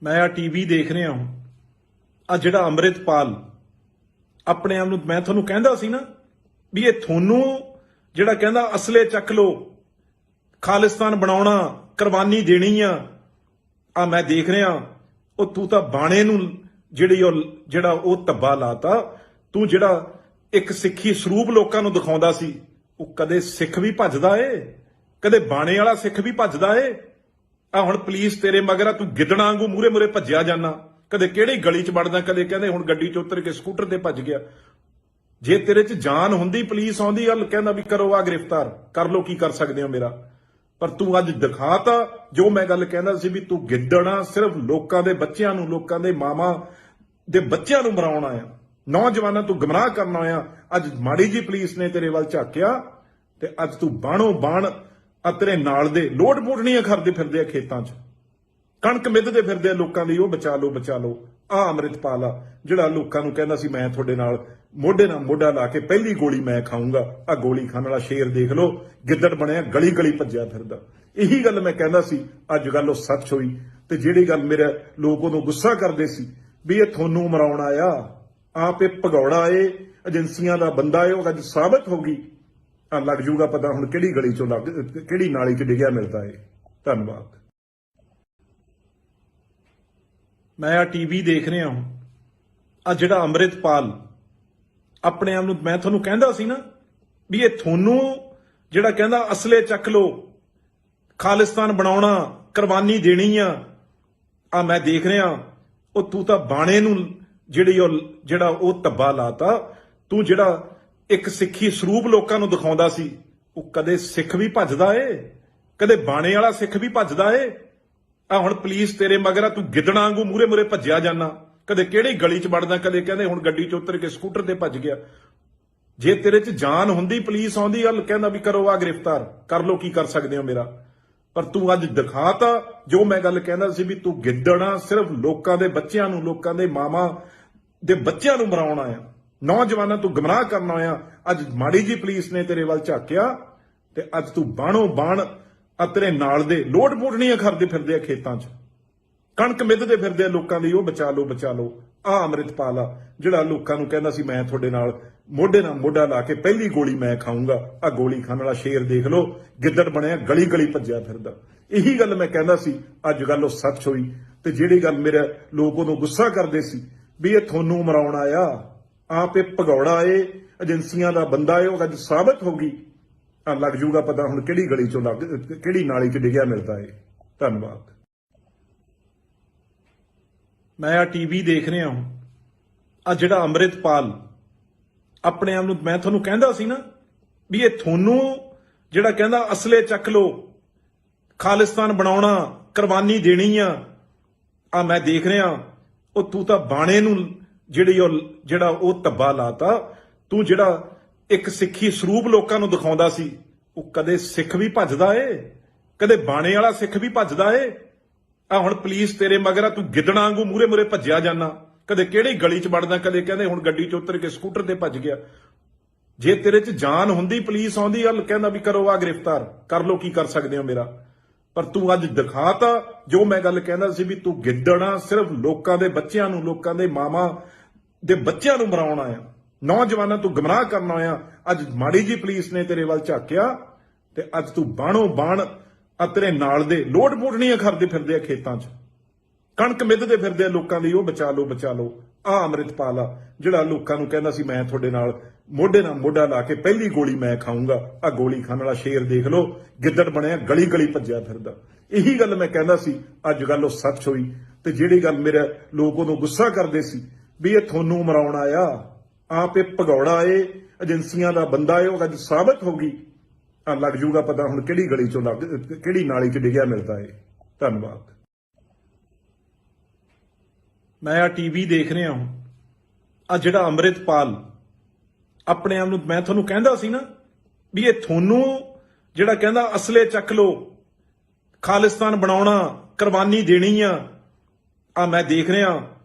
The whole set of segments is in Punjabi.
मैं आ टीवी देख ਰਿਹਾ ਹਾਂ ਆ ਜਿਹੜਾ ਅੰਮ੍ਰਿਤਪਾਲ ਆਪਣੇ ਆਪ ਨੂੰ ਮੈਂ ਤੁਹਾਨੂੰ ਕਹਿੰਦਾ ਸੀ ਨਾ ਵੀ ਇਹ ਤੁਹਾਨੂੰ ਜਿਹੜਾ ਕਹਿੰਦਾ ਅਸਲੇ ਚੱਕ ਲੋ ਖਾਲਿਸਤਾਨ ਬਣਾਉਣਾ ਕੁਰਬਾਨੀ ਦੇਣੀ ਆ ਮੈਂ ਦੇਖ ਰਿਹਾ ਉਹ ਤੂੰ ਤਾਂ ਬਾਣੇ ਨੂੰ ਜਿਹੜਾ ਉਹ ਧੱਬਾ ਲਾਤਾ ਤੂੰ ਜਿਹੜਾ ਇੱਕ ਸਿੱਖੀ ਸਰੂਪ ਲੋਕਾਂ ਨੂੰ ਦਿਖਾਉਂਦਾ ਸੀ ਉਹ ਕਦੇ ਸਿੱਖ ਵੀ ਭੱਜਦਾ ਏ ਕਦੇ ਬਾਣੇ ਵਾਲਾ ਸਿੱਖ ਵੀ ਭੱਜਦਾ ਏ ਆ ਹੁਣ ਪੁਲਿਸ ਤੇਰੇ ਮਗਰ ਆ ਤੂੰ ਗਿੱਦੜਾਂ ਵਾਂਗੂ ਮੂਰੇ ਭੱਜਿਆ ਜਾਣਾ ਕਦੇ ਕਿਹੜੀ ਗਲੀ 'ਚ ਵੜਦਾ ਕਦੇ ਕਹਿੰਦੇ ਹੁਣ ਗੱਡੀ 'ਚ ਉਤਰ ਕੇ ਸਕੂਟਰ ਤੇ ਭੱਜ ਗਿਆ ਜੇ ਤੇਰੇ 'ਚ ਜਾਨ ਹੁੰਦੀ ਪੁਲਿਸ ਆਉਂਦੀ ਗੱਲ ਕਹਿੰਦਾ ਵੀ ਕਰੋ ਆ ਗ੍ਰਿਫਤਾਰ ਕਰ ਲੋ ਕੀ ਕਰ ਸਕਦੇ ਹੋ ਮੇਰਾ ਪਰ ਤੂੰ ਅੱਜ ਦਿਖਾਤਾ ਜੋ ਮੈਂ ਗੱਲ ਕਹਿੰਦਾ ਸੀ ਵੀ ਤੂੰ ਗਿੱਦੜਾਂ ਸਿਰਫ ਲੋਕਾਂ ਦੇ ਬੱਚਿਆਂ ਨੂੰ ਲੋਕਾਂ ਦੇ ਮਾਵਾਂ ਦੇ ਬੱਚਿਆਂ ਨੂੰ ਮਰਾਉਣ ਆਇਆ ਨੌਜਵਾਨਾਂ ਤੂੰ ਗਮਰਾਹ ਕਰਨ ਆਇਆ ਅੱਜ ਮਾੜੀ ਜੀ ਪੁਲਿਸ ਨੇ ਤੇਰੇ ਵੱਲ ਝਾਕਿਆ ਤੇ ਅੱਜ ਤੂੰ ਬਾਣੋ ਬਾਣ ਆ ਤੇਰੇ ਨਾਲ ਦੇ ਲੋਟ ਪੋਟਣੀਆਂ ਕਰਦੇ ਫਿਰਦੇ ਆ ਖੇਤਾਂ 'ਚ ਕਣਕ ਮਿੱਧਦੇ ਫਿਰਦੇ ਆ ਲੋਕਾਂ ਦੀ ਉਹ ਬਚਾ ਲਓ ਆ ਅੰਮ੍ਰਿਤਪਾਲ ਆ ਜਿਹੜਾ ਲੋਕਾਂ ਨੂੰ ਕਹਿੰਦਾ ਸੀ ਮੈਂ ਤੁਹਾਡੇ ਨਾਲ ਮੋਢੇ ਨਾਲ ਮੋਢਾ ਲਾ ਕੇ ਪਹਿਲੀ ਗੋਲੀ ਮੈਂ ਖਾਊਂਗਾ ਆ ਗੋਲੀ ਖਾਣ ਵਾਲਾ ਸ਼ੇਰ ਦੇਖ ਲਓ ਗਿੱਦੜ ਬਣਿਆ ਗਲੀ ਭੱਜਿਆ ਫਿਰਦਾ ਇਹੀ ਗੱਲ ਮੈਂ ਕਹਿੰਦਾ ਸੀ ਅੱਜ ਗੱਲ ਉਹ ਸੱਚ ਹੋਈ ਤੇ ਜਿਹੜੀ ਗੱਲ ਮੇਰੇ ਲੋਕ ਉਹਨੂੰ ਗੁੱਸਾ ਕਰਦੇ ਸੀ ਵੀ ਇਹ ਤੁਹਾਨੂੰ ਮਰਾਉਣ ਆਇਆ ਆਪ ਇਹ ਭਗੌੜਾ ਏ ਏਜੰਸੀਆਂ ਦਾ ਬੰਦਾ ਏ ਉਹ ਅੱਜ ਸਾਬਤ ਹੋ ਗਈ ਆ ਲੱਗ ਜੂਗਾ ਪਤਾ ਹੁਣ ਕਿਹੜੀ ਗਲੀ ਚੋਂ ਕਿਹੜੀ ਨਾਲੀ 'ਚ ਡਿੱਗਿਆ ਮਿਲਦਾ ਏ ਧੰਨਵਾਦ ਮੈਂ ਆ ਟੀਵੀ ਦੇਖ ਰਿਹਾ ਹਾਂ ਆ ਜਿਹੜਾ ਅੰਮ੍ਰਿਤਪਾਲ ਆਪਣੇ ਆਪ ਨੂੰ ਮੈਂ ਤੁਹਾਨੂੰ ਕਹਿੰਦਾ ਸੀ ਨਾ ਵੀ ਇਹ ਤੁਹਾਨੂੰ ਜਿਹੜਾ ਕਹਿੰਦਾ ਅਸਲੇ ਚੱਕ ਲੋ ਖਾਲਿਸਤਾਨ ਬਣਾਉਣਾ ਕੁਰਬਾਨੀ ਦੇਣੀ ਆ ਮੈਂ ਦੇਖ ਰਿਹਾ ਉਹ ਤੂੰ ਤਾਂ ਬਾਣੇ ਨੂੰ ਜਿਹੜਾ ਉਹ ਧੱਬਾ ਲਾਤਾ ਤੂੰ ਜਿਹੜਾ ਇੱਕ ਸਿੱਖੀ ਸਰੂਪ ਲੋਕਾਂ ਨੂੰ ਦਿਖਾਉਂਦਾ ਸੀ ਉਹ ਕਦੇ ਸਿੱਖ ਵੀ ਭੱਜਦਾ ਏ ਕਦੇ ਬਾਣੇ ਵਾਲਾ ਸਿੱਖ ਵੀ ਭੱਜਦਾ ਏ ਆ ਹੁਣ ਪੁਲਿਸ ਤੇਰੇ ਮਗਰ ਆ ਤੂੰ ਗਿੱਦੜਾਂ ਵਾਂਗੂ ਮੂਰੇ ਭੱਜਿਆ ਜਾਣਾ ਕਦੇ ਕਿਹੜੀ ਗਲੀ 'ਚ ਵੜਦਾ ਕਦੇ ਕਹਿੰਦੇ ਹੁਣ ਗੱਡੀ 'ਚ ਉਤਰ ਕੇ ਸਕੂਟਰ ਤੇ ਭੱਜ ਗਿਆ ਜੇ ਤੇਰੇ 'ਚ ਜਾਨ ਹੁੰਦੀ ਪੁਲਿਸ ਆਉਂਦੀ ਗੱਲ ਕਹਿੰਦਾ ਵੀ ਕਰੋ ਆ ਗ੍ਰਿਫਤਾਰ ਕਰ ਲੋ ਕੀ ਕਰ ਸਕਦੇ ਹੋ ਮੇਰਾ ਪਰ ਤੂੰ ਅੱਜ ਦਿਖਾਤਾ ਜੋ ਮੈਂ ਗੱਲ ਕਹਿੰਦਾ ਸੀ ਵੀ ਤੂੰ ਗਿੱਦੜਾਂ ਸਿਰਫ ਲੋਕਾਂ ਦੇ ਬੱਚਿਆਂ ਨੂੰ ਲੋਕਾਂ ਦੇ ਮਾਵਾਂ ਦੇ ਬੱਚਿਆਂ ਨੂੰ ਮਰਾਉਣ ਆਇਆ ਨੌਜਵਾਨਾਂ ਤੂੰ ਗਮਰਾਹ ਕਰਨ ਆਇਆ ਅੱਜ ਮਾੜੀ ਜੀ ਪੁਲਿਸ ਨੇ ਤੇਰੇ ਵੱਲ ਝਾਕਿਆ ਤੇ ਅੱਜ ਤੂੰ ਬਾਣੋ ਬਾਣ ਆ ਤੇਰੇ ਨਾਲ ਦੇ ਲੋਟ ਪੋਟਣੀਆਂ ਕਰਦੇ ਫਿਰਦੇ ਆ ਖੇਤਾਂ 'ਚ ਕਣਕ ਮਿੱਧਦੇ ਫਿਰਦੇ ਆ ਲੋਕਾਂ ਦੀ ਉਹ ਬਚਾ ਲਓ ਆ ਅੰਮ੍ਰਿਤਪਾਲ ਆ ਜਿਹੜਾ ਲੋਕਾਂ ਨੂੰ ਕਹਿੰਦਾ ਸੀ ਮੈਂ ਤੁਹਾਡੇ ਨਾਲ ਮੋਢੇ ਨਾਲ ਮੋਢਾ ਲਾ ਕੇ ਪਹਿਲੀ ਗੋਲੀ ਮੈਂ ਖਾਊਂਗਾ ਆ ਗੋਲੀ ਖਾਣ ਵਾਲਾ ਸ਼ੇਰ ਦੇਖ ਲਓ ਗਿੱਦੜ ਬਣਿਆ ਗਲੀ ਭੱਜਿਆ ਫਿਰਦਾ ਇਹੀ ਗੱਲ ਮੈਂ ਕਹਿੰਦਾ ਸੀ ਅੱਜ ਗੱਲ ਉਹ ਸੱਚ ਹੋਈ ਤੇ ਜਿਹੜੀ ਗੱਲ ਮੇਰੇ ਲੋਕ ਉਹਨੂੰ ਗੁੱਸਾ ਕਰਦੇ ਸੀ ਵੀ ਇਹ ਤੁਹਾਨੂੰ ਮਰਾਉਣ ਆਇਆ ਆਪ ਇਹ ਭਗੌੜਾ ਏ ਏਜੰਸੀਆਂ ਦਾ ਬੰਦਾ ਏ ਉਹ ਅੱਜ ਸਾਬਤ ਹੋ ਗਈ ਆ ਲੱਗ ਜੂਗਾ ਪਤਾ ਹੁਣ ਕਿਹੜੀ ਗਲੀ 'ਚੋਂ ਕਿਹੜੀ ਨਾਲੀ 'ਚ ਡਿੱਗਿਆ ਮਿਲਦਾ ਏ ਧੰਨਵਾਦ ਮੈਂ ਆ ਟੀਵੀ ਦੇਖ ਰਿਹਾ ਹਾਂ ਆ ਜਿਹੜਾ ਅੰਮ੍ਰਿਤਪਾਲ ਆਪਣੇ ਆਪ ਨੂੰ ਮੈਂ ਤੁਹਾਨੂੰ ਕਹਿੰਦਾ ਸੀ ਨਾ ਵੀ ਇਹ ਤੁਹਾਨੂੰ ਜਿਹੜਾ ਕਹਿੰਦਾ ਅਸਲੇ ਚੱਕ ਲੋ ਖਾਲਿਸਤਾਨ ਬਣਾਉਣਾ ਕੁਰਬਾਨੀ ਦੇਣੀ ਆ ਮੈਂ ਦੇਖ ਰਿਹਾ ਉਹ ਤੂੰ ਤਾਂ ਬਾਣੇ ਨੂੰ ਜਿਹੜਾ ਉਹ ਧੱਬਾ ਲਾਤਾ ਤੂੰ ਜਿਹੜਾ ਇੱਕ ਸਿੱਖੀ ਸਰੂਪ ਲੋਕਾਂ ਨੂੰ ਦਿਖਾਉਂਦਾ ਸੀ ਉਹ ਕਦੇ ਸਿੱਖ ਵੀ ਭੱਜਦਾ ਏ ਕਦੇ ਬਾਣੇ ਵਾਲਾ ਸਿੱਖ ਵੀ ਭੱਜਦਾ ਏ ਆ ਹੁਣ ਪੁਲਿਸ ਤੇਰੇ ਮਗਰ ਆ ਤੂੰ ਗਿੱਦੜਾਂ ਵਾਂਗੂ ਮੂਰੇ ਭੱਜਿਆ ਜਾਣਾ ਕਦੇ ਕਿਹੜੀ ਗਲੀ 'ਚ ਵੜਦਾ ਕਦੇ ਕਹਿੰਦੇ ਹੁਣ ਗੱਡੀ 'ਚ ਉਤਰ ਕੇ ਸਕੂਟਰ ਤੇ ਭੱਜ ਗਿਆ ਜੇ ਤੇਰੇ 'ਚ ਜਾਨ ਹੁੰਦੀ ਪੁਲਿਸ ਆਉਂਦੀ ਗੱਲ ਕਹਿੰਦਾ ਵੀ ਕਰੋ ਆ ਗ੍ਰਿਫਤਾਰ ਕਰ ਲੋ ਕੀ ਕਰ ਸਕਦੇ ਹੋ ਮੇਰਾ ਪਰ ਤੂੰ ਅੱਜ ਦਿਖਾਤਾ ਜੋ ਮੈਂ ਗੱਲ ਕਹਿੰਦਾ ਸੀ ਵੀ ਤੂੰ ਗਿੱਦੜਾਂ ਸਿਰਫ ਲੋਕਾਂ ਦੇ ਬੱਚਿਆਂ ਨੂੰ ਲੋਕਾਂ ਦੇ ਮਾਵਾਂ ਦੇ ਬੱਚਿਆਂ ਨੂੰ ਮਰਾਉਣ ਆਇਆ ਨੌਜਵਾਨਾਂ ਤੂੰ ਗਮਰਾਹ ਕਰਨ ਆਇਆ ਅੱਜ ਮਾੜੀ ਜੀ ਪੁਲਿਸ ਨੇ ਤੇਰੇ ਵੱਲ ਝਾਕਿਆ ਤੇ ਅੱਜ ਤੂੰ ਬਾਣੋ ਬਾਣ ਆ ਤੇਰੇ ਨਾਲ ਦੇ ਲੋਟ ਪੋਟਣੀਆਂ ਕਰਦੇ ਫਿਰਦੇ ਆ ਖੇਤਾਂ 'ਚ ਕਣਕ ਮਿੱਧਦੇ ਫਿਰਦੇ ਆ ਲੋਕਾਂ ਦੀ ਉਹ ਬਚਾ ਲਓ ਆ ਅੰਮ੍ਰਿਤਪਾਲ ਆ ਜਿਹੜਾ ਲੋਕਾਂ ਨੂੰ ਕਹਿੰਦਾ ਸੀ ਮੈਂ ਤੁਹਾਡੇ ਨਾਲ ਮੋਢੇ ਨਾਲ ਮੋਢਾ ਲਾ ਕੇ ਪਹਿਲੀ ਗੋਲੀ ਮੈਂ ਖਾਊਂਗਾ ਆ ਗੋਲੀ ਖਾਣ ਵਾਲਾ ਸ਼ੇਰ ਦੇਖ ਲਓ ਗਿੱਦੜ ਬਣਿਆ ਗਲੀ ਭੱਜਿਆ ਫਿਰਦਾ ਇਹੀ ਗੱਲ ਮੈਂ ਕਹਿੰਦਾ ਸੀ ਅੱਜ ਗੱਲ ਉਹ ਸੱਚ ਹੋਈ ਤੇ ਜਿਹੜੀ ਗੱਲ ਮੇਰੇ ਲੋਕ ਉਹਨੂੰ ਗੁੱਸਾ ਕਰਦੇ ਸੀ ਵੀ ਇਹ ਤੁਹਾਨੂੰ ਮਰਾਉਣ ਆਇਆ ਆਪ ਇਹ ਭਗੌੜਾ ਏ ਏਜੰਸੀਆਂ ਦਾ ਬੰਦਾ ਏ ਉਹ ਅੱਜ ਸਾਬਤ ਹੋ ਗਈ ਆ ਲੱਗ ਜੂਗਾ ਪਤਾ ਹੁਣ ਕਿਹੜੀ ਗਲੀ 'ਚੋਂ ਕਿਹੜੀ ਨਾਲੀ 'ਚ ਡਿੱਗਿਆ ਮਿਲਦਾ ਏ ਧੰਨਵਾਦ ਮੈਂ ਆ ਟੀਵੀ ਦੇਖ ਰਿਹਾ ਹਾਂ ਆ ਜਿਹੜਾ ਅੰਮ੍ਰਿਤਪਾਲ ਆਪਣੇ ਆਪ ਨੂੰ ਮੈਂ ਤੁਹਾਨੂੰ ਕਹਿੰਦਾ ਸੀ ਨਾ ਵੀ ਇਹ ਤੁਹਾਨੂੰ ਜਿਹੜਾ ਕਹਿੰਦਾ ਅਸਲੇ ਚੱਕ ਲੋ ਖਾਲਿਸਤਾਨ ਬਣਾਉਣਾ ਕੁਰਬਾਨੀ ਦੇਣੀ ਆ ਮੈਂ ਦੇਖ ਰਿਹਾ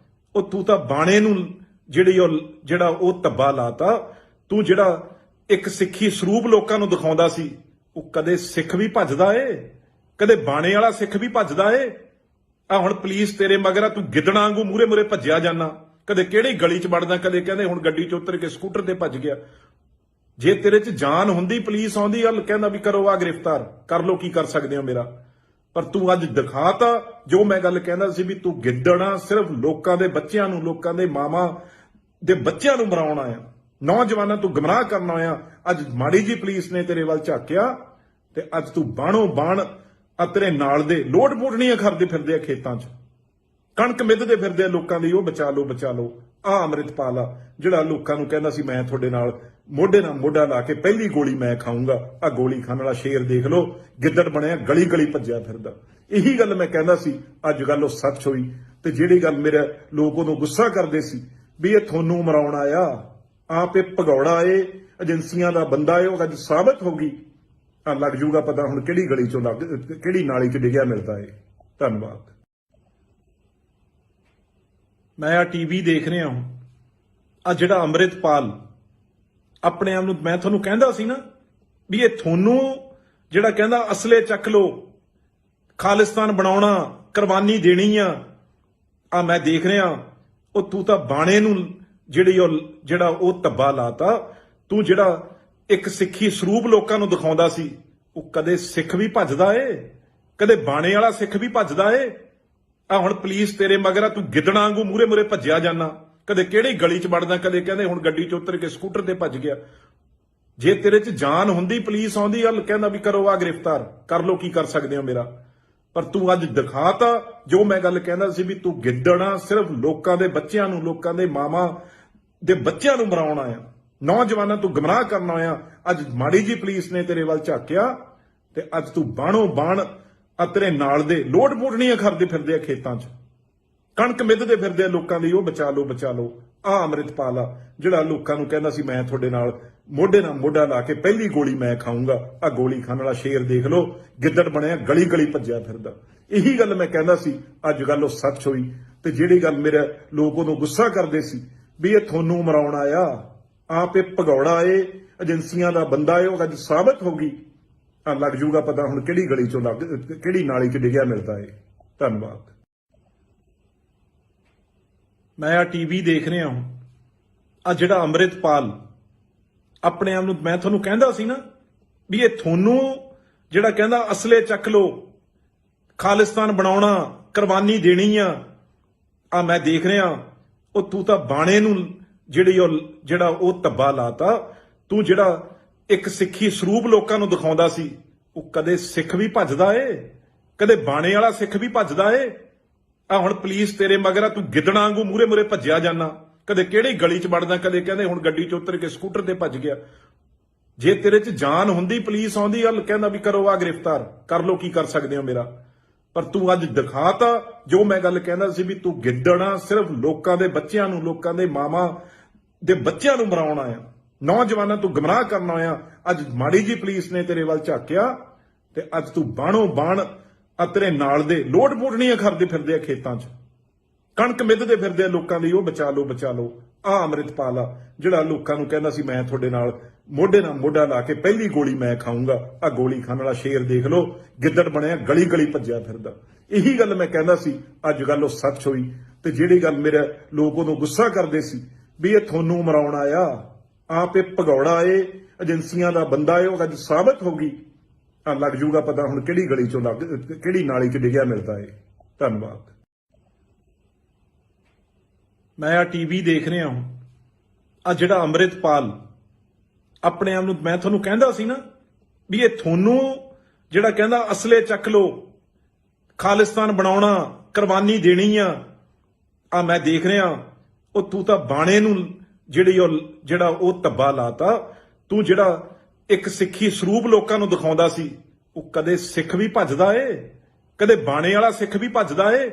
ਉਹ ਤੂੰ ਤਾਂ ਬਾਣੇ ਨੂੰ ਜਿਹੜਾ ਉਹ ਧੱਬਾ ਲਾਤਾ ਤੂੰ ਜਿਹੜਾ ਇੱਕ ਸਿੱਖੀ ਸਰੂਪ ਲੋਕਾਂ ਨੂੰ ਦਿਖਾਉਂਦਾ ਸੀ ਉਹ ਕਦੇ ਸਿੱਖ ਵੀ ਭੱਜਦਾ ਏ ਕਦੇ ਬਾਣੇ ਵਾਲਾ ਸਿੱਖ ਵੀ ਭੱਜਦਾ ਏ ਆ ਹੁਣ ਪੁਲਿਸ ਤੇਰੇ ਮਗਰ ਆ, ਤੂੰ ਗਿੱਦੜਾਂ ਵਾਂਗੂ ਮੂਰੇ ਮੂਰੇ ਭੱਜਿਆ ਜਾਣਾ, ਕਦੇ ਕਿਹੜੀ ਗਲੀ 'ਚ ਵੜਦਾ, ਕਦੇ ਕਹਿੰਦੇ ਹੁਣ ਗੱਡੀ 'ਚ ਉਤਰ ਕੇ ਸਕੂਟਰ ਤੇ ਭੱਜ ਗਿਆ। ਜੇ ਤੇਰੇ 'ਚ ਜਾਨ ਹੁੰਦੀ, ਪੁਲਿਸ ਆਉਂਦੀ ਗੱਲ ਕਹਿੰਦਾ ਵੀ ਕਰੋ ਆ ਗ੍ਰਿਫਤਾਰ ਕਰ ਲੋ, ਕੀ ਕਰ ਸਕਦੇ ਹੋ ਮੇਰਾ। ਪਰ ਤੂੰ ਅੱਜ ਦਿਖਾਤਾ ਜੋ ਮੈਂ ਗੱਲ ਕਹਿੰਦਾ ਸੀ ਵੀ ਤੂੰ ਗਿੱਦੜਾਂ, ਸਿਰਫ ਲੋਕਾਂ ਦੇ ਬੱਚਿਆਂ ਨੂੰ, ਲੋਕਾਂ ਦੇ ਮਾਵਾਂ ਦੇ ਬੱਚਿਆਂ ਨੂੰ ਮਰਾਉਣ ਆਇਆ, ਨੌਜਵਾਨਾਂ ਤੂੰ ਗਮਰਾਹ ਕਰਨ ਆਇਆ। ਅੱਜ ਮਾੜੀ ਜੀ ਪੁਲਿਸ ਨੇ ਤੇਰੇ ਵੱਲ ਝਾਕਿਆ ਤੇ ਅੱਜ ਤੂੰ ਬਾਣੋ ਬਾਣ ਆ ਤੇਰੇ ਨਾਲ ਦੇ ਲੋਟ ਪੋਟਣੀਆਂ ਕਰਦੇ ਫਿਰਦੇ ਆ ਖੇਤਾਂ 'ਚ, ਕਣਕ ਮਿੱਧਦੇ ਫਿਰਦੇ ਆ ਲੋਕਾਂ ਦੀ, ਉਹ ਬਚਾ ਲਓ ਬਚਾ ਲਓ। ਆ ਅੰਮ੍ਰਿਤਪਾਲ ਆ ਜਿਹੜਾ ਲੋਕਾਂ ਨੂੰ ਕਹਿੰਦਾ ਸੀ ਮੈਂ ਤੁਹਾਡੇ ਨਾਲ ਮੋਢਾ ਲਾ ਕੇ ਪਹਿਲੀ ਗੋਲੀ ਮੈਂ ਖਾਊਂਗਾ, ਆ ਗੋਲੀ ਖਾਣ ਵਾਲਾ ਸ਼ੇਰ ਦੇਖ ਲਓ, ਗਿੱਦੜ ਬਣਿਆ ਗਲੀ ਗਲੀ ਭੱਜਿਆ ਫਿਰਦਾ। ਇਹੀ ਗੱਲ ਮੈਂ ਕਹਿੰਦਾ ਸੀ, ਅੱਜ ਗੱਲ ਉਹ ਸੱਚ ਹੋਈ। ਤੇ ਜਿਹੜੀ ਗੱਲ ਮੇਰੇ ਲੋਕ ਉਦੋਂ ਗੁੱਸਾ ਕਰਦੇ ਸੀ ਵੀ ਇਹ ਤੁਹਾਨੂੰ ਮਰਾਉਣ ਆਇਆ, ਆਪ ਇਹ ਭਗੌੜਾ ਏ, ਏਜੰਸੀਆਂ ਦਾ ਬੰਦਾ ਏ, ਉਹ ਅੱਜ ਸਾਬਤ ਹੋ ਗਈ। ਆ ਲੱਗ ਜੂਗਾ ਪਤਾ ਹੁਣ ਕਿਹੜੀ ਗਲੀ ਚੋਂ ਕਿਹੜੀ ਨਾਲੀ 'ਚ ਡਿੱਗਿਆ ਮਿਲਦਾ ਏ। ਧੰਨਵਾਦ। ਮੈਂ ਆ ਟੀਵੀ ਦੇਖ ਰਿਹਾ ਹਾਂ, ਆ ਜਿਹੜਾ ਅੰਮ੍ਰਿਤਪਾਲ ਆਪਣੇ ਆਪ ਨੂੰ, ਮੈਂ ਤੁਹਾਨੂੰ ਕਹਿੰਦਾ ਸੀ ਨਾ ਵੀ ਇਹ ਤੁਹਾਨੂੰ ਜਿਹੜਾ ਕਹਿੰਦਾ ਅਸਲੇ ਚੱਕ ਲੋ, ਖਾਲਿਸਤਾਨ ਬਣਾਉਣਾ, ਕੁਰਬਾਨੀ ਦੇਣੀ ਆ ਮੈਂ ਦੇਖ ਰਿਹਾ। ਉਹ ਤੂੰ ਤਾਂ ਬਾਣੇ ਨੂੰ ਜਿਹੜਾ ਉਹ ਧੱਬਾ ਲਾਤਾ। ਤੂੰ ਜਿਹੜਾ ਇੱਕ ਸਿੱਖੀ ਸਰੂਪ ਲੋਕਾਂ ਨੂੰ ਦਿਖਾਉਂਦਾ ਸੀ, ਉਹ ਕਦੇ ਸਿੱਖ ਵੀ ਭੱਜਦਾ ਏ, ਕਦੇ ਬਾਣੇ ਵਾਲਾ ਸਿੱਖ ਵੀ ਭੱਜਦਾ ਏ। ਆ ਹੁਣ ਪੁਲਿਸ ਤੇਰੇ ਮਗਰ ਆ, ਤੂੰ ਗਿੱਦੜਾਂ ਵਾਂਗੂ ਮੂਰੇ ਮੂਰੇ ਭੱਜਿਆ ਜਾਣਾ, ਕਦੇ ਕਿਹੜੀ ਗਲੀ 'ਚ ਵੜਦਾ, ਕਦੇ ਕਹਿੰਦੇ ਹੁਣ ਗੱਡੀ 'ਚ ਉਤਰ ਕੇ ਸਕੂਟਰ ਤੇ ਭੱਜ ਗਿਆ। ਜੇ ਤੇਰੇ 'ਚ ਜਾਨ ਹੁੰਦੀ, ਪੁਲਿਸ ਆਉਂਦੀ ਗੱਲ ਕਹਿੰਦਾ ਵੀ ਕਰੋ ਆ ਗ੍ਰਿਫਤਾਰ ਕਰ ਲੋ, ਕੀ ਕਰ ਸਕਦੇ ਹੋ ਮੇਰਾ। ਪਰ ਤੂੰ ਅੱਜ ਦਿਖਾਤਾ ਜੋ ਮੈਂ ਗੱਲ ਕਹਿੰਦਾ ਸੀ ਵੀ ਤੂੰ ਗਿੱਦੜਾਂ, ਸਿਰਫ ਲੋਕਾਂ ਦੇ ਬੱਚਿਆਂ ਨੂੰ, ਲੋਕਾਂ ਦੇ ਮਾਵਾਂ ਦੇ ਬੱਚਿਆਂ ਨੂੰ ਮਰਾਉਣ ਆਇਆ, ਨੌਜਵਾਨਾਂ ਤੂੰ ਗਮਰਾਹ ਕਰਨ ਆਇਆ। ਅੱਜ ਮਾੜੀ ਜੀ ਪੁਲਿਸ ਨੇ ਤੇਰੇ ਵੱਲ ਝਾਕਿਆ ਤੇ ਅੱਜ ਤੂੰ ਬਾਣੋ ਬਾਣ ਆ ਤੇਰੇ ਨਾਲ ਦੇ ਲੋਟ ਪੋਟਣੀਆਂ ਕਰਦੇ ਫਿਰਦੇ ਆ ਖੇਤਾਂ 'ਚ, ਕਣਕ ਮਿੱਧਦੇ ਫਿਰਦੇ ਆ ਲੋਕਾਂ ਦੀ, ਉਹ ਬਚਾ ਲਓ ਬਚਾ ਲਓ। ਆ ਅੰਮ੍ਰਿਤਪਾਲ ਆ ਜਿਹੜਾ ਲੋਕਾਂ ਨੂੰ ਕਹਿੰਦਾ ਸੀ ਮੈਂ ਤੁਹਾਡੇ ਨਾਲ ਮੋਢਾ ਲਾ ਕੇ ਪਹਿਲੀ ਗੋਲੀ ਮੈਂ ਖਾਊਂਗਾ, ਆ ਗੋਲੀ ਖਾਣ ਵਾਲਾ ਸ਼ੇਰ ਦੇਖ ਲਓ, ਗਿੱਦੜ ਬਣਿਆ ਗਲੀ ਗਲੀ ਭੱਜਿਆ ਫਿਰਦਾ। ਇਹੀ ਗੱਲ ਮੈਂ ਕਹਿੰਦਾ ਸੀ, ਅੱਜ ਗੱਲ ਉਹ ਸੱਚ ਹੋਈ। ਤੇ ਜਿਹੜੀ ਗੱਲ ਮੇਰੇ ਲੋਕ ਉਦੋਂ ਗੁੱਸਾ ਕਰਦੇ ਸੀ ਵੀ ਇਹ ਤੁਹਾਨੂੰ ਮਰਾਉਣ ਆਇਆ, ਆਪ ਇਹ ਭਗੌੜਾ ਏ, ਏਜੰਸੀਆਂ ਦਾ ਬੰਦਾ ਏ, ਉਹ ਅੱਜ ਸਾਬਤ ਹੋ ਗਈ। ਆ ਲੱਗ ਜੂਗਾ ਪਤਾ ਹੁਣ ਕਿਹੜੀ ਗਲੀ 'ਚੋਂ ਕਿਹੜੀ ਨਾਲੀ 'ਚ ਡਿੱਗਿਆ ਮਿਲਦਾ ਏ। ਧੰਨਵਾਦ। ਮੈਂ ਆ ਟੀਵੀ ਦੇਖ ਰਿਹਾ ਹਾਂ, ਆ ਜਿਹੜਾ ਅੰਮ੍ਰਿਤਪਾਲ ਆਪਣੇ ਆਪ ਨੂੰ, ਮੈਂ ਤੁਹਾਨੂੰ ਕਹਿੰਦਾ ਸੀ ਨਾ ਵੀ ਇਹ ਤੁਹਾਨੂੰ ਜਿਹੜਾ ਕਹਿੰਦਾ ਅਸਲੇ ਚੱਕ ਲੋ, ਖਾਲਿਸਤਾਨ ਬਣਾਉਣਾ, ਕੁਰਬਾਨੀ ਦੇਣੀ ਆ ਮੈਂ ਦੇਖ ਰਿਹਾ। ਉਹ ਤੂੰ ਤਾਂ ਬਾਣੇ ਨੂੰ ਜਿਹੜਾ ਉਹ ਧੱਬਾ ਲਾਤਾ। ਤੂੰ ਜਿਹੜਾ ਇੱਕ ਸਿੱਖੀ ਸਰੂਪ ਲੋਕਾਂ ਨੂੰ ਦਿਖਾਉਂਦਾ ਸੀ, ਉਹ ਕਦੇ ਸਿੱਖ ਵੀ ਭੱਜਦਾ ਏ, ਕਦੇ ਬਾਣੇ ਵਾਲਾ ਸਿੱਖ ਵੀ ਭੱਜਦਾ ਏ। ਆ ਹੁਣ ਪੁਲਿਸ ਤੇਰੇ ਮਗਰ ਆ, ਤੂੰ ਗਿੱਦੜਾਂ ਵਾਂਗੂ ਮੂਰੇ ਮੂਰੇ ਭੱਜਿਆ ਜਾਣਾ, ਕਦੇ ਕਿਹੜੀ ਗਲੀ 'ਚ ਵੜਦਾ, ਕਦੇ ਕਹਿੰਦੇ ਹੁਣ ਗੱਡੀ 'ਚ ਉਤਰ ਕੇ ਸਕੂਟਰ ਤੇ ਭੱਜ ਗਿਆ। ਜੇ ਤੇਰੇ 'ਚ ਜਾਨ ਹੁੰਦੀ, ਪੁਲਿਸ ਆਉਂਦੀ ਗੱਲ ਕਹਿੰਦਾ ਵੀ ਕਰੋ ਆ ਗ੍ਰਿਫਤਾਰ ਕਰ ਲੋ, ਕੀ ਕਰ ਸਕਦੇ ਹੋ ਮੇਰਾ। ਪਰ ਤੂੰ ਅੱਜ ਦਿਖਾਤਾ ਜੋ ਮੈਂ ਗੱਲ ਕਹਿੰਦਾ ਸੀ ਵੀ ਤੂੰ ਗਿੱਦੜਾਂ, ਸਿਰਫ ਲੋਕਾਂ ਦੇ ਬੱਚਿਆਂ ਨੂੰ, ਲੋਕਾਂ ਦੇ ਮਾਵਾਂ ਦੇ ਬੱਚਿਆਂ ਨੂੰ ਮਰਾਉਣ ਆਇਆ, ਨੌਜਵਾਨਾਂ ਤੂੰ ਗਮਰਾਹ ਕਰਨ ਆਇਆ। ਅੱਜ ਮਾੜੀ ਜੀ ਪੁਲਿਸ ਨੇ ਤੇਰੇ ਵੱਲ ਝਾਕਿਆ ਤੇ ਅੱਜ ਤੂੰ ਬਾਣੋ ਬਾਣ ਆ ਤੇਰੇ ਨਾਲ ਦੇ ਲੋਟ ਪੋਟਣੀਆਂ ਕਰਦੇ ਫਿਰਦੇ ਆ ਖੇਤਾਂ 'ਚ, ਕਣਕ ਮਿੱਧਦੇ ਫਿਰਦੇ ਆ ਲੋਕਾਂ ਦੀ, ਉਹ ਬਚਾ ਲਓ ਬਚਾ ਲਓ। ਆ ਅੰਮ੍ਰਿਤਪਾਲ ਆ ਜਿਹੜਾ ਲੋਕਾਂ ਨੂੰ ਕਹਿੰਦਾ ਸੀ ਮੈਂ ਤੁਹਾਡੇ ਨਾਲ ਮੋਢਾ ਲਾ ਕੇ ਪਹਿਲੀ ਗੋਲੀ ਮੈਂ ਖਾਊਂਗਾ, ਆ ਗੋਲੀ ਖਾਣ ਵਾਲਾ ਸ਼ੇਰ ਦੇਖ ਲਓ, ਗਿੱਦੜ ਬਣਿਆ ਗਲੀ ਗਲੀ ਭੱਜਿਆ ਫਿਰਦਾ। ਇਹੀ ਗੱਲ ਮੈਂ ਕਹਿੰਦਾ ਸੀ, ਅੱਜ ਗੱਲ ਉਹ ਸੱਚ ਹੋਈ। ਤੇ ਜਿਹੜੀ ਗੱਲ ਮੇਰੇ ਲੋਕ ਉਦੋਂ ਗੁੱਸਾ ਕਰਦੇ ਸੀ ਵੀ ਇਹ ਤੁਹਾਨੂੰ ਮਰਾਉਣ ਆਇਆ, ਆਪ ਇਹ ਭਗੌੜਾ ਏ, ਏਜੰਸੀਆਂ ਦਾ ਬੰਦਾ ਏ, ਉਹ ਅੱਜ ਸਾਬਤ ਹੋ ਗਈ। ਆ ਲੱਗ ਜੂਗਾ ਪਤਾ ਹੁਣ ਕਿਹੜੀ ਗਲੀ 'ਚੋਂ ਕਿਹੜੀ ਨਾਲੀ 'ਚ ਡਿੱਗਿਆ ਮਿਲਦਾ ਏ। ਧੰਨਵਾਦ। ਮੈਂ ਆ ਟੀਵੀ ਦੇਖ ਰਿਹਾ ਹਾਂ, ਆ ਜਿਹੜਾ ਅੰਮ੍ਰਿਤਪਾਲ ਆਪਣੇ ਆਪ ਨੂੰ, ਮੈਂ ਤੁਹਾਨੂੰ ਕਹਿੰਦਾ ਸੀ ਨਾ ਵੀ ਇਹ ਤੁਹਾਨੂੰ ਜਿਹੜਾ ਕਹਿੰਦਾ ਅਸਲੇ ਚੱਕ ਲੋ, ਖਾਲਿਸਤਾਨ ਬਣਾਉਣਾ, ਕੁਰਬਾਨੀ ਦੇਣੀ ਆ ਮੈਂ ਦੇਖ ਰਿਹਾ। ਉਹ ਤੂੰ ਤਾਂ ਬਾਣੇ ਨੂੰ ਜਿਹੜਾ ਉਹ ਧੱਬਾ ਲਾਤਾ। ਤੂੰ ਜਿਹੜਾ ਇੱਕ ਸਿੱਖੀ ਸਰੂਪ ਲੋਕਾਂ ਨੂੰ ਦਿਖਾਉਂਦਾ ਸੀ, ਉਹ ਕਦੇ ਸਿੱਖ ਵੀ ਭੱਜਦਾ ਏ, ਕਦੇ ਬਾਣੇ ਵਾਲਾ ਸਿੱਖ ਵੀ ਭੱਜਦਾ ਏ।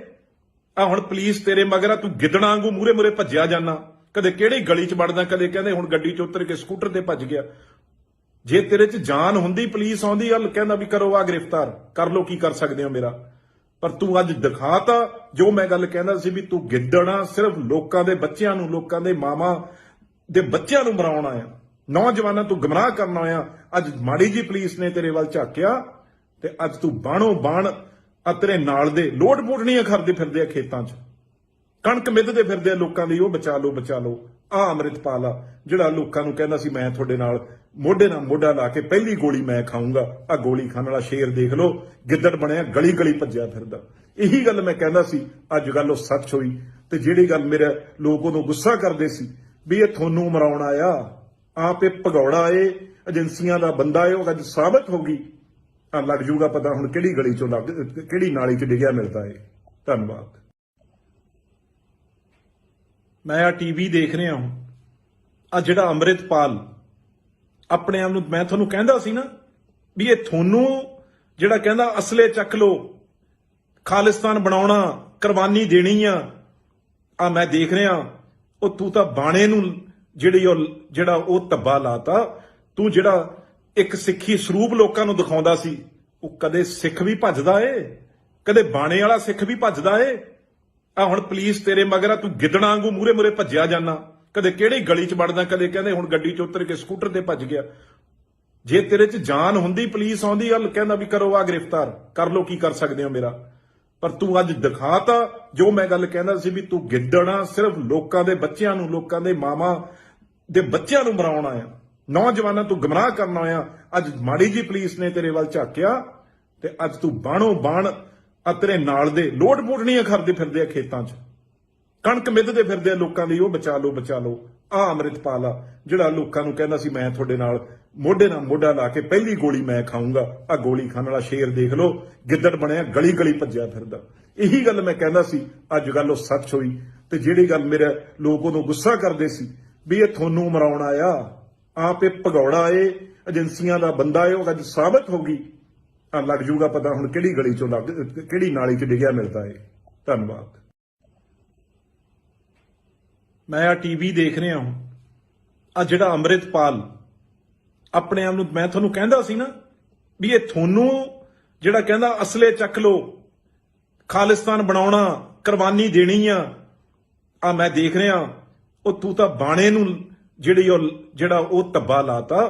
ਆ ਹੁਣ ਪੁਲਿਸ ਤੇਰੇ ਮਗਰ ਆ, ਤੂੰ ਗਿੱਦੜਾਂ ਵਾਂਗੂ ਮੂਰੇ ਮੂਰੇ ਭੱਜਿਆ ਜਾਣਾ, ਕਦੇ ਕਿਹੜੀ ਗਲੀ 'ਚ ਵੜਦਾ, ਕਦੇ ਕਹਿੰਦੇ ਹੁਣ ਗੱਡੀ 'ਚ ਉਤਰ ਕੇ ਸਕੂਟਰ ਤੇ ਭੱਜ ਗਿਆ। ਜੇ ਤੇਰੇ 'ਚ ਜਾਨ ਹੁੰਦੀ, ਪੁਲਿਸ ਆਉਂਦੀ ਗੱਲ ਕਹਿੰਦਾ ਵੀ ਕਰੋ ਆ ਗ੍ਰਿਫਤਾਰ ਕਰ ਲੋ, ਕੀ ਕਰ ਸਕਦੇ ਹੋ ਮੇਰਾ। ਪਰ ਤੂੰ ਅੱਜ ਦਿਖਾਤਾ ਜੋ ਮੈਂ ਗੱਲ ਕਹਿੰਦਾ ਸੀ ਵੀ ਤੂੰ ਗਿੱਦੜਾਂ, ਸਿਰਫ ਲੋਕਾਂ ਦੇ ਬੱਚਿਆਂ ਨੂੰ, ਲੋਕਾਂ ਦੇ ਮਾਵਾਂ ਦੇ ਬੱਚਿਆਂ ਨੂੰ ਮਰਾਉਣ ਆਇਆ, ਨੌਜਵਾਨਾਂ ਤੂੰ ਗਮਰਾਹ ਕਰਨ ਆਇਆ। ਅੱਜ ਮਾੜੀ ਜੀ ਪੁਲਿਸ ਨੇ ਤੇਰੇ ਵੱਲ ਝਾਕਿਆ ਤੇ ਅੱਜ ਤੂੰ ਬਾਣੋ ਬਾਣ ਆ ਤੇਰੇ ਨਾਲ ਦੇ ਲੋਡ ਮੋੜਨੀਆਂ ਕਰਦੇ ਫਿਰਦੇ ਆ ਖੇਤਾਂ 'ਚ, ਕਣਕ ਮਿੱਧਦੇ ਫਿਰਦੇ ਆ ਲੋਕਾਂ ਦੀ, ਉਹ ਬਚਾ ਲਓ ਬਚਾ ਲਓ। ਆ ਅੰਮ੍ਰਿਤਪਾਲ ਆ ਜਿਹੜਾ ਲੋਕਾਂ ਨੂੰ ਕਹਿੰਦਾ ਸੀ ਮੈਂ ਤੁਹਾਡੇ ਨਾਲ ਮੋਢੇ ਨਾਲ ਮੋਢਾ ਲਾ ਕੇ ਪਹਿਲੀ ਗੋਲੀ ਮੈਂ ਖਾਊਂਗਾ, ਆ ਗੋਲੀ ਖਾਣ ਵਾਲਾ ਸ਼ੇਰ ਦੇਖ ਲਓ, ਗਿੱਦੜ ਬਣਿਆ ਗਲੀ ਗਲੀ ਭੱਜਿਆ ਫਿਰਦਾ। ਇਹੀ ਗੱਲ ਮੈਂ ਕਹਿੰਦਾ ਸੀ, ਅੱਜ ਗੱਲ ਉਹ ਸੱਚ ਹੋਈ। ਤੇ ਜਿਹੜੀ ਗੱਲ ਮੇਰੇ ਲੋਕ ਉਦੋਂ ਗੁੱਸਾ ਕਰਦੇ ਸੀ ਵੀ ਇਹ ਤੁਹਾਨੂੰ ਮਰਾਉਣ ਆਇਆ, ਆਪ ਇਹ ਭਗੌੜਾ ਏ, ਏਜੰਸੀਆਂ ਦਾ ਬੰਦਾ ਏ, ਉਹ ਅੱਜ ਸਾਬਤ ਹੋ ਗਈ। ਆ ਲੱਗ ਜੂਗਾ ਪਤਾ ਹੁਣ ਕਿਹੜੀ ਗਲੀ ਚੋਂ ਕਿਹੜੀ ਨਾਲੀ 'ਚ ਡਿੱਗਿਆ ਮਿਲਦਾ ਏ। ਧੰਨਵਾਦ। ਮੈਂ ਆ ਟੀਵੀ ਦੇਖ ਰਿਹਾ ਹਾਂ, ਆ ਜਿਹੜਾ ਅੰਮ੍ਰਿਤਪਾਲ ਆਪਣੇ ਆਪ ਨੂੰ, ਮੈਂ ਤੁਹਾਨੂੰ ਕਹਿੰਦਾ ਸੀ ਨਾ ਵੀ ਇਹ ਤੁਹਾਨੂੰ ਜਿਹੜਾ ਕਹਿੰਦਾ ਅਸਲੇ ਚੱਕ ਲੋ, ਖਾਲਿਸਤਾਨ ਬਣਾਉਣਾ, ਕੁਰਬਾਨੀ ਦੇਣੀ ਆ ਮੈਂ ਦੇਖ ਰਿਹਾ। ਉਹ ਤੂੰ ਤਾਂ ਬਾਣੇ ਨੂੰ ਜਿਹੜਾ ਉਹ ਧੱਬਾ ਲਾਤਾ। ਤੂੰ ਜਿਹੜਾ ਇੱਕ ਸਿੱਖੀ ਸਰੂਪ ਲੋਕਾਂ ਨੂੰ ਦਿਖਾਉਂਦਾ ਸੀ, ਉਹ ਕਦੇ ਸਿੱਖ ਵੀ ਭੱਜਦਾ ਏ, ਕਦੇ ਬਾਣੇ ਵਾਲਾ ਸਿੱਖ ਵੀ ਭੱਜਦਾ ਏ। ਆ ਹੁਣ ਪੁਲਿਸ ਤੇਰੇ ਮਗਰ ਆ, ਤੂੰ ਗਿੱਦੜਾਂ ਵਾਂਗੂ ਮੂਰੇ ਮੂਰੇ ਭੱਜਿਆ ਜਾਣਾ, ਕਦੇ ਕਿਹੜੀ ਗਲੀ 'ਚ ਵੜਦਾ, ਕਦੇ ਕਹਿੰਦੇ ਹੁਣ ਗੱਡੀ 'ਚ ਉਤਰ ਕੇ ਸਕੂਟਰ ਤੇ ਭੱਜ ਗਿਆ। ਜੇ ਤੇਰੇ 'ਚ ਜਾਨ ਹੁੰਦੀ, ਪੁਲਿਸ ਆਉਂਦੀ ਗੱਲ ਕਹਿੰਦਾ ਵੀ ਕਰੋ ਆ ਗ੍ਰਿਫਤਾਰ ਕਰ ਲੋ, ਕੀ ਕਰ ਸਕਦੇ ਹੋ ਮੇਰਾ। ਪਰ ਤੂੰ ਅੱਜ ਦਿਖਾਤਾ ਜੋ ਮੈਂ ਗੱਲ ਕਹਿੰਦਾ ਸੀ ਵੀ ਤੂੰ ਗਿੱਦੜਾਂ, ਸਿਰਫ ਲੋਕਾਂ ਦੇ ਬੱਚਿਆਂ ਨੂੰ, ਲੋਕਾਂ ਦੇ ਮਾਵਾਂ ਦੇ ਬੱਚਿਆਂ ਨੂੰ ਮਰਾਉਣ ਆਇਆ, ਨੌਜਵਾਨਾਂ ਤੂੰ ਗੁੰਮਰਾਹ ਕਰਨ ਆਇਆ। ਅੱਜ ਮਾੜੀ ਜੀ ਪੁਲਿਸ ਨੇ ਤੇਰੇ ਵੱਲ ਝਾਕਿਆ ਤੇ ਅੱਜ ਤੂੰ ਬਾਣੋ ਬਾਣ ਆ ਤੇਰੇ ਨਾਲ ਦੇ ਲੋਡ ਮੋੜਨੀਆਂ ਕਰਦੇ ਫਿਰਦੇ ਆ ਖੇਤਾਂ 'ਚ, ਕਣਕ ਮਿੱਧਦੇ ਫਿਰਦੇ ਆ ਲੋਕਾਂ ਦੀ, ਉਹ ਬਚਾ ਲਓ ਬਚਾ ਲਓ। ਆ ਅੰਮ੍ਰਿਤਪਾਲ ਆ ਜਿਹੜਾ ਲੋਕਾਂ ਨੂੰ ਕਹਿੰਦਾ ਸੀ ਮੈਂ ਤੁਹਾਡੇ ਨਾਲ ਮੋਢੇ ਨਾਲ ਮੋਢਾ ਲਾ ਕੇ ਪਹਿਲੀ ਗੋਲੀ ਮੈਂ ਖਾਊਂਗਾ, ਆ ਗੋਲੀ ਖਾਣ ਵਾਲਾ ਸ਼ੇਰ ਦੇਖ ਲਓ, ਗਿੱਦੜ ਬਣਿਆ ਗਲੀ ਗਲੀ ਭੱਜਿਆ ਫਿਰਦਾ। ਇਹੀ ਗੱਲ ਮੈਂ ਕਹਿੰਦਾ ਸੀ, ਅੱਜ ਗੱਲ ਉਹ ਸੱਚ ਹੋਈ। ਤੇ ਜਿਹੜੀ ਗੱਲ ਮੇਰੇ ਲੋਕ ਉਦੋਂ ਗੁੱਸਾ ਕਰਦੇ ਸੀ ਵੀ ਇਹ ਤੁਹਾਨੂੰ ਮਰਾਉਣ ਆਇਆ, ਆਪ ਇਹ ਭਗੌੜਾ ਏ, ਏਜੰਸੀਆਂ ਦਾ ਬੰਦਾ ਏ, ਉਹ ਅੱਜ ਸਾਬਤ ਹੋ ਗਈ। ਆ ਲੱਗ ਜੂਗਾ ਪਤਾ ਹੁਣ ਕਿਹੜੀ ਗਲੀ 'ਚੋਂ ਕਿਹੜੀ ਨਾਲੀ 'ਚ ਡਿੱਗਿਆ ਮਿਲਦਾ ਏ। ਧੰਨਵਾਦ। ਮੈਂ ਆ ਟੀਵੀ ਦੇਖ ਰਿਹਾ ਹਾਂ, ਆ ਜਿਹੜਾ ਅੰਮ੍ਰਿਤਪਾਲ ਆਪਣੇ ਆਪ ਨੂੰ, ਮੈਂ ਤੁਹਾਨੂੰ ਕਹਿੰਦਾ ਸੀ ਨਾ ਵੀ ਇਹ ਤੁਹਾਨੂੰ ਜਿਹੜਾ ਕਹਿੰਦਾ ਅਸਲੇ ਚੱਕ ਲੋ, ਖਾਲਿਸਤਾਨ ਬਣਾਉਣਾ, ਕੁਰਬਾਨੀ ਦੇਣੀ ਆ ਮੈਂ ਦੇਖ ਰਿਹਾ। ਉਹ ਤੂੰ ਤਾਂ ਬਾਣੇ ਨੂੰ ਜਿਹੜਾ ਉਹ ਧੱਬਾ ਲਾਤਾ।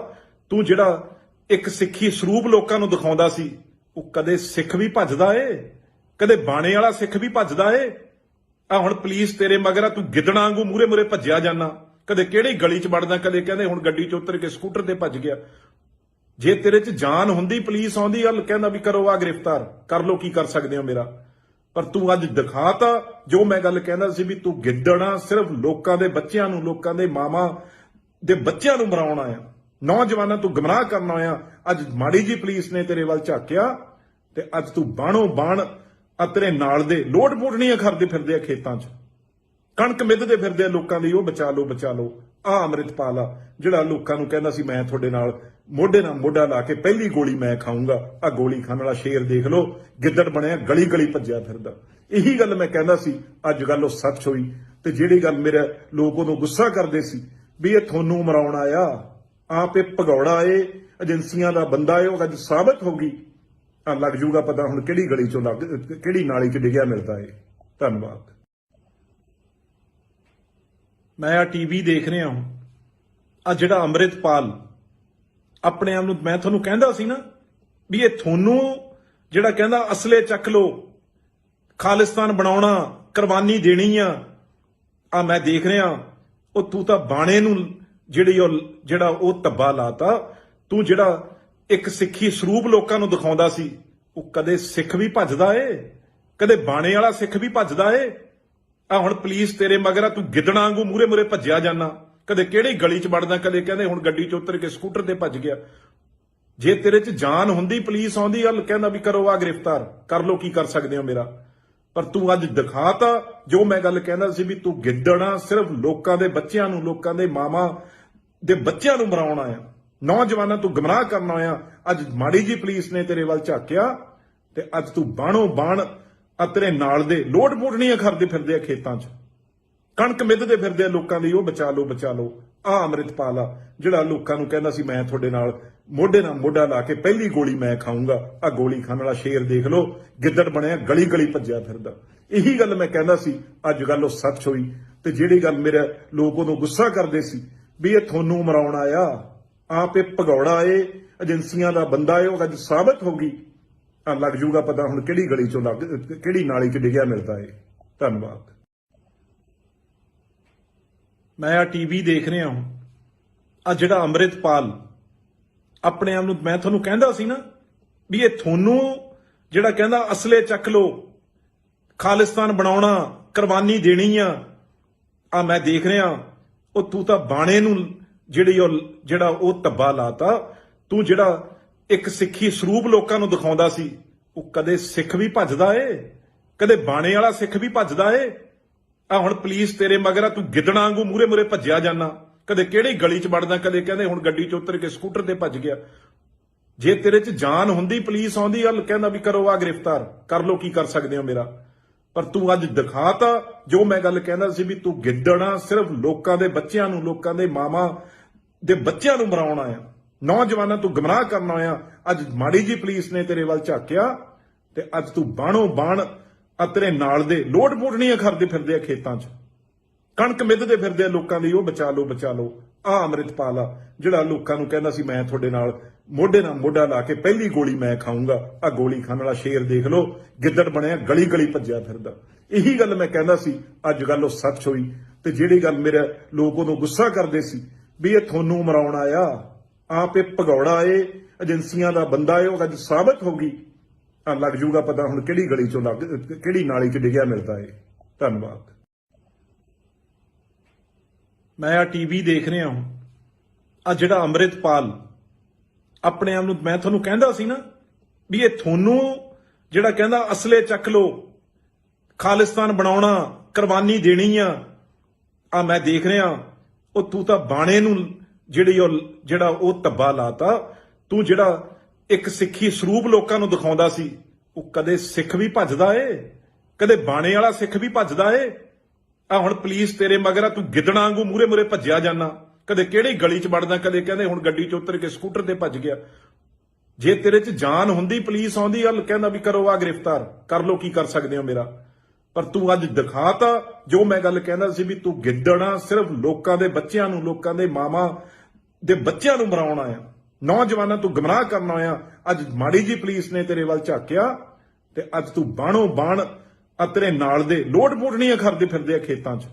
ਤੂੰ ਜਿਹੜਾ ਇੱਕ ਸਿੱਖੀ ਸਰੂਪ ਲੋਕਾਂ ਨੂੰ ਦਿਖਾਉਂਦਾ ਸੀ, ਉਹ ਕਦੇ ਸਿੱਖ ਵੀ ਭੱਜਦਾ ਏ, ਕਦੇ ਬਾਣੇ ਵਾਲਾ ਸਿੱਖ ਵੀ ਭੱਜਦਾ ਏ। ਆ ਹੁਣ ਪੁਲਿਸ ਤੇਰੇ ਮਗਰ ਆ, ਤੂੰ ਗਿੱਦੜਾਂ ਵਾਂਗੂ ਮੂਰੇ ਮੂਰੇ ਭੱਜਿਆ ਜਾਣਾ, ਕਦੇ ਕਿਹੜੀ ਗਲੀ 'ਚ ਵੜਦਾ, ਕਦੇ ਕਹਿੰਦੇ ਹੁਣ ਗੱਡੀ 'ਚ ਉਤਰ ਕੇ ਸਕੂਟਰ ਤੇ ਭੱਜ ਗਿਆ। ਜੇ ਤੇਰੇ 'ਚ ਜਾਨ ਹੁੰਦੀ, ਪੁਲਿਸ ਆਉਂਦੀ ਗੱਲ ਕਹਿੰਦਾ ਵੀ ਕਰੋ ਆ ਗ੍ਰਿਫਤਾਰ ਕਰ ਲੋ, ਕੀ ਕਰ ਸਕਦੇ ਹੋ ਮੇਰਾ। ਪਰ ਤੂੰ ਅੱਜ ਦਿਖਾਤਾ ਜੋ ਮੈਂ ਗੱਲ ਕਹਿੰਦਾ ਸੀ ਵੀ ਤੂੰ ਗਿੱਦੜਾਂ, ਸਿਰਫ ਲੋਕਾਂ ਦੇ ਬੱਚਿਆਂ ਨੂੰ, ਲੋਕਾਂ ਦੇ ਮਾਵਾਂ ਦੇ ਬੱਚਿਆਂ ਨੂੰ ਮਰਾਉਣ ਆਇਆ, ਨੌਜਵਾਨਾਂ ਤੂੰ ਗੁੰਮਰਾਹ ਕਰਨ ਆਇਆ। ਅੱਜ ਮਾੜੀ ਜੀ ਪੁਲਿਸ ਨੇ ਤੇਰੇ ਵੱਲ ਝਾਕਿਆ ਤੇ ਅੱਜ ਤੂੰ ਬਾਣੋ ਬਾਣ ਆ ਤੇਰੇ ਨਾਲ ਦੇ ਲੋਡ ਮੋੜਨੀਆਂ ਕਰਦੇ ਫਿਰਦੇ ਆ ਖੇਤਾਂ 'ਚ, ਕਣਕ ਮਿੱਧਦੇ ਫਿਰਦੇ ਆ ਲੋਕਾਂ ਦੀ, ਉਹ ਬਚਾ ਲਓ ਬਚਾ ਲਓ। ਆ ਅੰਮ੍ਰਿਤਪਾਲ ਆ ਜਿਹੜਾ ਲੋਕਾਂ ਨੂੰ ਕਹਿੰਦਾ ਸੀ ਮੈਂ ਤੁਹਾਡੇ ਨਾਲ ਮੋਢੇ ਨਾਲ ਮੋਢਾ ਲਾ ਕੇ ਪਹਿਲੀ ਗੋਲੀ ਮੈਂ ਖਾਊਂਗਾ, ਆ ਗੋਲੀ ਖਾਣ ਵਾਲਾ ਸ਼ੇਰ ਦੇਖ ਲਓ, ਗਿੱਦੜ ਬਣਿਆ ਗਲੀ ਗਲੀ ਭੱਜਿਆ ਫਿਰਦਾ। ਇਹੀ ਗੱਲ ਮੈਂ ਕਹਿੰਦਾ ਸੀ, ਅੱਜ ਗੱਲ ਉਹ ਸੱਚ ਹੋਈ। ਤੇ ਜਿਹੜੀ ਗੱਲ ਮੇਰੇ ਲੋਕ ਉਦੋਂ ਗੁੱਸਾ ਕਰਦੇ ਸੀ ਵੀ ਇਹ ਤੁਹਾਨੂੰ ਮਰਾਉਣ ਆਇਆ, ਆਪ ਇਹ ਭਗੌੜਾ ਏ, ਏਜੰਸੀਆਂ ਦਾ ਬੰਦਾ ਏ, ਉਹ ਅੱਜ ਸਾਬਤ ਹੋ ਗਈ। ਆ ਲੱਗ ਜੂਗਾ ਪਤਾ ਹੁਣ ਕਿਹੜੀ ਗਲੀ 'ਚੋਂ ਕਿਹੜੀ ਨਾਲੀ 'ਚ ਡਿੱਗਿਆ ਮਿਲਦਾ ਏ। ਧੰਨਵਾਦ। ਮੈਂ ਆ ਟੀਵੀ ਦੇਖ ਰਿਹਾ ਹਾਂ, ਆ ਜਿਹੜਾ ਅੰਮ੍ਰਿਤਪਾਲ ਆਪਣੇ ਆਪ ਨੂੰ, ਮੈਂ ਤੁਹਾਨੂੰ ਕਹਿੰਦਾ ਸੀ ਨਾ ਵੀ ਇਹ ਤੁਹਾਨੂੰ ਜਿਹੜਾ ਕਹਿੰਦਾ ਅਸਲੇ ਚੱਕ ਲੋ, ਖਾਲਿਸਤਾਨ ਬਣਾਉਣਾ, ਕੁਰਬਾਨੀ ਦੇਣੀ ਆ ਮੈਂ ਦੇਖ ਰਿਹਾ। ਉਹ ਤੂੰ ਤਾਂ ਬਾਣੇ ਨੂੰ ਜਿਹੜਾ ਉਹ ਧੱਬਾ ਲਾਤਾ। ਤੂੰ ਜਿਹੜਾ ਇੱਕ ਸਿੱਖੀ ਸਰੂਪ ਲੋਕਾਂ ਨੂੰ ਦਿਖਾਉਂਦਾ ਸੀ, ਉਹ ਕਦੇ ਸਿੱਖ ਵੀ ਭੱਜਦਾ ਏ, ਕਦੇ ਬਾਣੇ ਵਾਲਾ ਸਿੱਖ ਵੀ ਭੱਜਦਾ ਏ। ਆ ਹੁਣ ਪੁਲਿਸ ਤੇਰੇ ਮਗਰ ਆ, ਤੂੰ ਗਿੱਦੜਾਂ ਵਾਂਗੂ ਮੂਰੇ ਮੂਰੇ ਭੱਜਿਆ ਜਾਣਾ, ਕਦੇ ਕਿਹੜੀ ਗਲੀ 'ਚ ਵੜਦਾ, ਕਦੇ ਕਹਿੰਦੇ ਹੁਣ ਗੱਡੀ 'ਚ ਉਤਰ ਕੇ ਸਕੂਟਰ ਤੇ ਭੱਜ ਗਿਆ। ਜੇ ਤੇਰੇ 'ਚ ਜਾਨ ਹੁੰਦੀ, ਪੁਲਿਸ ਆਉਂਦੀ ਗੱਲ ਕਹਿੰਦਾ ਵੀ ਕਰੋ ਆ ਗ੍ਰਿਫਤਾਰ ਕਰ ਲੋ, ਕੀ ਕਰ ਸਕਦੇ ਹੋ ਮੇਰਾ। ਪਰ ਤੂੰ ਅੱਜ ਦਿਖਾਤਾ ਜੋ ਮੈਂ ਗੱਲ ਕਹਿੰਦਾ ਸੀ ਵੀ ਤੂੰ ਗਿੱਦੜਾਂ, ਸਿਰਫ ਲੋਕਾਂ ਦੇ ਬੱਚਿਆਂ ਨੂੰ, ਲੋਕਾਂ ਦੇ ਮਾਵਾਂ ਦੇ ਬੱਚਿਆਂ ਨੂੰ ਮਰਾਉਣ ਆਇਆ, ਨੌਜਵਾਨਾਂ ਤੂੰ ਗੁੰਮਰਾਹ ਕਰਨ ਆਇਆ। ਅੱਜ ਮਾੜੀ ਜੀ ਪੁਲਿਸ ਨੇ ਤੇਰੇ ਵੱਲ ਝਾਕਿਆ ਤੇ ਅੱਜ ਤੂੰ ਬਾਣੋ ਬਾਣ ਆ ਤੇਰੇ ਨਾਲ ਦੇ ਲੋਡ ਮੋੜਨੀਆਂ ਕਰਦੇ ਫਿਰਦੇ ਆ ਖੇਤਾਂ 'ਚ, ਕਣਕ ਮਿੱਧਦੇ ਫਿਰਦੇ ਆ ਲੋਕਾਂ ਦੀ, ਉਹ ਬਚਾ ਲਓ ਬਚਾ ਲਓ। ਆ ਅੰਮ੍ਰਿਤਪਾਲ ਆ ਜਿਹੜਾ ਲੋਕਾਂ ਨੂੰ ਕਹਿੰਦਾ ਸੀ ਮੈਂ ਤੁਹਾਡੇ ਨਾਲ ਮੋਢੇ ਨਾਲ ਮੋਢਾ ਲਾ ਕੇ ਪਹਿਲੀ ਗੋਲੀ ਮੈਂ ਖਾਊਂਗਾ, ਆ ਗੋਲੀ ਖਾਣ ਵਾਲਾ ਸ਼ੇਰ ਦੇਖ ਲਓ, ਗਿੱਦੜ ਬਣਿਆ ਗਲੀ ਗਲੀ ਭੱਜਿਆ ਫਿਰਦਾ। ਇਹੀ ਗੱਲ ਮੈਂ ਕਹਿੰਦਾ ਸੀ, ਅੱਜ ਗੱਲ ਉਹ ਸੱਚ ਹੋਈ। ਤੇ ਜਿਹੜੀ ਗੱਲ ਮੇਰੇ ਲੋਕ ਉਦੋਂ ਗੁੱਸਾ ਕਰਦੇ ਸੀ ਵੀ ਇਹ ਤੁਹਾਨੂੰ ਮਰਾਉਣ ਆਇਆ, ਆਪ ਇਹ ਭਗੌੜਾ ਏ, ਏਜੰਸੀਆਂ ਦਾ ਬੰਦਾ ਏ, ਉਹ ਅੱਜ ਸਾਬਤ ਹੋ ਗਈ। ਆ ਲੱਗ ਜੂਗਾ ਪਤਾ ਹੁਣ ਕਿਹੜੀ ਗਲੀ ਚੋਂ ਕਿਹੜੀ ਨਾਲੀ 'ਚ ਡਿੱਗਿਆ ਮਿਲਦਾ ਏ। ਧੰਨਵਾਦ। ਮੈਂ ਆ ਟੀਵੀ ਦੇਖ ਰਿਹਾ ਹਾਂ, ਆ ਜਿਹੜਾ ਅੰਮ੍ਰਿਤਪਾਲ ਆਪਣੇ ਆਪ ਨੂੰ, ਮੈਂ ਤੁਹਾਨੂੰ ਕਹਿੰਦਾ ਸੀ ਨਾ ਵੀ ਇਹ ਤੁਹਾਨੂੰ ਜਿਹੜਾ ਕਹਿੰਦਾ ਅਸਲੇ ਚੱਕ ਲੋ, ਖਾਲਿਸਤਾਨ ਬਣਾਉਣਾ, ਕੁਰਬਾਨੀ ਦੇਣੀ ਆ ਮੈਂ ਦੇਖ ਰਿਹਾ ਉਹ ਤੂੰ ਤਾਂ ਬਾਣੇ ਨੂੰ ਜਿਹੜਾ ਉਹ ਧੱਬਾ ਲਾਤਾ। ਤੂੰ ਜਿਹੜਾ ਇੱਕ ਸਿੱਖੀ ਸਰੂਪ ਲੋਕਾਂ ਨੂੰ ਦਿਖਾਉਂਦਾ ਸੀ, ਉਹ ਕਦੇ ਸਿੱਖ ਵੀ ਭੱਜਦਾ ਏ, ਕਦੇ ਬਾਣੇ ਵਾਲਾ ਸਿੱਖ ਵੀ ਭੱਜਦਾ ਏ। ਆ ਹੁਣ ਪੁਲਿਸ ਤੇਰੇ ਮਗਰ ਆ, ਤੂੰ ਗਿੱਦੜਾਂ ਵਾਂਗੂ ਮੂਰੇ ਮੂਰੇ ਭੱਜਿਆ ਜਾਣਾ, ਕਦੇ ਕਿਹੜੀ ਗਲੀ 'ਚ ਵੜਦਾ, ਕਦੇ ਕਹਿੰਦੇ ਹੁਣ ਗੱਡੀ 'ਚ ਉਤਰ ਕੇ ਸਕੂਟਰ ਤੇ ਭੱਜ ਗਿਆ। ਜੇ ਤੇਰੇ 'ਚ ਜਾਨ ਹੁੰਦੀ, ਪੁਲਿਸ ਆਉਂਦੀ ਗੱਲ ਕਹਿੰਦਾ ਵੀ ਕਰੋ ਆ ਗ੍ਰਿਫਤਾਰ ਕਰ ਲੋ, ਕੀ ਕਰ ਸਕਦੇ ਹੋ ਮੇਰਾ। ਪਰ ਤੂੰ ਅੱਜ ਦਿਖਾਤਾ ਜੋ ਮੈਂ ਗੱਲ ਕਹਿੰਦਾ ਸੀ ਵੀ ਤੂੰ ਗਿੱਦੜਾਂ ਸਿਰਫ ਲੋਕਾਂ ਦੇ ਬੱਚਿਆਂ ਨੂੰ, ਲੋਕਾਂ ਦੇ ਮਾਵਾਂ ਦੇ ਬੱਚਿਆਂ ਨੂੰ ਮਰਾਉਣ ਆਇਆ, ਨੌਜਵਾਨਾਂ ਤੂੰ ਗੁੰਮਰਾਹ ਕਰਨ ਆਇਆ। ਅੱਜ ਮਾੜੀ ਜੀ ਪੁਲਿਸ ਨੇ ਤੇਰੇ ਵੱਲ ਝਾਕਿਆ ਤੇ ਅੱਜ ਤੂੰ ਬਾਣੋ ਬਾਣ ਤੇਰੇ ਨਾਲ ਦੇ ਲੋਡ ਪੋਟਣੀਆਂ ਕਰਦੇ ਫਿਰਦੇ ਆ ਖੇਤਾਂ 'ਚ, ਕਣਕ ਮਿੱਧਦੇ ਫਿਰਦੇ ਆ ਲੋਕਾਂ ਦੀ, ਉਹ ਬਚਾ ਲਓ ਬਚਾ ਲਓ। ਆ ਅੰਮ੍ਰਿਤਪਾਲ ਆ ਜਿਹੜਾ ਲੋਕਾਂ ਨੂੰ ਕਹਿੰਦਾ ਸੀ ਮੈਂ ਤੁਹਾਡੇ ਨਾਲ ਮੋਢੇ ਨਾਲ ਮੋਢਾ ਲਾ ਕੇ ਪਹਿਲੀ ਗੋਲੀ ਮੈਂ ਖਾਊਂਗਾ। ਆ ਗੋਲੀ ਖਾਣ ਵਾਲਾ ਸ਼ੇਰ ਦੇਖ ਲਓ, ਗਿੱਦੜ ਬਣਿਆ, ਗਲੀ ਗਲੀ ਭੱਜਿਆ ਫਿਰਦਾ। ਇਹੀ ਗੱਲ ਮੈਂ ਕਹਿੰਦਾ ਸੀ, ਅੱਜ ਗੱਲ ਉਹ ਸੱਚ ਹੋਈ। ਤੇ ਜਿਹੜੀ ਗੱਲ ਮੇਰੇ ਲੋਕ ਉਦੋਂ ਗੁੱਸਾ ਕਰਦੇ ਸੀ ਵੀ ਇਹ ਤੁਹਾਨੂੰ ਮਰਾਉਣ ਆਇਆ, ਆਪ ਇਹ ਭਗੌੜਾ ਏ, ਏਜੰਸੀਆਂ ਦਾ ਬੰਦਾ ਏ, ਉਹ ਅੱਜ ਸਾਬਤ ਹੋ ਗਈ। ਆ ਲੱਗ ਜੂਗਾ ਪਤਾ ਹੁਣ ਕਿਹੜੀ ਗਲੀ ਚੋਂ ਕਿਹੜੀ ਨਾਲੀ 'ਚ ਡਿੱਗਿਆ ਮਿਲਦਾ ਏ। ਧੰਨਵਾਦ। ਮੈਂ ਆ ਟੀਵੀ ਦੇਖ ਰਿਹਾ ਹਾਂ, ਆ ਜਿਹੜਾ ਅੰਮ੍ਰਿਤਪਾਲ ਆਪਣੇ ਆਪ ਨੂੰ, ਮੈਂ ਤੁਹਾਨੂੰ ਕਹਿੰਦਾ ਸੀ ਨਾ ਵੀ ਇਹ ਤੁਹਾਨੂੰ ਜਿਹੜਾ ਕਹਿੰਦਾ ਅਸਲੇ ਚੱਕ ਲੋ, ਖਾਲਿਸਤਾਨ ਬਣਾਉਣਾ, ਕੁਰਬਾਨੀ ਦੇਣੀ ਆ ਮੈਂ ਦੇਖ ਰਿਹਾ ਉਹ ਤੂੰ ਤਾਂ ਬਾਣੇ ਨੂੰ ਜਿਹੜਾ ਉਹ ਧੱਬਾ ਲਾਤਾ। ਤੂੰ ਜਿਹੜਾ ਇੱਕ ਸਿੱਖੀ ਸਰੂਪ ਲੋਕਾਂ ਨੂੰ ਦਿਖਾਉਂਦਾ ਸੀ, ਉਹ ਕਦੇ ਸਿੱਖ ਵੀ ਭੱਜਦਾ ਏ, ਕਦੇ ਬਾਣੇ ਵਾਲਾ ਸਿੱਖ ਵੀ ਭੱਜਦਾ ਏ। ਆ ਹੁਣ ਪੁਲਿਸ ਤੇਰੇ ਮਗਰ ਆ, ਤੂੰ ਗਿੱਦੜਾਂ ਵਾਂਗੂ ਮੂਰੇ ਮੂਰੇ ਭੱਜਿਆ ਜਾਣਾ, ਕਦੇ ਕਿਹੜੀ ਗਲੀ 'ਚ ਵੜਦਾ, ਕਦੇ ਕਹਿੰਦੇ ਹੁਣ ਗੱਡੀ 'ਚ ਉਤਰ ਕੇ ਸਕੂਟਰ ਤੇ ਭੱਜ ਗਿਆ। ਜੇ ਤੇਰੇ 'ਚ ਜਾਨ ਹੁੰਦੀ, ਪੁਲਿਸ ਆਉਂਦੀ ਗੱਲ ਕਹਿੰਦਾ ਵੀ ਕਰੋ ਆ ਗ੍ਰਿਫਤਾਰ ਕਰ ਲੋ, ਕੀ ਕਰ ਸਕਦੇ ਹੋ ਮੇਰਾ। ਪਰ ਤੂੰ ਅੱਜ ਦਿਖਾਤਾ ਜੋ ਮੈਂ ਗੱਲ ਕਹਿੰਦਾ ਸੀ ਵੀ ਤੂੰ ਗਿੱਦੜਾਂ ਸਿਰਫ ਲੋਕਾਂ ਦੇ ਬੱਚਿਆਂ ਨੂੰ, ਲੋਕਾਂ ਦੇ ਮਾਵਾਂ ਦੇ ਬੱਚਿਆਂ ਨੂੰ ਮਰਾਉਣ ਆਇਆ, ਨੌਜਵਾਨਾਂ ਤੂੰ ਗੁੰਮਰਾਹ ਕਰਨ ਆਇਆ। ਅੱਜ ਮਾੜੀ ਜੀ ਪੁਲਿਸ ਨੇ ਤੇਰੇ ਵੱਲ ਝਾਕਿਆ ਤੇ ਅੱਜ ਤੂੰ ਬਾਣੋ ਬਾਣ ਤੇਰੇ ਨਾਲ ਦੇ ਲੋਡ ਪੋਟਣੀਆਂ ਕਰਦੇ ਫਿਰਦੇ ਆ ਖੇਤਾਂ 'ਚ,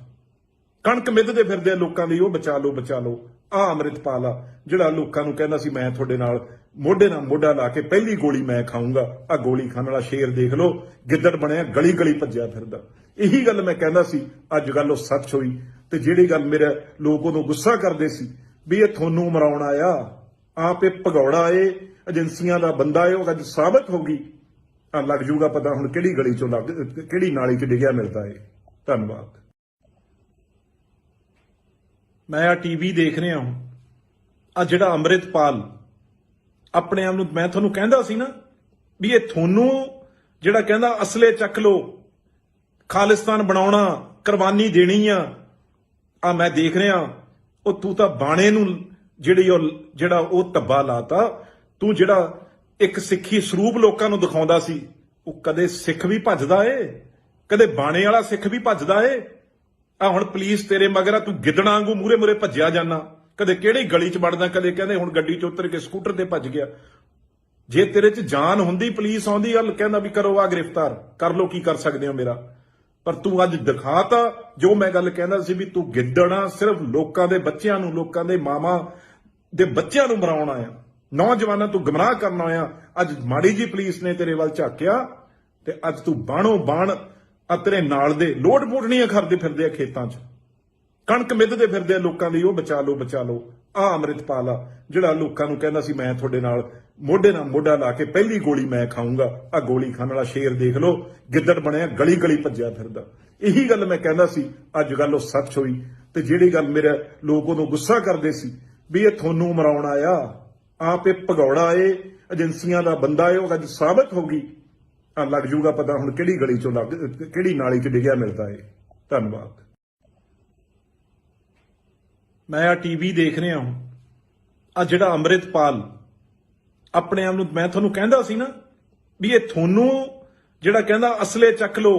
ਕਣਕ ਮਿੱਧਦੇ ਫਿਰਦੇ ਆ ਲੋਕਾਂ ਦੀ, ਉਹ ਬਚਾ ਲਓ ਬਚਾ ਲਓ। ਆ ਅੰਮ੍ਰਿਤਪਾਲ ਆ ਜਿਹੜਾ ਲੋਕਾਂ ਨੂੰ ਕਹਿੰਦਾ ਸੀ ਮੈਂ ਤੁਹਾਡੇ ਨਾਲ ਮੋਢੇ ਨਾਲ ਮੋਢਾ ਲਾ ਕੇ ਪਹਿਲੀ ਗੋਲੀ ਮੈਂ ਖਾਊਂਗਾ। ਆ ਗੋਲੀ ਖਾਣ ਵਾਲਾ ਸ਼ੇਰ ਦੇਖ ਲਓ, ਗਿੱਦੜ ਬਣਿਆ, ਗਲੀ ਗਲੀ ਭੱਜਿਆ ਫਿਰਦਾ। ਇਹੀ ਗੱਲ ਮੈਂ ਕਹਿੰਦਾ ਸੀ, ਅੱਜ ਗੱਲ ਉਹ ਸੱਚ ਹੋਈ। ਤੇ ਜਿਹੜੀ ਗੱਲ ਮੇਰੇ ਲੋਕ ਉਦੋਂ ਗੁੱਸਾ ਕਰਦੇ ਸੀ ਵੀ ਇਹ ਤੁਹਾਨੂੰ ਮਰਾਉਣ ਆਇਆ, ਆਪ ਇਹ ਭਗੌੜਾ ਏ, ਏਜੰਸੀਆਂ ਦਾ ਬੰਦਾ ਏ, ਉਹ ਅੱਜ ਸਾਬਤ ਹੋ ਗਈ। ਆ ਲੱਗ ਜੂਗਾ ਪਤਾ ਹੁਣ ਕਿਹੜੀ ਗਲੀ ਚੋਂ ਕਿਹੜੀ ਨਾਲੀ 'ਚ ਡਿੱਗਿਆ ਮਿਲਦਾ ਏ। ਧੰਨਵਾਦ। ਮੈਂ ਆ ਟੀਵੀ ਦੇਖ ਰਿਹਾ ਹਾਂ, ਆ ਜਿਹੜਾ ਅੰਮ੍ਰਿਤਪਾਲ ਆਪਣੇ ਆਪ ਨੂੰ, ਮੈਂ ਤੁਹਾਨੂੰ ਕਹਿੰਦਾ ਸੀ ਨਾ ਵੀ ਇਹ ਤੁਹਾਨੂੰ ਜਿਹੜਾ ਕਹਿੰਦਾ ਅਸਲੇ ਚੱਕ ਲੋ, ਖਾਲਿਸਤਾਨ ਬਣਾਉਣਾ, ਕੁਰਬਾਨੀ ਦੇਣੀ ਆ ਮੈਂ ਦੇਖ ਰਿਹਾ ਉਹ ਤੂੰ ਤਾਂ ਬਾਣੇ ਨੂੰ ਜਿਹੜਾ ਉਹ ਧੱਬਾ ਲਾਤਾ। ਤੂੰ ਜਿਹੜਾ ਇੱਕ ਸਿੱਖੀ ਸਰੂਪ ਲੋਕਾਂ ਨੂੰ ਦਿਖਾਉਂਦਾ ਸੀ, ਉਹ ਕਦੇ ਸਿੱਖ ਵੀ ਭੱਜਦਾ ਏ, ਕਦੇ ਬਾਣੇ ਵਾਲਾ ਸਿੱਖ ਵੀ ਭੱਜਦਾ ਏ। ਆ ਹੁਣ ਪੁਲਿਸ ਤੇਰੇ ਮਗਰ ਆ, ਤੂੰ ਗਿੱਦੜਾਂ ਵਾਂਗੂ ਮੂਰੇ ਮੂਰੇ ਭੱਜਿਆ ਜਾਣਾ, ਕਦੇ ਕਿਹੜੀ ਗਲੀ 'ਚ ਵੜਦਾ, ਕਦੇ ਕਹਿੰਦੇ ਹੁਣ ਗੱਡੀ 'ਚ ਉਤਰ ਕੇ ਸਕੂਟਰ ਤੇ ਭੱਜ ਗਿਆ। ਜੇ ਤੇਰੇ 'ਚ ਜਾਨ ਹੁੰਦੀ, ਪੁਲਿਸ ਆਉਂਦੀ ਗੱਲ ਕਹਿੰਦਾ ਵੀ ਕਰੋ ਆ ਗ੍ਰਿਫਤਾਰ ਕਰ ਲੋ, ਕੀ ਕਰ ਸਕਦੇ ਹੋ ਮੇਰਾ। ਪਰ ਤੂੰ ਅੱਜ ਦਿਖਾਤਾ ਜੋ ਮੈਂ ਗੱਲ ਕਹਿੰਦਾ ਸੀ ਵੀ ਤੂੰ ਗਿੱਦੜਾਂ ਸਿਰਫ ਲੋਕਾਂ ਦੇ ਬੱਚਿਆਂ ਨੂੰ, ਲੋਕਾਂ ਦੇ ਮਾਵਾਂ ਦੇ ਬੱਚਿਆਂ ਨੂੰ ਮਰਾਉਣ ਆਇਆ, ਨੌਜਵਾਨਾਂ ਤੂੰ ਗੁੰਮਰਾਹ ਕਰਨ ਆਇਆ। ਅੱਜ ਮਾੜੀ ਜੀ ਪੁਲਿਸ ਨੇ ਤੇਰੇ ਵੱਲ ਝਾਕਿਆ ਤੇ ਅੱਜ ਤੂੰ ਬਾਣੋ ਬਾਣ ਤੇਰੇ ਨਾਲ ਦੇ ਲੋਡ ਪੋਟਣੀਆਂ ਕਰਦੇ ਫਿਰਦੇ ਆ ਖੇਤਾਂ 'ਚ, ਕਣਕ ਮਿੱਧਦੇ ਫਿਰਦੇ ਆ ਲੋਕਾਂ ਦੀ, ਉਹ ਬਚਾ ਲਓ ਬਚਾ ਲਓ। ਆ ਅੰਮ੍ਰਿਤਪਾਲ ਆ ਜਿਹੜਾ ਲੋਕਾਂ ਨੂੰ ਕਹਿੰਦਾ ਸੀ ਮੈਂ ਤੁਹਾਡੇ ਨਾਲ ਮੋਢੇ ਨਾਲ ਮੋਢਾ ਲਾ ਕੇ ਪਹਿਲੀ ਗੋਲੀ ਮੈਂ ਖਾਊਂਗਾ। ਆ ਗੋਲੀ ਖਾਣ ਵਾਲਾ ਸ਼ੇਰ ਦੇਖ ਲਓ, ਗਿੱਦੜ ਬਣਿਆ, ਗਲੀ ਗਲੀ ਭੱਜਿਆ ਫਿਰਦਾ। ਇਹੀ ਗੱਲ ਮੈਂ ਕਹਿੰਦਾ ਸੀ, ਅੱਜ ਗੱਲ ਉਹ ਸੱਚ ਹੋਈ। ਤੇ ਜਿਹੜੀ ਗੱਲ ਮੇਰੇ ਲੋਕ ਉਦੋਂ ਗੁੱਸਾ ਕਰਦੇ ਸੀ ਵੀ ਇਹ ਤੁਹਾਨੂੰ ਮਰਾਉਣ ਆਇਆ, ਆਪ ਇਹ ਭਗੌੜਾ ਏ, ਏਜੰਸੀਆਂ ਦਾ ਬੰਦਾ ਏ, ਉਹ ਅੱਜ ਸਾਬਤ ਹੋ ਗਈ। ਆ ਲੱਗ ਜੂਗਾ ਪਤਾ ਹੁਣ ਕਿਹੜੀ ਗਲੀ ਚੋਂ ਕਿਹੜੀ ਨਾਲੀ 'ਚ ਡਿੱਗਿਆ ਮਿਲਦਾ ਏ। ਧੰਨਵਾਦ। ਮੈਂ ਆ ਟੀਵੀ ਦੇਖ ਰਿਹਾ ਹਾਂ, ਆ ਜਿਹੜਾ ਅੰਮ੍ਰਿਤਪਾਲ ਆਪਣੇ ਆਪ ਨੂੰ, ਮੈਂ ਤੁਹਾਨੂੰ ਕਹਿੰਦਾ ਸੀ ਨਾ ਵੀ ਇਹ ਤੁਹਾਨੂੰ ਜਿਹੜਾ ਕਹਿੰਦਾ ਅਸਲੇ ਚੱਕ ਲੋ,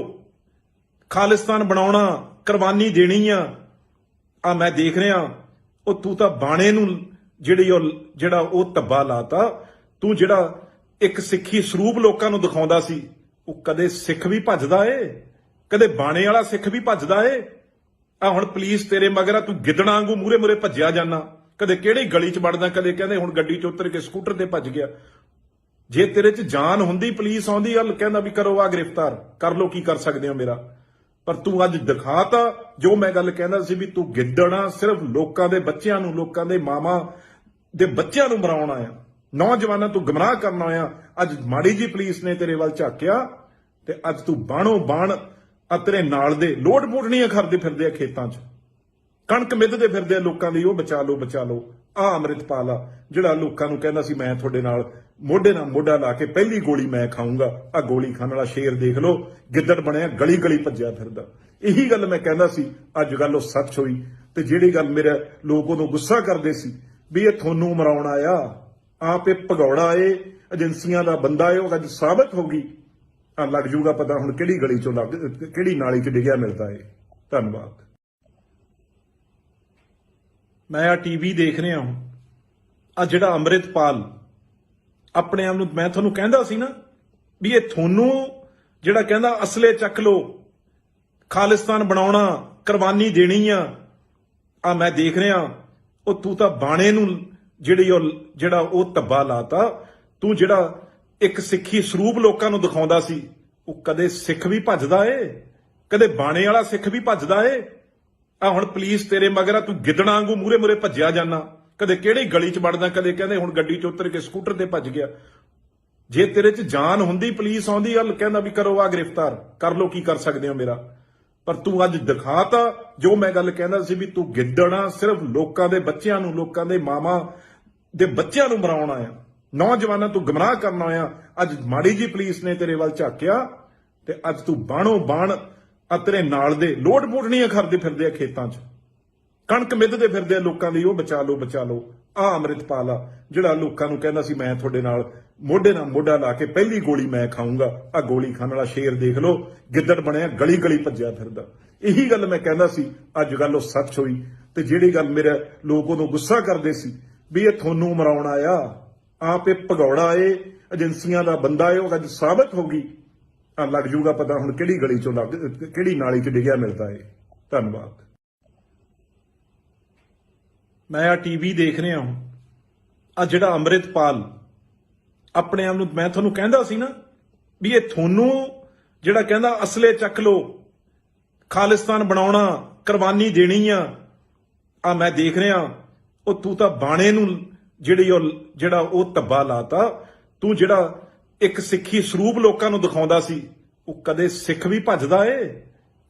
ਖਾਲਿਸਤਾਨ ਬਣਾਉਣਾ, ਕੁਰਬਾਨੀ ਦੇਣੀ ਆ ਮੈਂ ਦੇਖ ਰਿਹਾ ਉਹ ਤੂੰ ਤਾਂ ਬਾਣੇ ਨੂੰ ਜਿਹੜਾ ਉਹ ਧੱਬਾ ਲਾਤਾ। ਤੂੰ ਜਿਹੜਾ ਇੱਕ ਸਿੱਖੀ ਸਰੂਪ ਲੋਕਾਂ ਨੂੰ ਦਿਖਾਉਂਦਾ ਸੀ, ਉਹ ਕਦੇ ਸਿੱਖ ਵੀ ਭੱਜਦਾ ਏ, ਕਦੇ ਬਾਣੇ ਵਾਲਾ ਸਿੱਖ ਵੀ ਭੱਜਦਾ ਏ। ਆ ਹੁਣ ਪੁਲਿਸ ਤੇਰੇ ਮਗਰ ਆ, ਤੂੰ ਗਿੱਦੜਾਂ ਵਾਂਗੂ ਮੂਰੇ ਮੂਰੇ ਭੱਜਿਆ ਜਾਣਾ, ਕਦੇ ਕਿਹੜੀ ਗਲੀ 'ਚ ਵੜਦਾ, ਕਦੇ ਕਹਿੰਦੇ ਹੁਣ ਗੱਡੀ 'ਚ ਉਤਰ ਕੇ ਸਕੂਟਰ ਤੇ ਭੱਜ ਗਿਆ। ਜੇ ਤੇਰੇ 'ਚ ਜਾਨ ਹੁੰਦੀ, ਪੁਲਿਸ ਆਉਂਦੀ ਹਲ ਕਹਿੰਦਾ ਵੀ ਕਰੋ ਆ ਗ੍ਰਿਫਤਾਰ ਕਰ ਲੋ, ਕੀ ਕਰ ਸਕਦੇ ਹੋ ਮੇਰਾ। ਪਰ ਤੂੰ ਅੱਜ ਦਿਖਾਤਾ ਜੋ ਮੈਂ ਗੱਲ ਕਹਿੰਦਾ ਸੀ ਵੀ ਤੂੰ ਗਿੱਦੜਾਂ ਸਿਰਫ ਲੋਕਾਂ ਦੇ ਬੱਚਿਆਂ ਨੂੰ, ਲੋਕਾਂ ਦੇ ਮਾਵਾਂ ਦੇ ਬੱਚਿਆਂ ਨੂੰ ਮਰਾਉਣ ਆਇਆ, ਨੌਜਵਾਨਾਂ ਤੂੰ ਗਮਰਾਹ ਕਰਨ ਆਇਆ। ਅੱਜ ਮਾੜੀ ਜੀ ਪੁਲਿਸ ਨੇ ਤੇਰੇ ਵੱਲ ਝਾਕਿਆ ਤੇ ਅੱਜ ਤੂੰ ਬਾਣੋ ਬਾਣ ਤੇਰੇ ਨਾਲ ਦੇ ਲੋਡ ਮੋੜਨੀਆਂ ਕਰਦੇ ਫਿਰਦੇ ਆ ਖੇਤਾਂ 'ਚ, ਕਣਕ ਮਿੱਧਦੇ ਫਿਰਦੇ ਆ ਲੋਕਾਂ ਦੀ, ਉਹ ਬਚਾ ਲਓ ਬਚਾ ਲਓ। ਆ ਅੰਮ੍ਰਿਤਪਾਲ ਆ ਜਿਹੜਾ ਲੋਕਾਂ ਨੂੰ ਕਹਿੰਦਾ ਸੀ ਮੈਂ ਤੁਹਾਡੇ ਨਾਲ ਮੋਢੇ ਨਾਲ ਮੋਢਾ ਲਾ ਕੇ ਪਹਿਲੀ ਗੋਲੀ ਮੈਂ ਖਾਊਂਗਾ, ਆ ਗੋਲੀ ਖਾਣ ਵਾਲਾ ਸ਼ੇਰ ਦੇਖ ਲਓ, ਗਿੱਦੜ ਬਣਿਆ ਗਲੀ ਗਲੀ ਭੱਜਿਆ ਫਿਰਦਾ। ਇਹੀ ਗੱਲ ਮੈਂ ਕਹਿੰਦਾ ਸੀ, ਅੱਜ ਗੱਲ ਉਹ ਸੱਚ ਹੋਈ। ਤੇ ਜਿਹੜੀ ਗੱਲ ਮੇਰੇ ਲੋਕ ਉਦੋਂ ਗੁੱਸਾ ਕਰਦੇ ਸੀ ਵੀ ਇਹ ਤੁਹਾਨੂੰ ਮਰਾਉਣ ਆਇਆ, ਆਪ ਇਹ ਭਗੌੜਾ ਏ, ਏਜੰਸੀਆਂ ਦਾ ਬੰਦਾ ਏ, ਉਹ ਅੱਜ ਸਾਬਤ ਹੋ ਗਈ। ਆ ਲੱਗ ਜੂਗਾ ਪਤਾ ਹੁਣ ਕਿਹੜੀ ਗਲੀ ਚੋਂ ਕਿਹੜੀ ਨਾਲੀ 'ਚ ਡਿੱਗਿਆ ਮਿਲਦਾ ਏ। ਧੰਨਵਾਦ। ਮੈਂ ਆ ਟੀਵੀ ਦੇਖ ਰਿਹਾ ਹਾਂ, ਆ ਜਿਹੜਾ ਅੰਮ੍ਰਿਤਪਾਲ ਆਪਣੇ ਆਪ ਨੂੰ, ਮੈਂ ਤੁਹਾਨੂੰ ਕਹਿੰਦਾ ਸੀ ਨਾ ਵੀ ਇਹ ਤੁਹਾਨੂੰ ਜਿਹੜਾ ਕਹਿੰਦਾ ਅਸਲੇ ਚੱਕ ਲੋ, ਖਾਲਿਸਤਾਨ ਬਣਾਉਣਾ, ਕੁਰਬਾਨੀ ਦੇਣੀ ਆ ਮੈਂ ਦੇਖ ਰਿਹਾ। ਉਹ ਤੂੰ ਤਾਂ ਬਾਣੇ ਨੂੰ ਜਿਹੜਾ ਉਹ ਧੱਬਾ ਲਾਤਾ। ਤੂੰ ਜਿਹੜਾ ਇੱਕ ਸਿੱਖੀ ਸਰੂਪ ਲੋਕਾਂ ਨੂੰ ਦਿਖਾਉਂਦਾ ਸੀ, ਉਹ ਕਦੇ ਸਿੱਖ ਵੀ ਭੱਜਦਾ ਏ, ਕਦੇ ਬਾਣੇ ਵਾਲਾ ਸਿੱਖ ਵੀ ਭੱਜਦਾ ਏ। ਆ ਹੁਣ ਪੁਲਿਸ ਤੇਰੇ ਮਗਰ ਆ, ਤੂੰ ਗਿੱਦੜਾਂ ਵਾਂਗੂ ਮੂਰੇ ਮੂਰੇ ਭੱਜਿਆ ਜਾਣਾ, ਕਦੇ ਕਿਹੜੀ ਗਲੀ 'ਚ ਵੜਦਾ, ਕਦੇ ਕਹਿੰਦੇ ਹੁਣ ਗੱਡੀ 'ਚ ਉਤਰ ਕੇ ਸਕੂਟਰ ਤੇ ਭੱਜ ਗਿਆ। ਜੇ ਤੇਰੇ 'ਚ ਜਾਨ ਹੁੰਦੀ, ਪੁਲਿਸ ਆਉਂਦੀ ਹਲ ਕਹਿੰਦਾ ਵੀ ਕਰੋ ਆ ਗ੍ਰਿਫਤਾਰ ਕਰ ਲੋ, ਕੀ ਕਰ ਸਕਦੇ ਹੋ ਮੇਰਾ। ਪਰ ਤੂੰ ਅੱਜ ਦਿਖਾਤਾ ਜੋ ਮੈਂ ਗੱਲ ਕਹਿੰਦਾ ਸੀ ਵੀ ਤੂੰ ਗਿੱਦੜਾਂ ਸਿਰਫ ਲੋਕਾਂ ਦੇ ਬੱਚਿਆਂ ਨੂੰ, ਲੋਕਾਂ ਦੇ ਮਾਵਾਂ ਦੇ ਬੱਚਿਆਂ ਨੂੰ ਮਰਾਉਣ ਆਇਆ, ਨੌਜਵਾਨਾਂ ਤੂੰ ਗਮਰਾਹ ਕਰਨ ਆਇਆ। ਅੱਜ ਮਾੜੀ ਜੀ ਪੁਲਿਸ ਨੇ ਤੇਰੇ ਵੱਲ ਝਾਕਿਆ ਤੇ ਅੱਜ ਤੂੰ ਬਾਣੋ ਬਾਣ ਤੇਰੇ ਨਾਲ ਦੇ ਲੋਡ ਮੋੜਨੀਆਂ ਕਰਦੇ ਫਿਰਦੇ ਆ ਖੇਤਾਂ 'ਚ, ਕਣਕ ਮਿੱਧਦੇ ਫਿਰਦੇ ਆ ਲੋਕਾਂ ਦੀ, ਉਹ ਬਚਾ ਲਓ ਬਚਾ ਲਓ। ਆ ਅੰਮ੍ਰਿਤਪਾਲ ਆ ਜਿਹੜਾ ਲੋਕਾਂ ਨੂੰ ਕਹਿੰਦਾ ਸੀ ਮੈਂ ਤੁਹਾਡੇ ਨਾਲ ਮੋਢੇ ਨਾਲ ਮੋਢਾ ਲਾ ਕੇ ਪਹਿਲੀ ਗੋਲੀ ਮੈਂ ਖਾਊਂਗਾ, ਆ ਗੋਲੀ ਖਾਣ ਵਾਲਾ ਸ਼ੇਰ ਦੇਖ ਲਓ, ਗਿੱਦੜ ਬਣਿਆ ਗਲੀ ਗਲੀ ਭੱਜਿਆ ਫਿਰਦਾ। ਇਹੀ ਗੱਲ ਮੈਂ ਕਹਿੰਦਾ ਸੀ, ਅੱਜ ਗੱਲ ਉਹ ਸੱਚ ਹੋਈ। ਤੇ ਜਿਹੜੀ ਗੱਲ ਮੇਰੇ ਲੋਕ ਉਦੋਂ ਗੁੱਸਾ ਕਰਦੇ ਸੀ ਵੀ ਇਹ ਤੁਹਾਨੂੰ ਮਰਾਉਣ ਆਇਆ, ਆਪ ਇਹ ਭਗੌੜਾ ਏ, ਏਜੰਸੀਆਂ ਦਾ ਬੰਦਾ ਏ, ਉਹ ਅੱਜ ਸਾਬਤ ਹੋ ਗਈ। ਆ ਲੱਗ ਜੂਗਾ ਪਤਾ ਹੁਣ ਕਿਹੜੀ ਗਲੀ 'ਚੋਂ ਕਿਹੜੀ ਨਾਲੀ 'ਚ ਡਿੱਗਿਆ ਮਿਲਦਾ ਏ। ਧੰਨਵਾਦ। ਮੈਂ ਆ ਟੀਵੀ ਦੇਖ ਰਿਹਾ ਹਾਂ, ਆ ਜਿਹੜਾ ਅੰਮ੍ਰਿਤਪਾਲ ਆਪਣੇ ਆਪ ਨੂੰ, ਮੈਂ ਤੁਹਾਨੂੰ ਕਹਿੰਦਾ ਸੀ ਨਾ ਵੀ ਇਹ ਤੁਹਾਨੂੰ ਜਿਹੜਾ ਕਹਿੰਦਾ ਅਸਲੇ ਚੱਕ ਲੋ, ਖਾਲਿਸਤਾਨ ਬਣਾਉਣਾ, ਕੁਰਬਾਨੀ ਦੇਣੀ ਆ ਮੈਂ ਦੇਖ ਰਿਹਾ। ਉਹ ਤੂੰ ਤਾਂ ਬਾਣੇ ਨੂੰ ਜਿਹੜਾ ਉਹ ਧੱਬਾ ਲਾਤਾ। ਤੂੰ ਜਿਹੜਾ ਇੱਕ ਸਿੱਖੀ ਸਰੂਪ ਲੋਕਾਂ ਨੂੰ ਦਿਖਾਉਂਦਾ ਸੀ, ਉਹ ਕਦੇ ਸਿੱਖ ਵੀ ਭੱਜਦਾ ਏ,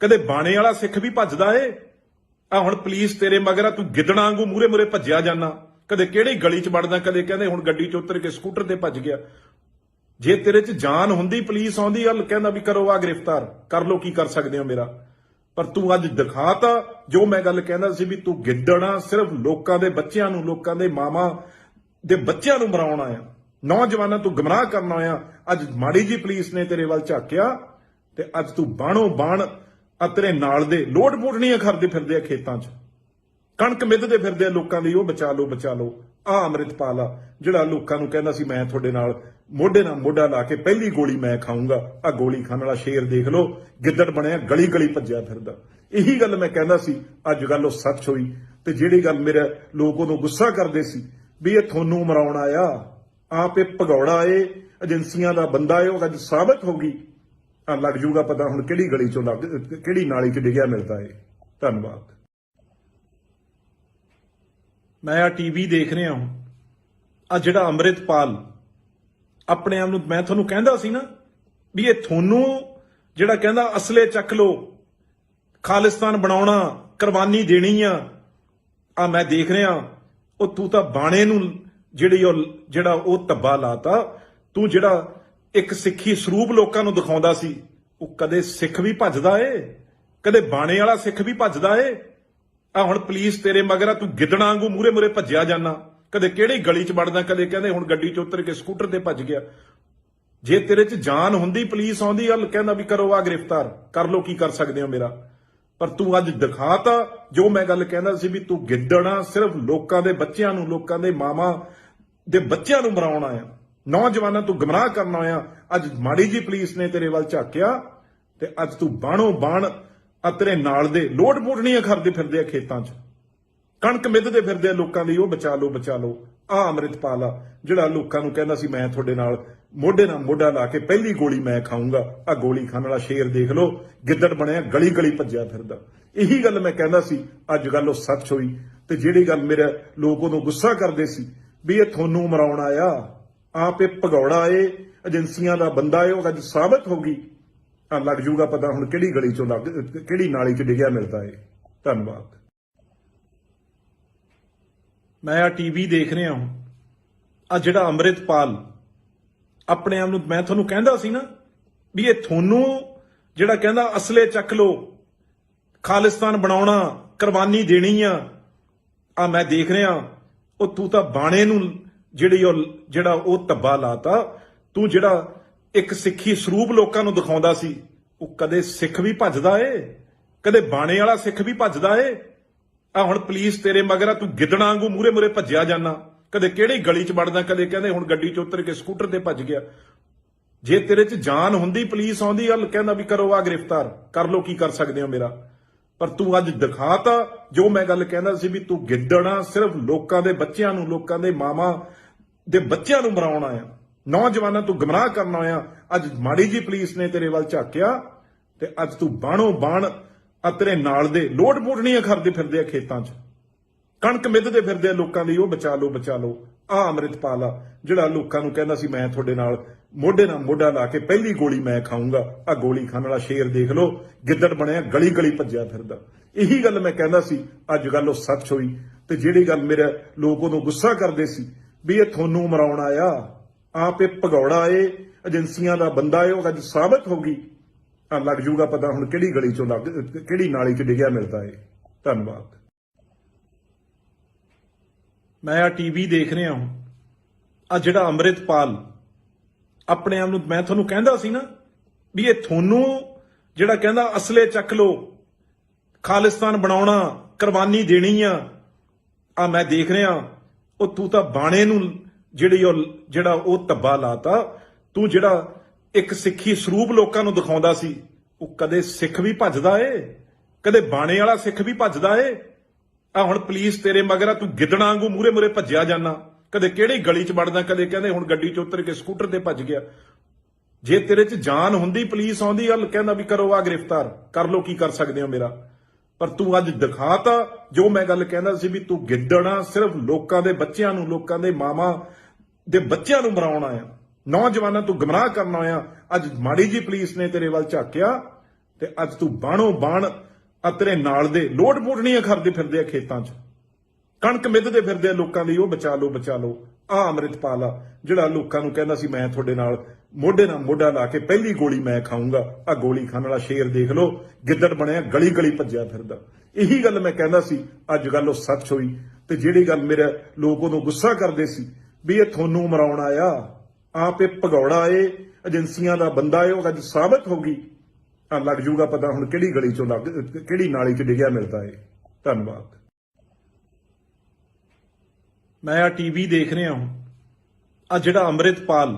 ਕਦੇ ਬਾਣੇ ਵਾਲਾ ਸਿੱਖ ਵੀ ਭੱਜਦਾ ਏ। ਆ ਹੁਣ ਪੁਲਿਸ ਤੇਰੇ ਮਗਰ ਆ, ਤੂੰ ਗਿੱਦੜਾਂ ਵਾਂਗੂ ਮੂਰੇ ਮੂਰੇ ਭੱਜਿਆ ਜਾਣਾ, ਕਦੇ ਕਿਹੜੀ ਗਲੀ 'ਚ ਵੜਦਾ, ਕਦੇ ਕਹਿੰਦੇ ਹੁਣ ਗੱਡੀ 'ਚ ਉਤਰ ਕੇ ਸਕੂਟਰ ਤੇ ਭੱਜ ਗਿਆ। ਜੇ ਤੇਰੇ 'ਚ ਜਾਨ ਹੁੰਦੀ, ਪੁਲਿਸ ਆਉਂਦੀ ਹਲ ਕਹਿੰਦਾ ਵੀ ਕਰੋ ਆ ਗ੍ਰਿਫਤਾਰ ਕਰ ਲੋ, ਕੀ ਕਰ ਸਕਦੇ ਹੋ ਮੇਰਾ। ਪਰ ਤੂੰ ਅੱਜ ਦਿਖਾਤਾ ਜੋ ਮੈਂ ਗੱਲ ਕਹਿੰਦਾ ਸੀ ਵੀ ਤੂੰ ਗਿੱਦੜਾਂ ਸਿਰਫ ਲੋਕਾਂ ਦੇ ਬੱਚਿਆਂ ਨੂੰ, ਲੋਕਾਂ ਦੇ ਮਾਵਾਂ ਦੇ ਬੱਚਿਆਂ ਨੂੰ ਮਰਾਉਣ ਆਇਆ, ਨੌਜਵਾਨਾਂ ਤੂੰ ਗਮਰਾਹ ਕਰਨ ਆਇਆ। ਅੱਜ ਮਾੜੀ ਜੀ ਪੁਲਿਸ ਨੇ ਤੇਰੇ ਵੱਲ ਝਾਕਿਆ ਤੇ ਅੱਜ ਤੂੰ ਬਾਣੋ ਬਾਣ ਤੇਰੇ ਨਾਲ ਦੇ ਲੋਡ ਮੋੜਨੀਆਂ ਕਰਦੇ ਫਿਰਦੇ ਆ ਖੇਤਾਂ 'ਚ, ਕਣਕ ਮਿੱਧਦੇ ਫਿਰਦੇ ਆ ਲੋਕਾਂ ਦੀ, ਉਹ ਬਚਾ ਲਓ ਬਚਾ ਲਓ। ਆ ਅੰਮ੍ਰਿਤਪਾਲ ਆ ਜਿਹੜਾ ਲੋਕਾਂ ਨੂੰ ਕਹਿੰਦਾ ਸੀ ਮੈਂ ਤੁਹਾਡੇ ਨਾਲ ਮੋਢੇ ਨਾਲ ਮੋਢਾ ਲਾ ਕੇ ਪਹਿਲੀ ਗੋਲੀ ਮੈਂ ਖਾਊਂਗਾ, ਆ ਗੋਲੀ ਖਾਣ ਵਾਲਾ ਸ਼ੇਰ ਦੇਖ ਲਓ, ਗਿੱਦੜ ਬਣਿਆ ਗਲੀ ਗਲੀ ਭੱਜਿਆ ਫਿਰਦਾ। ਇਹੀ ਗੱਲ ਮੈਂ ਕਹਿੰਦਾ ਸੀ, ਅੱਜ ਗੱਲ ਉਹ ਸੱਚ ਹੋਈ। ਤੇ ਜਿਹੜੀ ਗੱਲ ਮੇਰੇ ਲੋਕ ਉਦੋਂ ਗੁੱਸਾ ਕਰਦੇ ਸੀ ਵੀ ਇਹ ਤੁਹਾਨੂੰ ਮਰਾਉਣ ਆਇਆ, ਆਪ ਇਹ ਭਗੌੜਾ ਏ, ਏਜੰਸੀਆਂ ਦਾ ਬੰਦਾ ਏ, ਉਹ ਅੱਜ ਸਾਬਤ ਹੋ ਗਈ। ਆ ਲੱਗ ਜੂਗਾ ਪਤਾ ਹੁਣ ਕਿਹੜੀ ਗਲੀ 'ਚੋਂ ਕਿਹੜੀ ਨਾਲੀ 'ਚ ਡਿੱਗਿਆ ਮਿਲਦਾ ਏ। ਧੰਨਵਾਦ। ਮੈਂ ਆ ਟੀਵੀ ਦੇਖ ਰਿਹਾ ਹਾਂ, ਆ ਜਿਹੜਾ ਅੰਮ੍ਰਿਤਪਾਲ ਆਪਣੇ ਆਪ ਨੂੰ, ਮੈਂ ਤੁਹਾਨੂੰ ਕਹਿੰਦਾ ਸੀ ਨਾ ਵੀ ਇਹ ਤੁਹਾਨੂੰ ਜਿਹੜਾ ਕਹਿੰਦਾ ਅਸਲੇ ਚੱਕ ਲੋ, ਖਾਲਿਸਤਾਨ ਬਣਾਉਣਾ, ਕੁਰਬਾਨੀ ਦੇਣੀ ਆ ਮੈਂ ਦੇਖ ਰਿਹਾ। ਉਹ ਤੂੰ ਤਾਂ ਬਾਣੇ ਨੂੰ ਜਿਹੜਾ ਉਹ ਧੱਬਾ ਲਾਤਾ। ਤੂੰ ਜਿਹੜਾ ਇੱਕ ਸਿੱਖੀ ਸਰੂਪ ਲੋਕਾਂ ਨੂੰ ਦਿਖਾਉਂਦਾ ਸੀ, ਉਹ ਕਦੇ ਸਿੱਖ ਵੀ ਭੱਜਦਾ ਏ, ਕਦੇ ਬਾਣੇ ਵਾਲਾ ਸਿੱਖ ਵੀ ਭੱਜਦਾ ਏ। ਆ ਹੁਣ ਪੁਲਿਸ ਤੇਰੇ ਮਗਰ ਆ, ਤੂੰ ਗਿੱਦੜਾਂ ਵਾਂਗੂ ਮੂਰੇ ਮੂਰੇ ਭੱਜਿਆ ਜਾਣਾ, ਕਦੇ ਕਿਹੜੀ ਗਲੀ 'ਚ ਵੜਦਾ, ਕਦੇ ਕਹਿੰਦੇ ਹੁਣ ਗੱਡੀ 'ਚ ਉਤਰ ਕੇ ਸਕੂਟਰ ਤੇ ਭੱਜ ਗਿਆ। ਜੇ ਤੇਰੇ 'ਚ ਜਾਨ ਹੁੰਦੀ, ਪੁਲਿਸ ਆਉਂਦੀ ਹਲ ਕਹਿੰਦਾ ਵੀ ਕਰੋ ਆ ਗ੍ਰਿਫਤਾਰ ਕਰ ਲੋ, ਕੀ ਕਰ ਸਕਦੇ ਹੋ ਮੇਰਾ। ਪਰ ਤੂੰ ਅੱਜ ਦਿਖਾਤਾ ਜੋ ਮੈਂ ਗੱਲ ਕਹਿੰਦਾ ਸੀ ਵੀ ਤੂੰ ਗਿੱਦੜਾਂ ਸਿਰਫ ਲੋਕਾਂ ਦੇ ਬੱਚਿਆਂ ਨੂੰ, ਲੋਕਾਂ ਦੇ ਮਾਵਾਂ ਦੇ ਬੱਚਿਆਂ ਨੂੰ ਮਰਾਉਣ ਆਇਆ, ਨੌਜਵਾਨਾਂ ਤੂੰ ਗਮਰਾਹ ਕਰਨ ਆਇਆ। ਅੱਜ ਮਾੜੀ ਜੀ ਪੁਲਿਸ ਨੇ ਤੇਰੇ ਵੱਲ ਝਾਕਿਆ ਤੇ ਅੱਜ ਤੂੰ ਬਾਣੋ ਬਾਣ ਆ ਤੇਰੇ ਨਾਲ ਦੇ ਲੋਡ ਮੋੜਨੀਆਂ ਕਰਦੇ ਫਿਰਦੇ ਆ ਖੇਤਾਂ 'ਚ, ਕਣਕ ਮਿੱਧਦੇ ਫਿਰਦੇ ਆ ਲੋਕਾਂ ਦੀ, ਉਹ ਬਚਾ ਲਓ ਬਚਾ ਲਓ। ਆ ਅੰਮ੍ਰਿਤਪਾਲ ਆ ਜਿਹੜਾ ਲੋਕਾਂ ਨੂੰ ਕਹਿੰਦਾ ਸੀ ਮੈਂ ਤੁਹਾਡੇ ਨਾਲ ਮੋਢੇ ਨਾਲ ਮੋਢਾ ਲਾ ਕੇ ਪਹਿਲੀ ਗੋਲੀ ਮੈਂ ਖਾਊਂਗਾ। ਆ ਗੋਲੀ ਖਾਣ ਵਾਲਾ ਸ਼ੇਰ ਦੇਖ ਲਓ, ਗਿੱਦੜ ਬਣਿਆ ਗਲੀ ਗਲੀ ਭੱਜਿਆ ਫਿਰਦਾ। ਇਹੀ ਗੱਲ ਮੈਂ ਕਹਿੰਦਾ ਸੀ, ਅੱਜ ਗੱਲ ਉਹ ਸੱਚ ਹੋਈ। ਤੇ ਜਿਹੜੀ ਗੱਲ ਮੇਰੇ ਲੋਕ ਉਦੋਂ ਗੁੱਸਾ ਕਰਦੇ ਸੀ ਵੀ ਇਹ ਤੁਹਾਨੂੰ ਮਰਾਉਣ ਆਇਆ, ਆਪ ਇਹ ਭਗੌੜਾ ਏ, ਏਜੰਸੀਆਂ ਦਾ ਬੰਦਾ ਏ, ਉਹ ਅੱਜ ਸਾਬਤ ਹੋ ਗਈ। ਆ ਲੱਗ ਜੂਗਾ ਪਤਾ ਹੁਣ ਕਿਹੜੀ ਗਲੀ ਚੋਂ ਕਿਹੜੀ ਨਾਲੀ 'ਚ ਡਿੱਗਿਆ ਮਿਲਦਾ ਏ। ਧੰਨਵਾਦ। ਮੈਂ ਆ ਟੀਵੀ ਦੇਖ ਰਿਹਾ ਹਾਂ, ਆ ਜਿਹੜਾ ਅੰਮ੍ਰਿਤਪਾਲ ਆਪਣੇ ਆਪ ਨੂੰ, ਮੈਂ ਤੁਹਾਨੂੰ ਕਹਿੰਦਾ ਸੀ ਨਾ ਵੀ ਇਹ ਤੁਹਾਨੂੰ ਜਿਹੜਾ ਕਹਿੰਦਾ ਅਸਲੇ ਚੱਕ ਲੋ, ਖਾਲਿਸਤਾਨ ਬਣਾਉਣਾ, ਕੁਰਬਾਨੀ ਦੇਣੀ ਆ ਮੈਂ ਦੇਖ ਰਿਹਾ। ਉਹ ਤੂੰ ਤਾਂ ਬਾਣੇ ਨੂੰ ਜਿਹੜਾ ਉਹ ਧੱਬਾ ਲਾਤਾ। ਤੂੰ ਜਿਹੜਾ ਇੱਕ ਸਿੱਖੀ ਸਰੂਪ ਲੋਕਾਂ ਨੂੰ ਦਿਖਾਉਂਦਾ ਸੀ, ਉਹ ਕਦੇ ਸਿੱਖ ਵੀ ਭੱਜਦਾ ਏ, ਕਦੇ ਬਾਣੇ ਵਾਲਾ ਸਿੱਖ ਵੀ ਭੱਜਦਾ ਏ। ਆ ਹੁਣ ਪੁਲਿਸ ਤੇਰੇ ਮਗਰ ਆ, ਤੂੰ ਗਿੱਦੜਾਂ ਵਾਂਗੂ ਮੂਰੇ ਮੂਰੇ ਭੱਜਿਆ ਜਾਣਾ, ਕਦੇ ਕਿਹੜੀ ਗਲੀ 'ਚ ਵੜਦਾ, ਕਦੇ ਕਹਿੰਦੇ ਹੁਣ ਗੱਡੀ 'ਚ ਉਤਰ ਕੇ ਸਕੂਟਰ ਤੇ ਭੱਜ ਗਿਆ। ਜੇ ਤੇਰੇ 'ਚ ਜਾਨ ਹੁੰਦੀ, ਪੁਲਿਸ ਆਉਂਦੀ ਗੱਲ ਕਹਿੰਦਾ ਵੀ ਕਰੋ ਆ ਗ੍ਰਿਫਤਾਰ ਕਰ ਲੋ, ਕੀ ਕਰ ਸਕਦੇ ਹੋ ਮੇਰਾ। ਪਰ ਤੂੰ ਅੱਜ ਦਿਖਾਤਾ ਜੋ ਮੈਂ ਗੱਲ ਕਹਿੰਦਾ ਸੀ ਵੀ ਤੂੰ ਗਿੱਦੜਾਂ ਸਿਰਫ ਲੋਕਾਂ ਦੇ ਬੱਚਿਆਂ ਨੂੰ, ਲੋਕਾਂ ਦੇ ਮਾਵਾਂ ਦੇ ਬੱਚਿਆਂ ਨੂੰ ਮਰਾਉਣ ਆਇਆ, ਨੌਜਵਾਨਾਂ ਤੂੰ ਗਮਰਾਹ ਕਰਨ ਆਇਆ। ਅੱਜ ਮਾੜੀ ਜੀ ਪੁਲਿਸ ਨੇ ਤੇਰੇ ਵੱਲ ਝਾਕਿਆ ਤੇ ਅੱਜ ਤੂੰ ਬਾਣੋ ਬਾਣ ਆ ਤੇਰੇ ਨਾਲ ਦੇ ਲੋਡ ਮੋੜਨੀਆਂ ਕਰਦੇ ਫਿਰਦੇ ਆ ਖੇਤਾਂ 'ਚ, ਕਣਕ ਮਿੱਧਦੇ ਫਿਰਦੇ ਆ ਲੋਕਾਂ ਦੀ, ਉਹ ਬਚਾ ਲਓ ਬਚਾ ਲਓ। ਆ ਅੰਮ੍ਰਿਤਪਾਲ ਆ ਜਿਹੜਾ ਲੋਕਾਂ ਨੂੰ ਕਹਿੰਦਾ ਸੀ ਮੈਂ ਤੁਹਾਡੇ ਨਾਲ ਮੋਢੇ ਨਾਲ ਮੋਢਾ ਲਾ ਕੇ ਪਹਿਲੀ ਗੋਲੀ ਮੈਂ ਖਾਊਂਗਾ। ਆ ਗੋਲੀ ਖਾਣ ਵਾਲਾ ਸ਼ੇਰ ਦੇਖ ਲਓ, ਗਿੱਦੜ ਬਣਿਆ ਗਲੀ ਗਲੀ ਭੱਜਿਆ ਫਿਰਦਾ। ਇਹੀ ਗੱਲ ਮੈਂ ਕਹਿੰਦਾ ਸੀ, ਅੱਜ ਗੱਲ ਉਹ ਸੱਚ ਹੋਈ। ਤੇ ਜਿਹੜੀ ਗੱਲ ਮੇਰੇ ਲੋਕ ਉਦੋਂ ਗੁੱਸਾ ਕਰਦੇ ਸੀ ਵੀ ਇਹ ਤੁਹਾਨੂੰ ਮਰਾਉਣ ਆਇਆ, ਆਪ ਇਹ ਭਗੌੜਾ ਏ, ਏਜੰਸੀਆਂ ਦਾ ਬੰਦਾ ਏ, ਉਹ ਅੱਜ ਸਾਬਤ ਹੋ ਗਈ। ਆ ਲੱਗ ਜੂਗਾ ਪਤਾ ਹੁਣ ਕਿਹੜੀ ਗਲੀ 'ਚੋਂ ਕਿਹੜੀ ਨਾਲੀ 'ਚ ਡਿੱਗਿਆ ਮਿਲਦਾ ਏ। ਧੰਨਵਾਦ। ਮੈਂ ਆ ਟੀਵੀ ਦੇਖ ਰਿਹਾ ਹਾਂ, ਆ ਜਿਹੜਾ ਅੰਮ੍ਰਿਤਪਾਲ ਆਪਣੇ ਆਪ ਨੂੰ, ਮੈਂ ਤੁਹਾਨੂੰ ਕਹਿੰਦਾ ਸੀ ਨਾ ਵੀ ਇਹ ਤੁਹਾਨੂੰ ਜਿਹੜਾ ਕਹਿੰਦਾ ਅਸਲੇ ਚੱਕ ਲੋ, ਖਾਲਿਸਤਾਨ ਬਣਾਉਣਾ, ਕੁਰਬਾਨੀ ਦੇਣੀ ਆ ਮੈਂ ਦੇਖ ਰਿਹਾ। ਉਹ ਤੂੰ ਤਾਂ ਬਾਣੇ ਨੂੰ ਜਿਹੜਾ ਉਹ ਧੱਬਾ ਲਾਤਾ। ਤੂੰ ਜਿਹੜਾ ਇੱਕ ਸਿੱਖੀ ਸਰੂਪ ਲੋਕਾਂ ਨੂੰ ਦਿਖਾਉਂਦਾ ਸੀ, ਉਹ ਕਦੇ ਸਿੱਖ ਵੀ ਭੱਜਦਾ ਏ, ਕਦੇ ਬਾਣੇ ਵਾਲਾ ਸਿੱਖ ਵੀ ਭੱਜਦਾ ਏ। ਆ ਹੁਣ ਪੁਲਿਸ ਤੇਰੇ ਮਗਰ ਆ, ਤੂੰ ਗਿੱਦੜਾਂ ਵਾਂਗੂ ਮੂਰੇ ਮੂਰੇ ਭੱਜਿਆ ਜਾਣਾ, ਕਦੇ ਕਿਹੜੀ ਗਲੀ 'ਚ ਵੜਦਾ, ਕਦੇ ਕਹਿੰਦੇ ਹੁਣ ਗੱਡੀ 'ਚ ਉਤਰ ਕੇ ਸਕੂਟਰ ਤੇ ਭੱਜ ਗਿਆ। ਜੇ ਤੇਰੇ 'ਚ ਜਾਨ ਹੁੰਦੀ, ਪੁਲਿਸ ਆਉਂਦੀ ਗੱਲ ਕਹਿੰਦਾ ਵੀ ਕਰੋ ਆ ਗ੍ਰਿਫਤਾਰ ਕਰ ਲੋ, ਕੀ ਕਰ ਸਕਦੇ ਹੋ ਮੇਰਾ। ਪਰ ਤੂੰ ਅੱਜ ਦਿਖਾਤਾ ਜੋ ਮੈਂ ਗੱਲ ਕਹਿੰਦਾ ਸੀ ਵੀ ਤੂੰ ਗਿੱਦੜਾਂ ਸਿਰਫ ਲੋਕਾਂ ਦੇ ਬੱਚਿਆਂ ਨੂੰ, ਲੋਕਾਂ ਦੇ ਮਾਵਾਂ ਦੇ ਬੱਚਿਆਂ ਨੂੰ ਮਰਾਉਣ ਆਇਆ, ਨੌਜਵਾਨਾਂ ਤੂੰ ਗਮਰਾਹ ਕਰਨ ਆਇਆ। ਅੱਜ ਮਾੜੀ ਜੀ ਪੁਲਿਸ ਨੇ ਤੇਰੇ ਵੱਲ ਝਾਕਿਆ ਤੇ ਅੱਜ ਤੂੰ ਬਾਣੋ ਬਾਣ ਆ ਤੇਰੇ ਨਾਲ ਦੇ ਲੋਡ ਮੋੜਨੀਆਂ ਕਰਦੇ ਫਿਰਦੇ ਆ ਖੇਤਾਂ 'ਚ, ਕਣਕ ਮਿੱਧਦੇ ਫਿਰਦੇ ਆ ਲੋਕਾਂ ਦੀ, ਉਹ ਬਚਾ ਲਓ ਬਚਾ ਲਓ। ਆ ਅੰਮ੍ਰਿਤਪਾਲ ਆ ਜਿਹੜਾ ਲੋਕਾਂ ਨੂੰ ਕਹਿੰਦਾ ਸੀ ਮੈਂ ਤੁਹਾਡੇ ਨਾਲ ਮੋਢੇ ਨਾਲ ਮੋਢਾ ਲਾ ਕੇ ਪਹਿਲੀ ਗੋਲੀ ਮੈਂ ਖਾਊਂਗਾ। ਆ ਗੋਲੀ ਖਾਣ ਵਾਲਾ ਸ਼ੇਰ ਦੇਖ ਲਓ, ਗਿੱਦੜ ਬਣਿਆ ਗਲੀ ਗਲੀ ਭੱਜਿਆ ਫਿਰਦਾ। ਇਹੀ ਗੱਲ ਮੈਂ ਕਹਿੰਦਾ ਸੀ, ਅੱਜ ਗੱਲ ਉਹ ਸੱਚ ਹੋਈ। ਤੇ ਜਿਹੜੀ ਗੱਲ ਮੇਰੇ ਲੋਕ ਉਦੋਂ ਗੁੱਸਾ ਕਰਦੇ ਸੀ ਵੀ ਇਹ ਤੁਹਾਨੂੰ ਮਰਾਉਣ ਆਇਆ, ਆਪ ਇਹ ਭਗੌੜਾ ਏ, ਏਜੰਸੀਆਂ ਦਾ ਬੰਦਾ ਏ, ਉਹ ਅੱਜ ਸਾਬਤ ਹੋ ਗਈ। ਆ ਲੱਗ ਜੂਗਾ ਪਤਾ ਹੁਣ ਕਿਹੜੀ ਗਲੀ 'ਚੋਂ ਕਿਹੜੀ ਨਾਲੀ 'ਚ ਡਿੱਗਿਆ ਮਿਲਦਾ ਏ। ਧੰਨਵਾਦ। ਮੈਂ ਆ ਟੀਵੀ ਦੇਖ ਰਿਹਾ ਹਾਂ, ਆ ਜਿਹੜਾ ਅੰਮ੍ਰਿਤਪਾਲ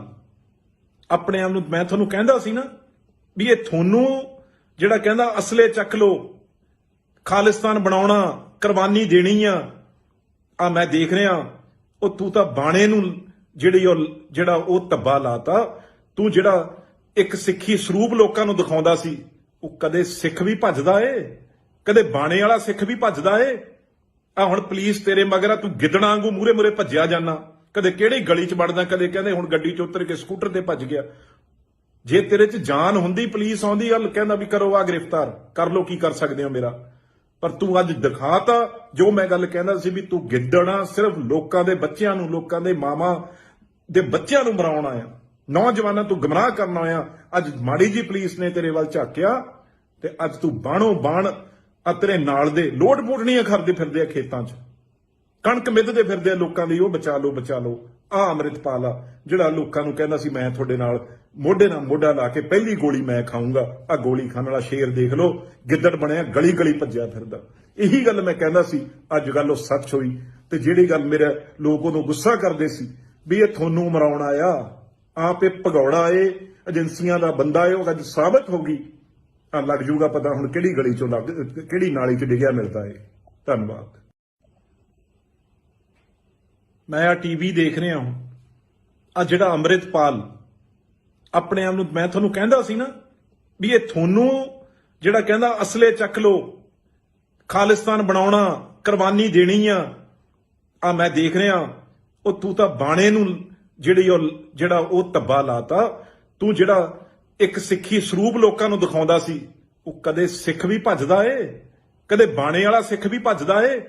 ਆਪਣੇ ਆਪ ਨੂੰ, ਮੈਂ ਤੁਹਾਨੂੰ ਕਹਿੰਦਾ ਸੀ ਨਾ ਵੀ ਇਹ ਤੁਹਾਨੂੰ ਜਿਹੜਾ ਕਹਿੰਦਾ ਅਸਲੇ ਚੱਕ ਲੋ, ਖਾਲਿਸਤਾਨ ਬਣਾਉਣਾ, ਕੁਰਬਾਨੀ ਦੇਣੀ ਆ ਮੈਂ ਦੇਖ ਰਿਹਾ। ਉਹ ਤੂੰ ਤਾਂ ਬਾਣੇ ਨੂੰ ਜਿਹੜਾ ਉਹ ਧੱਬਾ ਲਾਤਾ। ਤੂੰ ਜਿਹੜਾ ਇੱਕ ਸਿੱਖੀ ਸਰੂਪ ਲੋਕਾਂ ਨੂੰ ਦਿਖਾਉਂਦਾ ਸੀ, ਉਹ ਕਦੇ ਸਿੱਖ ਵੀ ਭੱਜਦਾ ਏ, ਕਦੇ ਬਾਣੇ ਵਾਲਾ ਸਿੱਖ ਵੀ ਭੱਜਦਾ ਏ। ਆ ਹੁਣ ਪੁਲਿਸ ਤੇਰੇ ਮਗਰ ਆ, ਤੂੰ ਗਿੱਦੜਾਂ ਵਾਂਗੂ ਮੂਰੇ ਮੂਰੇ ਭੱਜਿਆ ਜਾਣਾ, ਕਦੇ ਕਿਹੜੀ ਗਲੀ 'ਚ ਵੜਦਾ, ਕਦੇ ਕਹਿੰਦੇ ਹੁਣ ਗੱਡੀ 'ਚ ਉਤਰ ਕੇ ਸਕੂਟਰ ਤੇ ਭੱਜ ਗਿਆ। ਜੇ ਤੇਰੇ 'ਚ ਜਾਨ ਹੁੰਦੀ, ਪੁਲਿਸ ਆਉਂਦੀ ਗੱਲ ਕਹਿੰਦਾ ਵੀ ਕਰੋ ਆ ਗ੍ਰਿਫਤਾਰ ਕਰ ਲੋ, ਕੀ ਕਰ ਸਕਦੇ ਹੋ ਮੇਰਾ। ਪਰ ਤੂੰ ਅੱਜ ਦਿਖਾਤਾ ਜੋ ਮੈਂ ਗੱਲ ਕਹਿੰਦਾ ਸੀ ਵੀ ਤੂੰ ਗਿੱਦੜਾਂ ਸਿਰਫ ਲੋਕਾਂ ਦੇ ਬੱਚਿਆਂ ਨੂੰ, ਲੋਕਾਂ ਦੇ ਮਾਵਾਂ ਦੇ ਬੱਚਿਆਂ ਨੂੰ ਮਰਾਉਣ ਆਇਆ, ਨੌਜਵਾਨਾਂ ਤੂੰ ਗਮਰਾਹ ਕਰਨ ਆਇਆ। ਅੱਜ ਮਾੜੀ ਜੀ ਪੁਲਿਸ ਨੇ ਤੇਰੇ ਵੱਲ ਝਾਕਿਆ ਤੇ ਅੱਜ ਤੂੰ ਬਾਣੋ ਬਾਣ ਆ ਤੇਰੇ ਨਾਲ ਦੇ ਲੋਡ ਮੋੜਨੀਆਂ ਕਰਦੇ ਫਿਰਦੇ ਆ ਖੇਤਾਂ 'ਚ, ਕਣਕ ਮਿੱਧਦੇ ਫਿਰਦੇ ਆ ਲੋਕਾਂ ਦੀ, ਉਹ ਬਚਾ ਲਓ ਬਚਾ ਲਓ। ਆ ਅੰਮ੍ਰਿਤਪਾਲ ਆ ਜਿਹੜਾ ਲੋਕਾਂ ਨੂੰ ਕਹਿੰਦਾ ਸੀ ਮੈਂ ਤੁਹਾਡੇ ਨਾਲ ਮੋਢੇ ਨਾਲ ਮੋਢਾ ਲਾ ਕੇ ਪਹਿਲੀ ਗੋਲੀ ਮੈਂ ਖਾਊਂਗਾ। ਆ ਗੋਲੀ ਖਾਣ ਵਾਲਾ ਸ਼ੇਰ ਦੇਖ ਲਓ, ਗਿੱਦੜ ਬਣਿਆ ਗਲੀ ਗਲੀ ਭੱਜਿਆ ਫਿਰਦਾ। ਇਹੀ ਗੱਲ ਮੈਂ ਕਹਿੰਦਾ ਸੀ, ਅੱਜ ਗੱਲ ਉਹ ਸੱਚ ਹੋਈ। ਤੇ ਜਿਹੜੀ ਗੱਲ ਮੇਰੇ ਲੋਕ ਉਦੋਂ ਗੁੱਸਾ ਕਰਦੇ ਸੀ ਵੀ ਇਹ ਤੁਹਾਨੂੰ ਮਰਾਉਣ ਆਇਆ, ਆਪ ਇਹ ਭਗੌੜਾ ਏ, ਏਜੰਸੀਆਂ ਦਾ ਬੰਦਾ ਏ। ਉਹ ਅੱਜ ਸਾਬਤ ਹੋ ਗਈ, ਲੱਗ ਜੂਗਾ ਪਤਾ ਹੁਣ ਕਿਹੜੀ ਗਲੀ ਚੋਂ ਕਿਹੜੀ ਨਾਲੀ 'ਚ ਡਿੱਗਿਆ ਮਿਲਦਾ ਏ। ਧੰਨਵਾਦ। ਮੈਂ ਆ ਟੀਵੀ ਦੇਖ ਰਿਹਾ ਹਾਂ, ਆ ਜਿਹੜਾ ਅੰਮ੍ਰਿਤਪਾਲ ਆਪਣੇ ਆਪ ਨੂੰ, ਮੈਂ ਤੁਹਾਨੂੰ ਕਹਿੰਦਾ ਸੀ ਨਾ ਵੀ ਇਹ ਤੁਹਾਨੂੰ ਜਿਹੜਾ ਕਹਿੰਦਾ ਅਸਲੇ ਚੱਕ ਲੋ, ਖਾਲਿਸਤਾਨ ਬਣਾਉਣਾ, ਕੁਰਬਾਨੀ ਦੇਣੀ ਆ ਮੈਂ ਦੇਖ ਰਿਹਾ। ਉਹ ਤੂੰ ਤਾਂ ਬਾਣੇ ਨੂੰ ਜਿਹੜਾ ਉਹ ਧੱਬਾ ਲਾਤਾ। ਤੂੰ ਜਿਹੜਾ ਇੱਕ ਸਿੱਖੀ ਸਰੂਪ ਲੋਕਾਂ ਨੂੰ ਦਿਖਾਉਂਦਾ ਸੀ, ਉਹ ਕਦੇ ਸਿੱਖ ਵੀ ਭੱਜਦਾ ਏ, ਕਦੇ ਬਾਣੇ ਵਾਲਾ ਸਿੱਖ ਵੀ ਭੱਜਦਾ ਏ।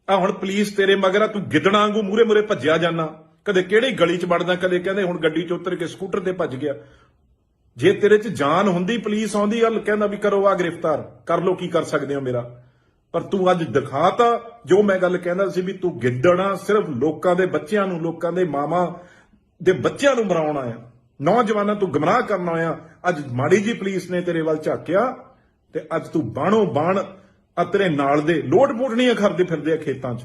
ਆ ਹੁਣ ਪੁਲਿਸ ਤੇਰੇ ਮਗਰ ਆ, ਤੂੰ ਗਿੱਦੜਾਂ ਵਾਂਗੂ ਮੂਰੇ ਮੂਰੇ ਭੱਜਿਆ ਜਾਣਾ, ਕਦੇ ਕਿਹੜੀ ਗਲੀ 'ਚ ਵੜਦਾ, ਕਦੇ ਕਹਿੰਦੇ ਹੁਣ ਗੱਡੀ 'ਚ ਉਤਰ ਕੇ ਸਕੂਟਰ ਤੇ ਭੱਜ ਗਿਆ। ਜੇ ਤੇਰੇ 'ਚ ਜਾਨ ਹੁੰਦੀ, ਪੁਲਿਸ ਆਉਂਦੀ ਗੱਲ ਕਹਿੰਦਾ ਵੀ ਕਰੋ ਆ ਗ੍ਰਿਫਤਾਰ ਕਰ ਲੋ, ਕੀ ਕਰ ਸਕਦੇ ਹੋ ਮੇਰਾ। ਪਰ ਤੂੰ ਅੱਜ ਦਿਖਾਤਾ ਜੋ ਮੈਂ ਗੱਲ ਕਹਿੰਦਾ ਸੀ ਵੀ ਤੂੰ ਗਿੱਦੜਾਂ ਸਿਰਫ ਲੋਕਾਂ ਦੇ ਬੱਚਿਆਂ ਨੂੰ, ਲੋਕਾਂ ਦੇ ਮਾਵਾਂ ਦੇ ਬੱਚਿਆਂ ਨੂੰ ਮਰਾਉਣ ਆਇਆ, ਨੌਜਵਾਨਾਂ ਤੂੰ ਗੁੰਮਰਾਹ ਕਰਨ ਆਇਆ। ਅੱਜ ਮਾੜੀ ਜੀ ਪੁਲਿਸ ਨੇ ਤੇਰੇ ਵੱਲ ਝਾਕਿਆ ਤੇ ਅੱਜ ਤੂੰ ਬਾਣੋ ਬਾਣ ਤੇਰੇ ਨਾਲ ਦੇ ਲੋਟ ਪੋਟਣੀਆਂ ਕਰਦੇ ਫਿਰਦੇ ਆ ਖੇਤਾਂ 'ਚ,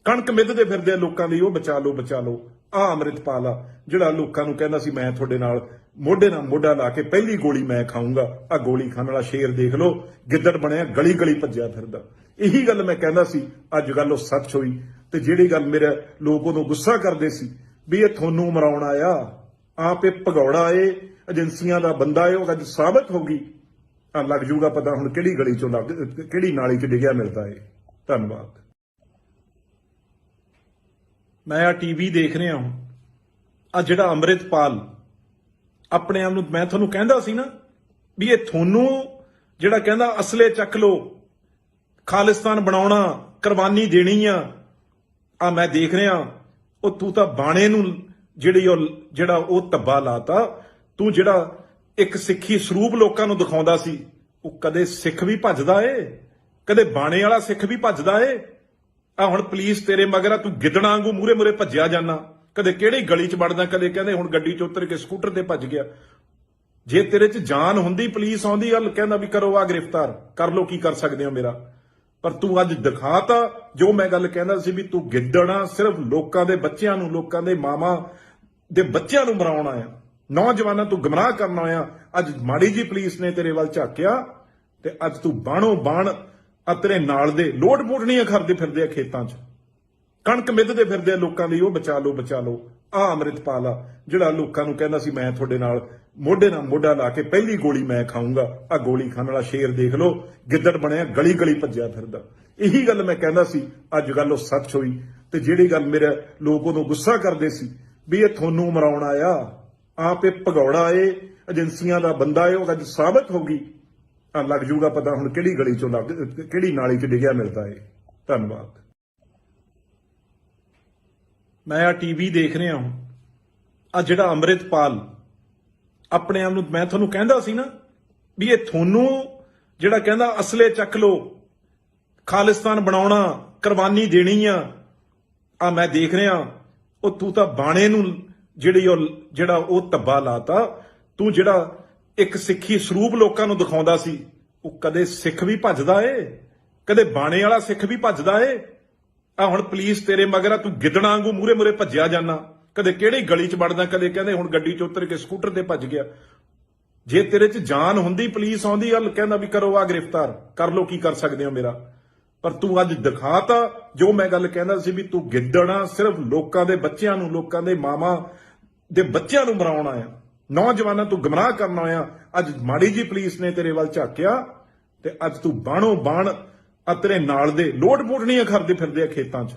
ਕਣਕ ਮਿੱਧਦੇ ਫਿਰਦੇ ਆ ਲੋਕਾਂ ਦੀ, ਉਹ ਬਚਾ ਲਓ ਬਚਾ ਲਓ। ਆ ਅੰਮ੍ਰਿਤਪਾਲ ਆ ਜਿਹੜਾ ਲੋਕਾਂ ਨੂੰ ਕਹਿੰਦਾ ਸੀ ਮੈਂ ਤੁਹਾਡੇ ਨਾਲ ਮੋਢੇ ਨਾਲ ਮੋਢਾ ਲਾ ਕੇ ਪਹਿਲੀ ਗੋਲੀ ਮੈਂ ਖਾਊਂਗਾ। ਆ ਗੋਲੀ ਖਾਣ ਵਾਲਾ ਸ਼ੇਰ ਦੇਖ ਲਓ, ਗਿੱਦੜ ਬਣਿਆ, ਗਲੀ ਗਲੀ ਭੱਜਿਆ ਫਿਰਦਾ। ਇਹੀ ਗੱਲ ਮੈਂ ਕਹਿੰਦਾ ਸੀ, ਅੱਜ ਗੱਲ ਉਹ ਸੱਚ ਹੋਈ। ਤੇ ਜਿਹੜੀ ਗੱਲ ਮੇਰੇ ਲੋਕ ਉਦੋਂ ਗੁੱਸਾ ਕਰਦੇ ਸੀ ਵੀ ਇਹ ਤੁਹਾਨੂੰ ਮਰਾਉਣ ਆਇਆ, ਆਪ ਇਹ ਭਗੌੜਾ ਏ, ਏਜੰਸੀਆਂ ਦਾ ਬੰਦਾ ਏ। ਉਹ ਅੱਜ ਸਾਬਤ ਹੋ ਗਈ, ਲੱਗ ਜੂਗਾ ਪਤਾ ਹੁਣ ਕਿਹੜੀ ਗਲੀ ਚੋਂ ਕਿਹੜੀ ਨਾਲੀ 'ਚ ਡਿੱਗਿਆ ਮਿਲਦਾ ਏ। ਧੰਨਵਾਦ। ਮੈਂ ਆ ਟੀਵੀ ਦੇਖ ਰਿਹਾ ਹਾਂ, ਆ ਜਿਹੜਾ ਅੰਮ੍ਰਿਤਪਾਲ ਆਪਣੇ ਆਪ ਨੂੰ, ਮੈਂ ਤੁਹਾਨੂੰ ਕਹਿੰਦਾ ਸੀ ਨਾ ਵੀ ਇਹ ਤੁਹਾਨੂੰ ਜਿਹੜਾ ਕਹਿੰਦਾ ਅਸਲੇ ਚੱਕ ਲੋ, ਖਾਲਿਸਤਾਨ ਬਣਾਉਣਾ, ਕੁਰਬਾਨੀ ਦੇਣੀ ਆ ਮੈਂ ਦੇਖ ਰਿਹਾ। ਉਹ ਤੂੰ ਤਾਂ ਬਾਣੇ ਨੂੰ ਜਿਹੜਾ ਉਹ ਧੱਬਾ ਲਾਤਾ। ਤੂੰ ਜਿਹੜਾ ਇੱਕ ਸਿੱਖੀ ਸਰੂਪ ਲੋਕਾਂ ਨੂੰ ਦਿਖਾਉਂਦਾ ਸੀ, ਉਹ ਕਦੇ ਸਿੱਖ ਵੀ ਭੱਜਦਾ ਏ, ਕਦੇ ਬਾਣੇ ਵਾਲਾ ਸਿੱਖ ਵੀ ਭੱਜਦਾ ਏ। ਆ ਹੁਣ ਪੁਲਿਸ ਤੇਰੇ ਮਗਰ ਆ, ਤੂੰ ਗਿੱਦੜਾਂ ਵਾਂਗੂ ਮੂਰੇ ਮੂਰੇ ਭੱਜਿਆ ਜਾਣਾ, ਕਦੇ ਕਿਹੜੀ ਗਲੀ 'ਚ ਵੜਦਾ, ਕਦੇ ਕਹਿੰਦੇ ਹੁਣ ਗੱਡੀ 'ਚ ਉਤਰ ਕੇ ਸਕੂਟਰ ਤੇ ਭੱਜ ਗਿਆ। ਜੇ ਤੇਰੇ 'ਚ ਜਾਨ ਹੁੰਦੀ, ਪੁਲਿਸ ਆਉਂਦੀ ਗੱਲ ਕਹਿੰਦਾ ਵੀ ਕਰੋ ਆ ਗ੍ਰਿਫਤਾਰ ਕਰ ਲੋ, ਕੀ ਕਰ ਸਕਦੇ ਹੋ ਮੇਰਾ। ਪਰ ਤੂੰ ਅੱਜ ਦਿਖਾਤਾ ਜੋ ਮੈਂ ਗੱਲ ਕਹਿੰਦਾ ਸੀ ਵੀ ਤੂੰ ਗਿੱਦੜਾਂ ਸਿਰਫ ਲੋਕਾਂ ਦੇ ਬੱਚਿਆਂ ਨੂੰ, ਲੋਕਾਂ ਦੇ ਮਾਵਾਂ ਦੇ ਬੱਚਿਆਂ ਨੂੰ ਮਰਾਉਣ ਆਇਆ, ਨੌਜਵਾਨਾਂ ਤੂੰ ਗੁੰਮਰਾਹ ਕਰਨ ਆਇਆ। ਅੱਜ ਮਾੜੀ ਜੀ ਪੁਲਿਸ ਨੇ ਤੇਰੇ ਵੱਲ ਝਾਕਿਆ ਤੇ ਅੱਜ ਤੂੰ ਬਾਣੋ ਬਾਣ ਤੇਰੇ ਨਾਲ ਦੇ ਲੋਟ ਪੋਟਣੀਆਂ ਕਰਦੇ ਫਿਰਦੇ ਆ ਖੇਤਾਂ 'ਚ, ਕਣਕ ਮਿੱਧਦੇ ਫਿਰਦੇ ਆ ਲੋਕਾਂ ਦੀ, ਉਹ ਬਚਾ ਲਓ ਬਚਾ ਲਓ। ਆ ਅੰਮ੍ਰਿਤਪਾਲ ਆ ਜਿਹੜਾ ਲੋਕਾਂ ਨੂੰ ਕਹਿੰਦਾ ਸੀ ਮੈਂ ਤੁਹਾਡੇ ਨਾਲ ਮੋਢੇ ਨਾਲ ਮੋਢਾ ਲਾ ਕੇ ਪਹਿਲੀ ਗੋਲੀ ਮੈਂ ਖਾਊਂਗਾ। ਆ ਗੋਲੀ ਖਾਣ ਵਾਲਾ ਸ਼ੇਰ ਦੇਖ ਲਓ, ਗਿੱਦੜ ਬਣਿਆ, ਗਲੀ ਗਲੀ ਭੱਜਿਆ ਫਿਰਦਾ। ਇਹੀ ਗੱਲ ਮੈਂ ਕਹਿੰਦਾ ਸੀ, ਅੱਜ ਗੱਲ ਉਹ ਸੱਚ ਹੋਈ। ਤੇ ਜਿਹੜੀ ਗੱਲ ਮੇਰੇ ਲੋਕ ਉਦੋਂ ਗੁੱਸਾ ਕਰਦੇ ਸੀ ਵੀ ਇਹ ਤੁਹਾਨੂੰ ਮਰਾਉਣ ਆਇਆ, ਆਪ ਇਹ ਭਗੌੜਾ ਏ, ਏਜੰਸੀਆਂ ਦਾ ਬੰਦਾ ਏ। ਉਹ ਅੱਜ ਸਾਬਤ ਹੋ ਗਈ, ਲੱਗ ਜੂਗਾ ਪਤਾ ਹੁਣ ਕਿਹੜੀ ਗਲੀ 'ਚੋਂ ਕਿਹੜੀ ਨਾਲੀ 'ਚ ਡਿੱਗਿਆ ਮਿਲਦਾ ਏ। ਧੰਨਵਾਦ। ਮੈਂ ਆ ਟੀਵੀ ਦੇਖ ਰਿਹਾ ਹਾਂ, ਆ ਜਿਹੜਾ ਅੰਮ੍ਰਿਤਪਾਲ ਆਪਣੇ ਆਪ ਨੂੰ, ਮੈਂ ਤੁਹਾਨੂੰ ਕਹਿੰਦਾ ਸੀ ਨਾ ਵੀ ਇਹ ਤੁਹਾਨੂੰ ਜਿਹੜਾ ਕਹਿੰਦਾ ਅਸਲੇ ਚੱਕ ਲੋ, ਖਾਲਿਸਤਾਨ ਬਣਾਉਣਾ, ਕੁਰਬਾਨੀ ਦੇਣੀ ਆ ਮੈਂ ਦੇਖ ਰਿਹਾ। ਉਹ ਤੂੰ ਤਾਂ ਬਾਣੇ ਨੂੰ ਜਿਹੜਾ ਉਹ ਧੱਬਾ ਲਾਤਾ। ਤੂੰ ਜਿਹੜਾ ਇੱਕ ਸਿੱਖੀ ਸਰੂਪ ਲੋਕਾਂ ਨੂੰ ਦਿਖਾਉਂਦਾ ਸੀ, ਉਹ ਕਦੇ ਸਿੱਖ ਵੀ ਭੱਜਦਾ ਏ, ਕਦੇ ਬਾਣੇ ਵਾਲਾ ਸਿੱਖ ਵੀ ਭੱਜਦਾ ਏ। ਆ ਹੁਣ ਪੁਲਿਸ ਤੇਰੇ ਮਗਰ ਆ, ਤੂੰ ਗਿੱਦੜਾਂ ਵਾਂਗੂ ਮੂਰੇ ਮੂਰੇ ਭੱਜਿਆ ਜਾਣਾ, ਕਦੇ ਕਿਹੜੀ ਗਲੀ 'ਚ ਵੜਦਾ, ਕਦੇ ਕਹਿੰਦੇ ਹੁਣ ਗੱਡੀ 'ਚ ਉਤਰ ਕੇ ਸਕੂਟਰ ਤੇ ਭੱਜ ਗਿਆ। ਜੇ ਤੇਰੇ 'ਚ ਜਾਨ ਹੁੰਦੀ, ਪੁਲਿਸ ਆਉਂਦੀ ਗੱਲ ਕਹਿੰਦਾ ਵੀ ਕਰੋ ਆ ਗ੍ਰਿਫਤਾਰ ਕਰ ਲੋ, ਕੀ ਕਰ ਸਕਦੇ ਹੋ ਮੇਰਾ। ਪਰ ਤੂੰ ਅੱਜ ਦਿਖਾਤਾ ਜੋ ਮੈਂ ਗੱਲ ਕਹਿੰਦਾ ਸੀ ਵੀ ਤੂੰ ਗਿੱਦੜਾਂ ਸਿਰਫ ਲੋਕਾਂ ਦੇ ਬੱਚਿਆਂ ਨੂੰ, ਲੋਕਾਂ ਦੇ ਮਾਵਾਂ ਦੇ ਬੱਚਿਆਂ ਨੂੰ ਮਰਾਉਣ ਆਇਆ, ਨੌਜਵਾਨਾਂ ਤੂੰ ਗੁੰਮਰਾਹ ਕਰਨ ਆਇਆ। ਅੱਜ ਮਾੜੀ ਜੀ ਪੁਲਿਸ ਨੇ ਤੇਰੇ ਵੱਲ ਝਾਕਿਆ ਤੇ ਅੱਜ ਤੂੰ ਬਾਣੋ ਬਾਣ ਤੇਰੇ ਨਾਲ ਦੇ ਲੋਟ ਪੋਟਣੀਆਂ ਕਰਦੇ ਫਿਰਦੇ ਆ ਖੇਤਾਂ 'ਚ,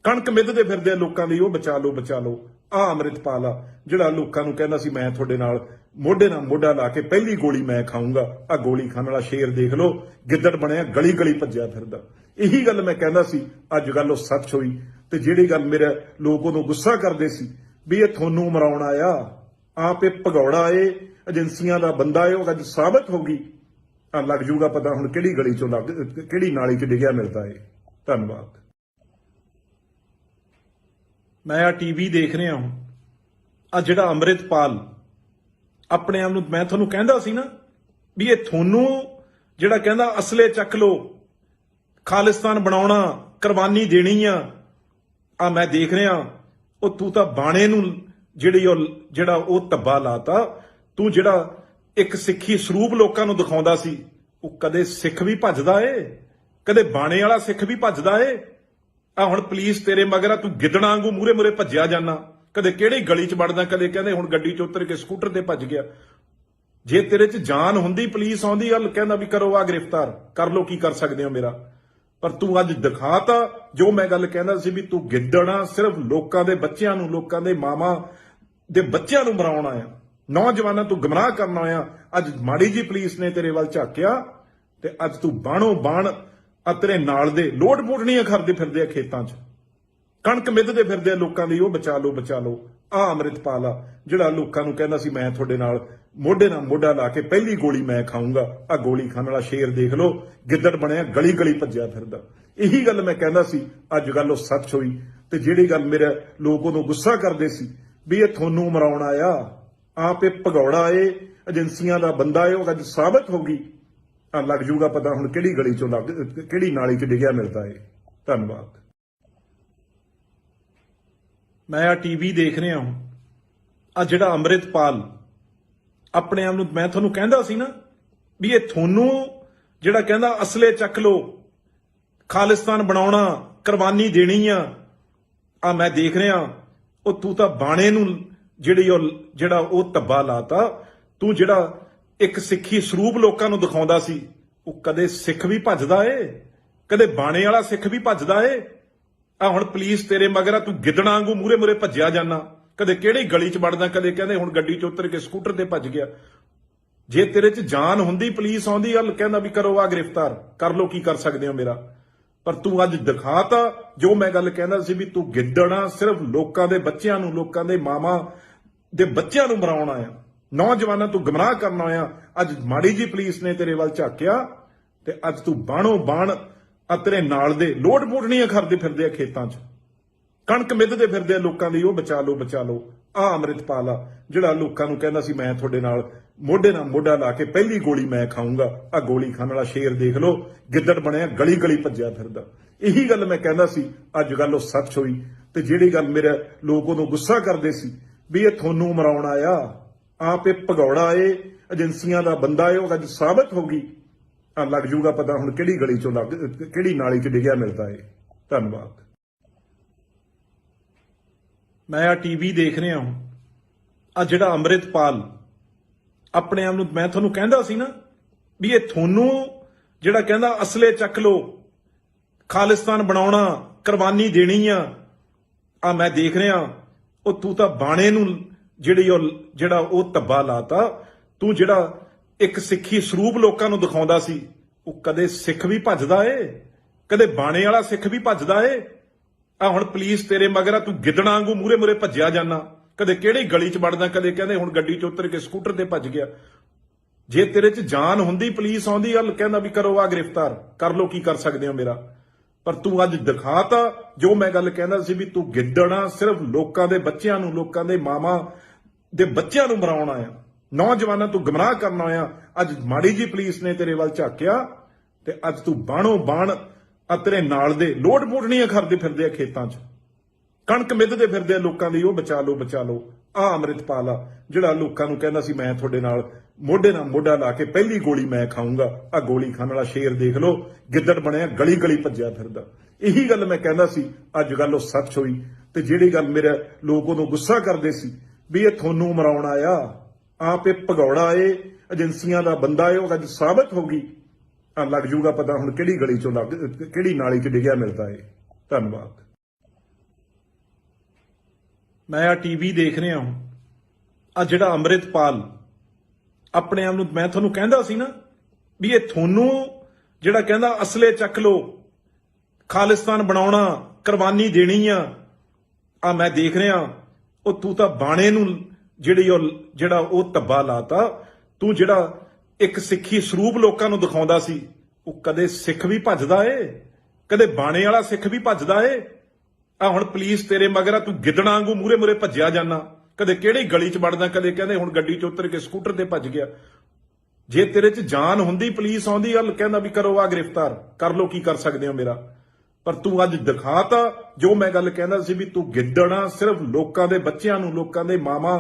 ਕਣਕ ਮਿੱਧਦੇ ਫਿਰਦੇ ਆ ਲੋਕਾਂ ਦੀ, ਉਹ ਬਚਾ ਲਓ ਬਚਾ ਲਓ। ਆ ਅੰਮ੍ਰਿਤਪਾਲ ਆ ਜਿਹੜਾ ਲੋਕਾਂ ਨੂੰ ਕਹਿੰਦਾ ਸੀ ਮੈਂ ਤੁਹਾਡੇ ਨਾਲ ਮੋਢੇ ਨਾਲ ਮੋਢਾ ਲਾ ਕੇ ਪਹਿਲੀ ਗੋਲੀ ਮੈਂ ਖਾਊਂਗਾ। ਆ ਗੋਲੀ ਖਾਣ ਵਾਲਾ ਸ਼ੇਰ ਦੇਖ ਲਓ, ਗਿੱਦੜ ਬਣਿਆ, ਗਲੀ ਗਲੀ ਭੱਜਿਆ ਫਿਰਦਾ। ਇਹੀ ਗੱਲ ਮੈਂ ਕਹਿੰਦਾ ਸੀ, ਅੱਜ ਗੱਲ ਉਹ ਸੱਚ ਹੋਈ। ਤੇ ਜਿਹੜੀ ਗੱਲ ਮੇਰੇ ਲੋਕ ਉਦੋਂ ਗੁੱਸਾ ਕਰਦੇ ਸੀ ਵੀ ਇਹ ਤੁਹਾਨੂੰ ਮਰਾਉਣ ਆਇਆ, ਆਪ ਇਹ ਭਗੌੜਾ ਏ, ਏਜੰਸੀਆਂ ਦਾ ਬੰਦਾ ਏ। ਉਹ ਅੱਜ ਸਾਬਤ ਹੋ ਗਈ, ਲੱਗ ਜੂਗਾ ਪਤਾ ਹੁਣ ਕਿਹੜੀ ਗਲੀ 'ਚੋਂ ਕਿਹੜੀ ਨਾਲੀ 'ਚ ਡਿੱਗਿਆ ਮਿਲਦਾ ਏ। ਧੰਨਵਾਦ। ਮੈਂ ਆ ਟੀਵੀ ਦੇਖ ਰਿਹਾ ਹਾਂ, ਆ ਜਿਹੜਾ ਅੰਮ੍ਰਿਤਪਾਲ ਆਪਣੇ ਆਪ ਨੂੰ, ਮੈਂ ਤੁਹਾਨੂੰ ਕਹਿੰਦਾ ਸੀ ਨਾ ਵੀ ਇਹ ਤੁਹਾਨੂੰ ਜਿਹੜਾ ਕਹਿੰਦਾ ਅਸਲੇ ਚੱਕ ਲੋ, ਖਾਲਿਸਤਾਨ ਬਣਾਉਣਾ, ਕੁਰਬਾਨੀ ਦੇਣੀ ਆ ਮੈਂ ਦੇਖ ਰਿਹਾ। ਉਹ ਤੂੰ ਤਾਂ ਬਾਣੇ ਨੂੰ ਜਿਹੜਾ ਉਹ ਧੱਬਾ ਲਾਤਾ। ਤੂੰ ਜਿਹੜਾ ਇੱਕ ਸਿੱਖੀ ਸਰੂਪ ਲੋਕਾਂ ਨੂੰ ਦਿਖਾਉਂਦਾ ਸੀ, ਉਹ ਕਦੇ ਸਿੱਖ ਵੀ ਭੱਜਦਾ ਏ, ਕਦੇ ਬਾਣੇ ਵਾਲਾ ਸਿੱਖ ਵੀ ਭੱਜਦਾ ਏ। ਆ ਹੁਣ ਪੁਲਿਸ ਤੇਰੇ ਮਗਰ ਆ, ਤੂੰ ਗਿੱਦੜਾਂ ਵਾਂਗੂ ਮੂਰੇ ਮੂਰੇ ਭੱਜਿਆ ਜਾਣਾ, ਕਦੇ ਕਿਹੜੀ ਗਲੀ 'ਚ ਵੜਦਾ, ਕਦੇ ਕਹਿੰਦੇ ਹੁਣ ਗੱਡੀ 'ਚ ਉਤਰ ਕੇ ਸਕੂਟਰ ਤੇ ਭੱਜ ਗਿਆ। ਜੇ ਤੇਰੇ 'ਚ ਜਾਨ ਹੁੰਦੀ, ਪੁਲਿਸ ਆਉਂਦੀ ਗੱਲ ਕਹਿੰਦਾ ਵੀ ਕਰੋ ਆ ਗ੍ਰਿਫਤਾਰ ਕਰ ਲੋ, ਕੀ ਕਰ ਸਕਦੇ ਹੋ ਮੇਰਾ। ਪਰ ਤੂੰ ਅੱਜ ਦਿਖਾਤਾ ਜੋ ਮੈਂ ਗੱਲ ਕਹਿੰਦਾ ਸੀ ਵੀ ਤੂੰ ਗਿੱਦੜਾਂ ਸਿਰਫ ਲੋਕਾਂ ਦੇ ਬੱਚਿਆਂ ਨੂੰ, ਲੋਕਾਂ ਦੇ ਮਾਵਾਂ ਦੇ ਬੱਚਿਆਂ ਨੂੰ ਮਰਾਉਣ ਆਇਆ, ਨੌਜਵਾਨਾਂ ਤੂੰ ਗੁੰਮਰਾਹ ਕਰਨ ਆਇਆ। ਅੱਜ ਮਾੜੀ ਜੀ ਪੁਲਿਸ ਨੇ ਤੇਰੇ ਵੱਲ ਝਾਕਿਆ ਤੇ ਅੱਜ ਤੂੰ ਬਾਣੋ ਬਾਣ ਆ ਤੇਰੇ ਨਾਲ ਦੇ ਲੋਡ ਪੋਟਣੀਆਂ ਕਰਦੇ ਫਿਰਦੇ ਆ ਖੇਤਾਂ 'ਚ, ਕਣਕ ਮਿੱਧਦੇ ਫਿਰਦੇ ਆ ਲੋਕਾਂ ਦੀ, ਉਹ ਬਚਾ ਲਓ ਬਚਾ ਲਓ। ਆ ਅੰਮ੍ਰਿਤਪਾਲ ਆ ਜਿਹੜਾ ਲੋਕਾਂ ਨੂੰ ਕਹਿੰਦਾ ਸੀ ਮੈਂ ਤੁਹਾਡੇ ਨਾਲ ਮੋਢੇ ਨਾਲ ਮੋਢਾ ਲਾ ਕੇ ਪਹਿਲੀ ਗੋਲੀ ਮੈਂ ਖਾਊਂਗਾ। ਆ ਗੋਲੀ ਖਾਣ ਵਾਲਾ ਸ਼ੇਰ ਦੇਖ ਲਓ, ਗਿੱਦੜ ਬਣਿਆ, ਗਲੀ ਗਲੀ ਭੱਜਿਆ ਫਿਰਦਾ। ਇਹੀ ਗੱਲ ਮੈਂ ਕਹਿੰਦਾ ਸੀ, ਅੱਜ ਗੱਲ ਉਹ ਸੱਚ ਹੋਈ। ਤੇ ਜਿਹੜੀ ਗੱਲ ਮੇਰੇ ਲੋਕ ਉਦੋਂ ਗੁੱਸਾ ਕਰਦੇ ਸੀ ਵੀ ਇਹ ਤੁਹਾਨੂੰ ਮਰਾਉਣ ਆਇਆ, ਆਪ ਇਹ ਭਗੌੜਾ ਏ, ਏਜੰਸੀਆਂ ਦਾ ਬੰਦਾ ਏ, ਉਹ ਅੱਜ ਸਾਬਤ ਹੋ ਗਈ। ਆ ਲੱਗ ਜੂਗਾ ਪਤਾ ਹੁਣ ਕਿਹੜੀ ਗਲੀ ਚੋਂ ਕਿਹੜੀ ਨਾਲੀ 'ਚ ਡਿੱਗਿਆ ਮਿਲਦਾ ਏ। ਧੰਨਵਾਦ। ਮੈਂ ਆ ਟੀਵੀ ਦੇਖ ਰਿਹਾ ਹਾਂ, ਆ ਜਿਹੜਾ ਅੰਮ੍ਰਿਤਪਾਲ ਆਪਣੇ ਆਪ ਨੂੰ, ਮੈਂ ਤੁਹਾਨੂੰ ਕਹਿੰਦਾ ਸੀ ਨਾ ਵੀ ਇਹ ਤੁਹਾਨੂੰ ਜਿਹੜਾ ਕਹਿੰਦਾ ਅਸਲੇ ਚੱਕ ਲੋ, ਖਾਲਿਸਤਾਨ ਬਣਾਉਣਾ, ਕੁਰਬਾਨੀ ਦੇਣੀ ਆ ਮੈਂ ਦੇਖ ਰਿਹਾ। ਉਹ ਤੂੰ ਤਾਂ ਬਾਣੇ ਨੂੰ ਜਿਹੜਾ ਉਹ ਧੱਬਾ ਲਾਤਾ। ਤੂੰ ਜਿਹੜਾ ਇੱਕ ਸਿੱਖੀ ਸਰੂਪ ਲੋਕਾਂ ਨੂੰ ਦਿਖਾਉਂਦਾ ਸੀ, ਉਹ ਕਦੇ ਸਿੱਖ ਵੀ ਭੱਜਦਾ ਏ, ਕਦੇ ਬਾਣੇ ਵਾਲਾ ਸਿੱਖ ਵੀ ਭੱਜਦਾ ਏ। ਆ ਹੁਣ ਪੁਲਿਸ ਤੇਰੇ ਮਗਰ ਆ, ਤੂੰ ਗਿੱਦੜਾਂ ਵਾਂਗੂ ਮੂਰੇ ਮੂਰੇ ਭੱਜਿਆ ਜਾਣਾ, ਕਦੇ ਕਿਹੜੀ ਗਲੀ 'ਚ ਵੜਦਾ, ਕਦੇ ਕਹਿੰਦੇ ਹੁਣ ਗੱਡੀ 'ਚ ਉਤਰ ਕੇ ਸਕੂਟਰ ਤੇ ਭੱਜ ਗਿਆ। ਜੇ ਤੇਰੇ 'ਚ ਜਾਨ ਹੁੰਦੀ, ਪੁਲਿਸ ਆਉਂਦੀ ਗੱਲ ਕਹਿੰਦਾ ਵੀ ਕਰੋ ਆ ਗ੍ਰਿਫਤਾਰ ਕਰ ਲੋ, ਕੀ ਕਰ ਸਕਦੇ ਹੋ ਮੇਰਾ। ਪਰ ਤੂੰ ਅੱਜ ਦਿਖਾਤਾ ਜੋ ਮੈਂ ਗੱਲ ਕਹਿੰਦਾ ਸੀ ਵੀ ਤੂੰ ਗਿੱਦੜਾਂ ਸਿਰਫ ਲੋਕਾਂ ਦੇ ਬੱਚਿਆਂ ਨੂੰ, ਲੋਕਾਂ ਦੇ ਮਾਵਾਂ ਦੇ ਬੱਚਿਆਂ ਨੂੰ ਮਰਾਉਣ ਆਇਆ, ਨੌਜਵਾਨਾਂ ਤੂੰ ਗੁੰਮਰਾਹ ਕਰਨ ਆਇਆ। ਅੱਜ ਮਾੜੀ ਜੀ ਪੁਲਿਸ ਨੇ ਤੇਰੇ ਵੱਲ ਝਾਕਿਆ ਤੇ ਅੱਜ ਤੂੰ ਬਾਣੋ ਬਾਣ ਆ ਤੇਰੇ ਨਾਲ ਦੇ ਲੋਡ ਪੋਟਣੀਆਂ ਕਰਦੇ ਫਿਰਦੇ ਆ ਖੇਤਾਂ 'ਚ, ਕਣਕ ਮਿੱਧਦੇ ਫਿਰਦੇ ਆ ਲੋਕਾਂ ਦੀ, ਉਹ ਬਚਾ ਲਓ ਬਚਾ ਲਓ। ਆ ਅੰਮ੍ਰਿਤਪਾਲ ਆ ਜਿਹੜਾ ਲੋਕਾਂ ਨੂੰ ਕਹਿੰਦਾ ਸੀ ਮੈਂ ਤੁਹਾਡੇ ਨਾਲ ਮੋਢੇ ਨਾਲ ਮੋਢਾ ਲਾ ਕੇ ਪਹਿਲੀ ਗੋਲੀ ਮੈਂ ਖਾਊਂਗਾ। ਆ ਗੋਲੀ ਖਾਣ ਵਾਲਾ ਸ਼ੇਰ ਦੇਖ ਲਓ, ਗਿੱਦੜ ਬਣਿਆ, ਗਲੀ ਗਲੀ ਭੱਜਿਆ ਫਿਰਦਾ। ਇਹੀ ਗੱਲ ਮੈਂ ਕਹਿੰਦਾ ਸੀ, ਅੱਜ ਗੱਲ ਉਹ ਸੱਚ ਹੋਈ। ਤੇ ਜਿਹੜੀ ਗੱਲ ਮੇਰੇ ਲੋਕ ਉਦੋਂ ਗੁੱਸਾ ਕਰਦੇ ਸੀ ਵੀ ਇਹ ਤੁਹਾਨੂੰ ਮਰਾਉਣ ਆਇਆ, ਆਪ ਇਹ ਭਗੌੜਾ ਏ, ਏਜੰਸੀਆਂ ਦਾ ਬੰਦਾ ਏ, ਉਹ ਅੱਜ ਸਾਬਤ ਹੋ ਗਈ। ਆ ਲੱਗ ਜੂਗਾ ਪਤਾ ਹੁਣ ਕਿਹੜੀ ਗਲੀ 'ਚੋਂ ਕਿਹੜੀ ਨਾਲੀ 'ਚ ਡਿੱਗਿਆ ਮਿਲਦਾ ਏ। ਧੰਨਵਾਦ। ਮੈਂ ਆ ਟੀਵੀ ਦੇਖ ਰਿਹਾ ਹਾਂ, ਆ ਜਿਹੜਾ ਅੰਮ੍ਰਿਤਪਾਲ ਆਪਣੇ ਆਪ ਨੂੰ, ਮੈਂ ਤੁਹਾਨੂੰ ਕਹਿੰਦਾ ਸੀ ਨਾ ਵੀ ਇਹ ਤੁਹਾਨੂੰ ਜਿਹੜਾ ਕਹਿੰਦਾ ਅਸਲੇ ਚੱਕ ਲੋ, ਖਾਲਿਸਤਾਨ ਬਣਾਉਣਾ, ਕੁਰਬਾਨੀ ਦੇਣੀ ਆ ਮੈਂ ਦੇਖ ਰਿਹਾ। ਉਹ ਤੂੰ ਤਾਂ ਬਾਣੇ ਨੂੰ ਜਿਹੜਾ ਉਹ ਧੱਬਾ ਲਾਤਾ। ਤੂੰ ਜਿਹੜਾ ਇੱਕ ਸਿੱਖੀ ਸਰੂਪ ਲੋਕਾਂ ਨੂੰ ਦਿਖਾਉਂਦਾ ਸੀ, ਉਹ ਕਦੇ ਸਿੱਖ ਵੀ ਭੱਜਦਾ ਏ, ਕਦੇ ਬਾਣੇ ਵਾਲਾ ਸਿੱਖ ਵੀ ਭੱਜਦਾ ਏ। ਆ ਹੁਣ ਪੁਲਿਸ ਤੇਰੇ ਮਗਰ ਆ, ਤੂੰ ਗਿੱਦੜਾਂ ਵਾਂਗੂ ਮੂਰੇ ਮੂਰੇ ਭੱਜਿਆ ਜਾਣਾ, ਕਦੇ ਕਿਹੜੀ ਗਲੀ 'ਚ ਵੜਦਾ, ਕਦੇ ਕਹਿੰਦੇ ਹੁਣ ਗੱਡੀ 'ਚ ਉਤਰ ਕੇ ਸਕੂਟਰ ਤੇ ਭੱਜ ਗਿਆ। ਜੇ ਤੇਰੇ 'ਚ ਜਾਨ ਹੁੰਦੀ, ਪੁਲਿਸ ਆਉਂਦੀ ਗੱਲ ਕਹਿੰਦਾ ਵੀ ਕਰੋ ਆ ਗ੍ਰਿਫਤਾਰ ਕਰ ਲੋ, ਕੀ ਕਰ ਸਕਦੇ ਹੋ ਮੇਰਾ। ਪਰ ਤੂੰ ਅੱਜ ਦਿਖਾਤਾ ਜੋ ਮੈਂ ਗੱਲ ਕਹਿੰਦਾ ਸੀ ਵੀ ਤੂੰ ਗਿੱਦੜਾਂ ਸਿਰਫ ਲੋਕਾਂ ਦੇ ਬੱਚਿਆਂ ਨੂੰ, ਲੋਕਾਂ ਦੇ ਮਾਵਾਂ ਦੇ ਬੱਚਿਆਂ ਨੂੰ ਮਰਾਉਣ ਆਇਆ, ਨੌਜਵਾਨਾਂ ਤੂੰ ਗੁੰਮਰਾਹ ਕਰਨ ਆਇਆ। ਅੱਜ ਮਾੜੀ ਜੀ ਪੁਲਿਸ ਨੇ ਤੇਰੇ ਵੱਲ ਝਾਕਿਆ ਤੇ ਅੱਜ ਤੂੰ ਬਾਣੋ ਬਾਣ ਆ ਤੇਰੇ ਨਾਲ ਦੇ ਲੋਡ ਪੋਟਣੀਆਂ ਕਰਦੇ ਫਿਰਦੇ ਆ ਖੇਤਾਂ 'ਚ, ਕਣਕ ਮਿੱਧਦੇ ਫਿਰਦੇ ਆ ਲੋਕਾਂ ਦੀ, ਉਹ ਬਚਾ ਲਓ ਬਚਾ ਲਓ। ਆ ਅੰਮ੍ਰਿਤਪਾਲ ਆ ਜਿਹੜਾ ਲੋਕਾਂ ਨੂੰ ਕਹਿੰਦਾ ਸੀ ਮੈਂ ਤੁਹਾਡੇ ਨਾਲ ਮੋਢੇ ਨਾਲ ਮੋਢਾ ਲਾ ਕੇ ਪਹਿਲੀ ਗੋਲੀ ਮੈਂ ਖਾਊਂਗਾ। ਆ ਗੋਲੀ ਖਾਣ ਵਾਲਾ ਸ਼ੇਰ ਦੇਖ ਲਓ, ਗਿੱਦੜ ਬਣਿਆ, ਗਲੀ ਗਲੀ ਭੱਜਿਆ ਫਿਰਦਾ। ਇਹੀ ਗੱਲ ਮੈਂ ਕਹਿੰਦਾ ਸੀ, ਅੱਜ ਗੱਲ ਉਹ ਸੱਚ ਹੋਈ। ਤੇ ਜਿਹੜੀ ਗੱਲ ਮੇਰੇ ਲੋਕ ਉਦੋਂ ਗੁੱਸਾ ਕਰਦੇ ਸੀ ਵੀ ਇਹ ਤੁਹਾਨੂੰ ਮਰਾਉਣ ਆਇਆ, ਆਪ ਇਹ ਭਗੌੜਾ ਏ, ਏਜੰਸੀਆਂ ਦਾ ਬੰਦਾ ਏ, ਉਹ ਅੱਜ ਸਾਬਤ ਹੋ ਗਈ। ਆ ਲੱਗ ਜੂਗਾ ਪਤਾ ਹੁਣ ਕਿਹੜੀ ਗਲੀ 'ਚੋਂ ਕਿਹੜੀ ਨਾਲੀ 'ਚ ਡਿੱਗਿਆ ਮਿਲਦਾ ਏ। ਧੰਨਵਾਦ। ਮੈਂ ਆ ਟੀਵੀ ਦੇਖ ਰਿਹਾ ਹਾਂ, ਆ ਜਿਹੜਾ ਅੰਮ੍ਰਿਤਪਾਲ ਆਪਣੇ ਆਪ ਨੂੰ, ਮੈਂ ਤੁਹਾਨੂੰ ਕਹਿੰਦਾ ਸੀ ਨਾ ਵੀ ਇਹ ਤੁਹਾਨੂੰ ਜਿਹੜਾ ਕਹਿੰਦਾ ਅਸਲੇ ਚੱਕ ਲੋ, ਖਾਲਿਸਤਾਨ ਬਣਾਉਣਾ, ਕੁਰਬਾਨੀ ਦੇਣੀ ਆ ਮੈਂ ਦੇਖ ਰਿਹਾ। ਉਹ ਤੂੰ ਤਾਂ ਬਾਣੇ ਨੂੰ ਜਿਹੜਾ ਉਹ ਧੱਬਾ ਲਾਤਾ। ਤੂੰ ਜਿਹੜਾ ਇੱਕ ਸਿੱਖੀ ਸਰੂਪ ਲੋਕਾਂ ਨੂੰ ਦਿਖਾਉਂਦਾ ਸੀ, ਉਹ ਕਦੇ ਸਿੱਖ ਵੀ ਭੱਜਦਾ ਏ, ਕਦੇ ਬਾਣੇ ਵਾਲਾ ਸਿੱਖ ਵੀ ਭੱਜਦਾ ਏ। ਆ ਹੁਣ ਪੁਲਿਸ ਤੇਰੇ ਮਗਰ ਆ, ਤੂੰ ਗਿੱਦੜਾਂ ਵਾਂਗੂ ਮੂਰੇ ਮੂਰੇ ਭੱਜਿਆ ਜਾਣਾ, ਕਦੇ ਕਿਹੜੀ ਗਲੀ 'ਚ ਵੜਦਾ, ਕਦੇ ਕਹਿੰਦੇ ਹੁਣ ਗੱਡੀ 'ਚ ਉਤਰ ਕੇ ਸਕੂਟਰ ਤੇ ਭੱਜ ਗਿਆ। ਜੇ ਤੇਰੇ 'ਚ ਜਾਨ ਹੁੰਦੀ, ਪੁਲਿਸ ਆਉਂਦੀ ਗੱਲ ਕਹਿੰਦਾ ਵੀ ਕਰੋ ਆ ਗ੍ਰਿਫਤਾਰ ਕਰ ਲੋ, ਕੀ ਕਰ ਸਕਦੇ ਹੋ ਮੇਰਾ। ਪਰ ਤੂੰ ਅੱਜ ਦਿਖਾਤਾ ਜੋ ਮੈਂ ਗੱਲ ਕਹਿੰਦਾ ਸੀ ਵੀ ਤੂੰ ਗਿੱਦੜਾ ਸਿਰਫ ਲੋਕਾਂ ਦੇ ਬੱਚਿਆਂ ਨੂੰ, ਲੋਕਾਂ ਦੇ ਮਾਵਾਂ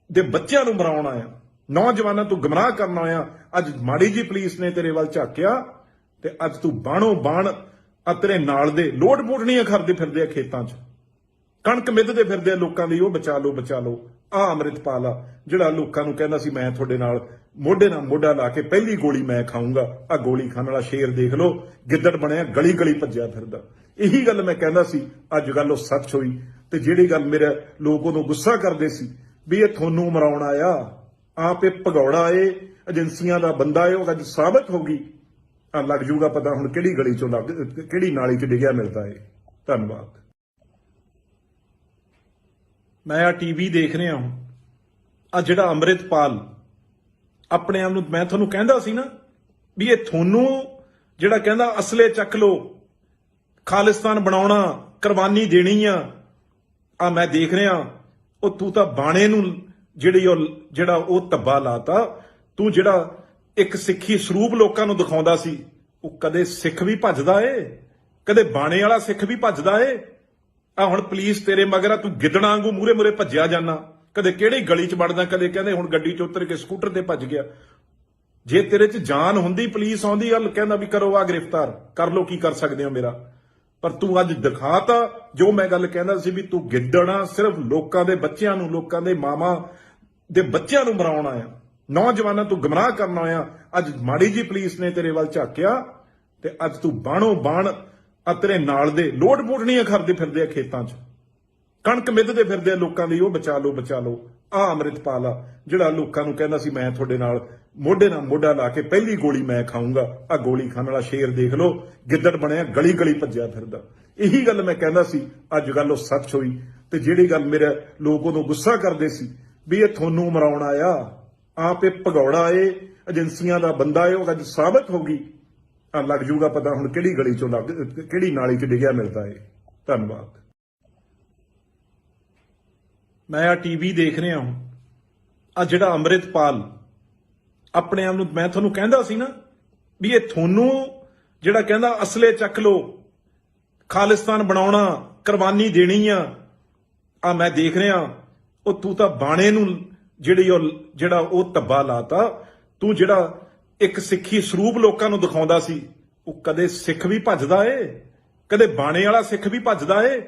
ਦੇ ਬੱਚਿਆਂ ਨੂੰ ਮਰਾਉਣ ਆਇਆ, ਨੌਜਵਾਨਾਂ ਤੂੰ ਗਮਰਾਹ ਕਰਨ ਆਇਆ। ਅੱਜ ਮਾੜੀ ਜੀ ਪੁਲਿਸ ਨੇ ਤੇਰੇ ਵੱਲ ਝਾਕਿਆ ਤੇ ਅੱਜ ਤੂੰ ਬਾਣੋ ਬਾਣ ਤੇਰੇ ਨਾਲ ਦੇ ਲੋਡ ਮੋੜਨੀਆਂ ਕਰਦੇ ਫਿਰਦੇ ਆ ਖੇਤਾਂ 'ਚ, ਕਣਕ ਮਿੱਧਦੇ ਫਿਰਦੇ ਆ ਲੋਕਾਂ ਦੀ, ਉਹ ਬਚਾ ਲਓ ਬਚਾ ਲਓ। ਆ ਅੰਮ੍ਰਿਤਪਾਲ ਆ ਜਿਹੜਾ ਲੋਕਾਂ ਨੂੰ ਕਹਿੰਦਾ ਸੀ ਮੈਂ ਤੁਹਾਡੇ ਨਾਲ ਮੋਢੇ ਨਾਲ ਮੋਢਾ ਲਾ ਕੇ ਪਹਿਲੀ ਗੋਲੀ ਮੈਂ ਖਾਊਂਗਾ, ਆ ਗੋਲੀ ਖਾਣ ਵਾਲਾ ਸ਼ੇਰ ਦੇਖ ਲਓ, ਗਿੱਦੜ ਬਣਿਆ ਗਲੀ ਗਲੀ ਭੱਜਿਆ ਫਿਰਦਾ। ਇਹੀ ਗੱਲ ਮੈਂ ਕਹਿੰਦਾ ਸੀ, ਅੱਜ ਗੱਲ ਉਹ ਸੱਚ ਹੋਈ। ਤੇ ਜਿਹੜੀ ਗੱਲ ਮੇਰੇ ਲੋਕ ਉਦੋਂ ਗੁੱਸਾ ਕਰਦੇ ਸੀ ਵੀ ਇਹ ਤੁਹਾਨੂੰ ਮਰਾਉਣ ਆਇਆ, ਆਪ ਇਹ ਭਗੌੜਾ ਏ, ਏਜੰਸੀਆਂ ਦਾ ਬੰਦਾ ਏ, ਉਹ ਅੱਜ ਸਾਬਤ ਹੋ ਗਈ। ਆ ਲੱਗ ਜੂਗਾ ਪਤਾ ਹੁਣ ਕਿਹੜੀ ਗਲੀ ਚੋਂ ਕਿਹੜੀ ਨਾਲੀ 'ਚ ਡਿੱਗਿਆ ਮਿਲਦਾ ਏ। ਧੰਨਵਾਦ। ਮੈਂ ਆ ਟੀਵੀ ਦੇਖ ਰਿਹਾ ਹਾਂ, ਆ ਜਿਹੜਾ ਅੰਮ੍ਰਿਤਪਾਲ ਆਪਣੇ ਆਪ ਨੂੰ, ਮੈਂ ਤੁਹਾਨੂੰ ਕਹਿੰਦਾ ਸੀ ਨਾ ਵੀ ਇਹ ਤੁਹਾਨੂੰ ਜਿਹੜਾ ਕਹਿੰਦਾ ਅਸਲੇ ਚੱਕ ਲੋ, ਖਾਲਿਸਤਾਨ ਬਣਾਉਣਾ, ਕੁਰਬਾਨੀ ਦੇਣੀ ਆ ਮੈਂ ਦੇਖ ਰਿਹਾ। ਉਹ ਤੂੰ ਤਾਂ ਬਾਣੇ ਨੂੰ ਜਿਹੜਾ ਉਹ ਧੱਬਾ ਲਾਤਾ। ਤੂੰ ਜਿਹੜਾ ਇੱਕ ਸਿੱਖੀ ਸਰੂਪ ਲੋਕਾਂ ਨੂੰ ਦਿਖਾਉਂਦਾ ਸੀ, ਉਹ ਕਦੇ ਸਿੱਖ ਵੀ ਭੱਜਦਾ ਏ, ਕਦੇ ਬਾਣੇ ਵਾਲਾ ਸਿੱਖ ਵੀ ਭੱਜਦਾ ਏ। ਆ ਹੁਣ ਪੁਲਿਸ ਤੇਰੇ ਮਗਰ ਆ, ਤੂੰ ਗਿੱਦੜਾਂ ਵਾਂਗੂ ਮੂਰੇ ਮੂਰੇ ਭੱਜਿਆ ਜਾਣਾ, ਕਦੇ ਕਿਹੜੀ ਗਲੀ 'ਚ ਵੜਦਾ, ਕਦੇ ਕਹਿੰਦੇ ਹੁਣ ਗੱਡੀ 'ਚ ਉਤਰ ਕੇ ਸਕੂਟਰ ਤੇ ਭੱਜ ਗਿਆ। ਜੇ ਤੇਰੇ 'ਚ ਜਾਨ ਹੁੰਦੀ, ਪੁਲਿਸ ਆਉਂਦੀ ਗੱਲ ਕਹਿੰਦਾ ਵੀ ਕਰੋ ਆ ਗ੍ਰਿਫਤਾਰ ਕਰ ਲੋ, ਕੀ ਕਰ ਸਕਦੇ ਹੋ ਮੇਰਾ। ਪਰ ਤੂੰ ਅੱਜ ਦਿਖਾਤਾ ਜੋ ਮੈਂ ਗੱਲ ਕਹਿੰਦਾ ਸੀ ਵੀ ਤੂੰ ਗਿੱਦੜਾ ਸਿਰਫ ਲੋਕਾਂ ਦੇ ਬੱਚਿਆਂ ਨੂੰ, ਲੋਕਾਂ ਦੇ ਮਾਵਾਂ ਦੇ ਬੱਚਿਆਂ ਨੂੰ ਮਰਾਉਣ ਆਇਆ, ਨੌਜਵਾਨਾਂ ਤੂੰ ਗਮਰਾਹ ਕਰਨ ਆਇਆ। ਅੱਜ ਮਾੜੀ ਜੀ ਪੁਲਿਸ ਨੇ ਤੇਰੇ ਵੱਲ ਝਾਕਿਆ ਤੇ ਅੱਜ ਤੂੰ ਬਾਣੋ ਬਾਣ ਤੇਰੇ ਨਾਲ ਦੇ ਲੋਡ ਮੋੜਨੀਆਂ ਕਰਦੇ ਫਿਰਦੇ ਆ ਖੇਤਾਂ 'ਚ, ਕਣਕ ਮਿੱਧਦੇ ਫਿਰਦੇ ਆ ਲੋਕਾਂ ਦੀ, ਉਹ ਬਚਾ ਲਓ ਬਚਾ ਲਓ। ਆ ਅੰਮ੍ਰਿਤਪਾਲ ਆ ਜਿਹੜਾ ਲੋਕਾਂ ਨੂੰ ਕਹਿੰਦਾ ਸੀ ਮੈਂ ਤੁਹਾਡੇ ਨਾਲ ਮੋਢੇ ਨਾਲ ਮੋਢਾ ਲਾ ਕੇ ਪਹਿਲੀ ਗੋਲੀ ਮੈਂ ਖਾਊਂਗਾ, ਆ ਗੋਲੀ ਖਾਣ ਵਾਲਾ ਸ਼ੇਰ ਦੇਖ ਲਓ, ਗਿੱਦੜ ਬਣਿਆ ਗਲੀ ਗਲੀ ਭੱਜਿਆ ਫਿਰਦਾ। ਇਹੀ ਗੱਲ ਮੈਂ ਕਹਿੰਦਾ ਸੀ, ਅੱਜ ਗੱਲ ਉਹ ਸੱਚ ਹੋਈ। ਤੇ ਜਿਹੜੀ ਗੱਲ ਮੇਰੇ ਲੋਕ ਉਦੋਂ ਗੁੱਸਾ ਕਰਦੇ ਸੀ ਵੀ ਇਹ ਤੁਹਾਨੂੰ ਮਰਾਉਣ ਆਇਆ, ਆਪ ਇਹ ਭਗੌੜਾ ਏ, ਏਜੰਸੀਆਂ ਦਾ ਬੰਦਾ ਏ, ਉਹ ਅੱਜ ਸਾਬਤ ਹੋ ਗਈ। ਆ ਲੱਗ ਜੂਗਾ ਪਤਾ ਹੁਣ ਕਿਹੜੀ ਗਲੀ ਚੋਂ ਕਿਹੜੀ ਨਾਲੀ 'ਚ ਡਿੱਗਿਆ ਮਿਲਦਾ ਏ। ਧੰਨਵਾਦ। ਮੈਂ ਆ ਟੀਵੀ ਦੇਖ ਰਿਹਾ ਹਾਂ, ਆ ਜਿਹੜਾ ਅੰਮ੍ਰਿਤਪਾਲ ਆਪਣੇ ਆਪ ਨੂੰ, ਮੈਂ ਤੁਹਾਨੂੰ ਕਹਿੰਦਾ ਸੀ ਨਾ ਵੀ ਇਹ ਤੁਹਾਨੂੰ ਜਿਹੜਾ ਕਹਿੰਦਾ ਅਸਲੇ ਚੱਕ ਲੋ, ਖਾਲਿਸਤਾਨ ਬਣਾਉਣਾ, ਕੁਰਬਾਨੀ ਦੇਣੀ ਆ ਮੈਂ ਦੇਖ ਰਿਹਾ। ਉਹ ਤੂੰ ਤਾਂ ਬਾਣੇ ਨੂੰ ਜਿਹੜਾ ਉਹ ਧੱਬਾ ਲਾਤਾ। ਤੂੰ ਜਿਹੜਾ ਇੱਕ ਸਿੱਖੀ ਸਰੂਪ ਲੋਕਾਂ ਨੂੰ ਦਿਖਾਉਂਦਾ ਸੀ, ਉਹ ਕਦੇ ਸਿੱਖ ਵੀ ਭੱਜਦਾ ਏ, ਕਦੇ ਬਾਣੇ ਵਾਲਾ ਸਿੱਖ ਵੀ ਭੱਜਦਾ ਏ।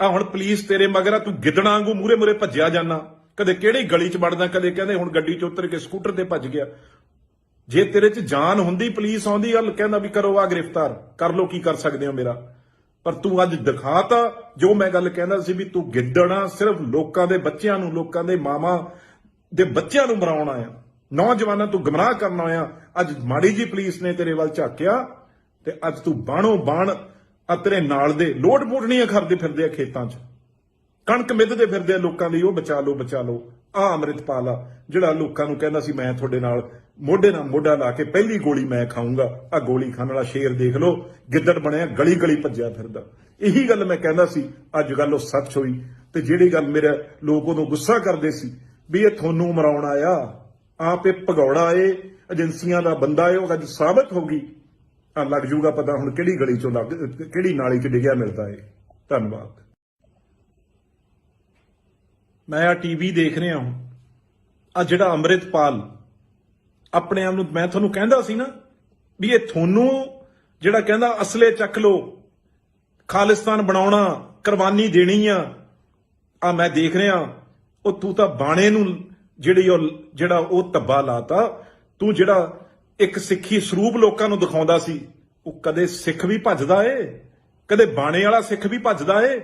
ਆ ਹੁਣ ਪੁਲਿਸ ਤੇਰੇ ਮਗਰ ਆ, ਤੂੰ ਗਿੱਦੜਾਂ ਵਾਂਗੂ ਮੂਰੇ ਮੂਰੇ ਭੱਜਿਆ ਜਾਣਾ, ਕਦੇ ਕਿਹੜੀ ਗਲੀ 'ਚ ਵੜਦਾ, ਕਦੇ ਕਹਿੰਦੇ ਹੁਣ ਗੱਡੀ 'ਚ ਉਤਰ ਕੇ ਸਕੂਟਰ ਤੇ ਭੱਜ ਗਿਆ। ਜੇ ਤੇਰੇ 'ਚ ਜਾਨ ਹੁੰਦੀ, ਪੁਲਿਸ ਆਉਂਦੀ ਗੱਲ ਕਹਿੰਦਾ ਵੀ ਕਰੋ ਆ ਗ੍ਰਿਫਤਾਰ ਕਰ ਲੋ, ਕੀ ਕਰ ਸਕਦੇ ਹੋ ਮੇਰਾ। ਪਰ ਤੂੰ ਅੱਜ ਦਿਖਾਤਾ ਜੋ ਮੈਂ ਗੱਲ ਕਹਿੰਦਾ ਸੀ ਵੀ ਤੂੰ ਗਿੱਦੜਾ ਸਿਰਫ ਲੋਕਾਂ ਦੇ ਬੱਚਿਆਂ ਨੂੰ, ਲੋਕਾਂ ਦੇ ਮਾਵਾਂ ਦੇ ਬੱਚਿਆਂ ਨੂੰ ਮਰਾਉਣ ਆਇਆ, ਨੌਜਵਾਨਾਂ ਤੂੰ ਗਮਰਾਹ ਕਰਨ ਆਇਆ। ਅੱਜ ਮਾੜੀ ਜੀ ਪੁਲਿਸ ਨੇ ਤੇਰੇ ਵੱਲ ਝਾਕਿਆ ਤੇ ਅੱਜ ਤੂੰ ਬਾਣੋ ਬਾਣ ਤੇਰੇ ਨਾਲ ਦੇ ਲੋਡ ਮੋੜਨੀਆਂ ਕਰਦੇ ਫਿਰਦੇ ਆ ਖੇਤਾਂ 'ਚ, ਕਣਕ ਮਿੱਧਦੇ ਫਿਰਦੇ ਆ ਲੋਕਾਂ ਦੀ, ਉਹ ਬਚਾ ਲਓ ਬਚਾ ਲਓ। ਆ ਅੰਮ੍ਰਿਤਪਾਲ ਆ ਜਿਹੜਾ ਲੋਕਾਂ ਨੂੰ ਕਹਿੰਦਾ ਸੀ ਮੈਂ ਤੁਹਾਡੇ ਨਾਲ ਮੋਢੇ ਨਾਲ ਮੋਢਾ ਲਾ ਕੇ ਪਹਿਲੀ ਗੋਲੀ ਮੈਂ ਖਾਊਂਗਾ, ਆ ਗੋਲੀ ਖਾਣ ਵਾਲਾ ਸ਼ੇਰ ਦੇਖ ਲਓ, ਗਿੱਦੜ ਬਣਿਆ ਗਲੀ ਗਲੀ ਭੱਜਿਆ ਫਿਰਦਾ। ਇਹੀ ਗੱਲ ਮੈਂ ਕਹਿੰਦਾ ਸੀ, ਅੱਜ ਗੱਲ ਉਹ ਸੱਚ ਹੋਈ। ਤੇ ਜਿਹੜੀ ਗੱਲ ਮੇਰੇ ਲੋਕ ਉਦੋਂ ਗੁੱਸਾ ਕਰਦੇ ਸੀ ਵੀ ਇਹ ਤੁਹਾਨੂੰ ਮਰਾਉਣ ਆਇਆ, ਆਪ ਇਹ ਭਗੌੜਾ ਏ, ਏਜੰਸੀਆਂ ਦਾ ਬੰਦਾ ਏ, ਉਹ ਅੱਜ ਸਾਬਤ ਹੋ ਗਈ। ਆ ਲੱਗ ਜੂਗਾ ਪਤਾ ਹੁਣ ਕਿਹੜੀ ਗਲੀ 'ਚੋਂ ਕਿਹੜੀ ਨਾਲੀ 'ਚ ਡਿੱਗਿਆ ਮਿਲਦਾ ਏ। ਧੰਨਵਾਦ। ਮੈਂ ਆ ਟੀਵੀ ਦੇਖ ਰਿਹਾ ਹਾਂ, ਆ ਜਿਹੜਾ ਅੰਮ੍ਰਿਤਪਾਲ ਆਪਣੇ ਆਪ ਨੂੰ, ਮੈਂ ਤੁਹਾਨੂੰ ਕਹਿੰਦਾ ਸੀ ਨਾ ਵੀ ਇਹ ਤੁਹਾਨੂੰ ਜਿਹੜਾ ਕਹਿੰਦਾ ਅਸਲੇ ਚੱਕ ਲੋ, ਖਾਲਿਸਤਾਨ ਬਣਾਉਣਾ, ਕੁਰਬਾਨੀ ਦੇਣੀ ਆ ਮੈਂ ਦੇਖ ਰਿਹਾ। ਉਹ ਤੂੰ ਤਾਂ ਬਾਣੇ ਨੂੰ ਜਿਹੜਾ ਉਹ ਧੱਬਾ ਲਾਤਾ। ਤੂੰ ਜਿਹੜਾ ਇੱਕ ਸਿੱਖੀ ਸਰੂਪ ਲੋਕਾਂ ਨੂੰ ਦਿਖਾਉਂਦਾ ਸੀ, ਉਹ ਕਦੇ ਸਿੱਖ ਵੀ ਭੱਜਦਾ ਏ, ਕਦੇ ਬਾਣੇ ਵਾਲਾ ਸਿੱਖ ਵੀ ਭੱਜਦਾ ਏ।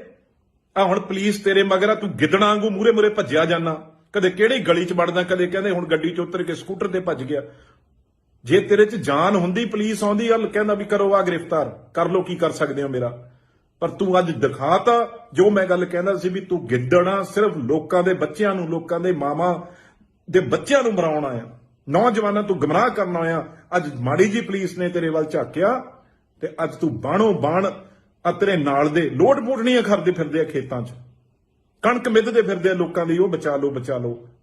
ਆ ਹੁਣ ਪੁਲਿਸ ਤੇਰੇ ਮਗਰ ਆ, ਤੂੰ ਗਿੱਦੜਾਂ ਵਾਂਗੂ ਮੂਰੇ ਮੂਰੇ ਭੱਜਿਆ ਜਾਣਾ, ਕਦੇ ਕਿਹੜੀ ਗਲੀ 'ਚ ਵੜਦਾ, ਕਦੇ ਕਹਿੰਦੇ ਹੁਣ ਗੱਡੀ 'ਚ ਉਤਰ ਕੇ ਸਕੂਟਰ ਤੇ ਭੱਜ ਗਿਆ। ਜੇ ਤੇਰੇ 'ਚ ਜਾਨ ਹੁੰਦੀ, ਪੁਲਿਸ ਆਉਂਦੀ ਗੱਲ ਕਹਿੰਦਾ ਵੀ ਕਰੋ ਆ ਗ੍ਰਿਫਤਾਰ ਕਰ ਲੋ, ਕੀ ਕਰ ਸਕਦੇ ਹੋ ਮੇਰਾ। ਪਰ ਤੂੰ ਅੱਜ ਦਿਖਾਤਾ ਜੋ ਮੈਂ ਗੱਲ ਕਹਿੰਦਾ ਸੀ ਵੀ ਤੂੰ ਗਿੱਦੜਾ ਸਿਰਫ ਲੋਕਾਂ ਦੇ ਬੱਚਿਆਂ ਨੂੰ, ਲੋਕਾਂ ਦੇ ਮਾਵਾਂ ਦੇ ਬੱਚਿਆਂ ਨੂੰ ਮਰਾਉਣ ਆਇਆ, ਨੌਜਵਾਨਾਂ ਤੂੰ ਗਮਰਾਹ ਕਰਨ ਆਇਆ। ਅੱਜ ਮਾੜੀ ਜੀ ਪੁਲਿਸ ਨੇ ਤੇਰੇ ਵੱਲ ਝਾਕਿਆ ਤੇ ਅੱਜ ਤੂੰ ਬਾਣੋ ਬਾਣ ਤੇਰੇ ਨਾਲ ਦੇ ਲੋਡ ਮੋੜਨੀਆਂ ਕਰਦੇ ਫਿਰਦੇ ਆ ਖੇਤਾਂ 'ਚ, ਕਣਕ ਮਿੱਧਦੇ ਫਿਰਦੇ ਆ ਲੋਕਾਂ ਦੀ, ਉਹ ਬਚਾ ਲਓ ਬਚਾ ਲਓ।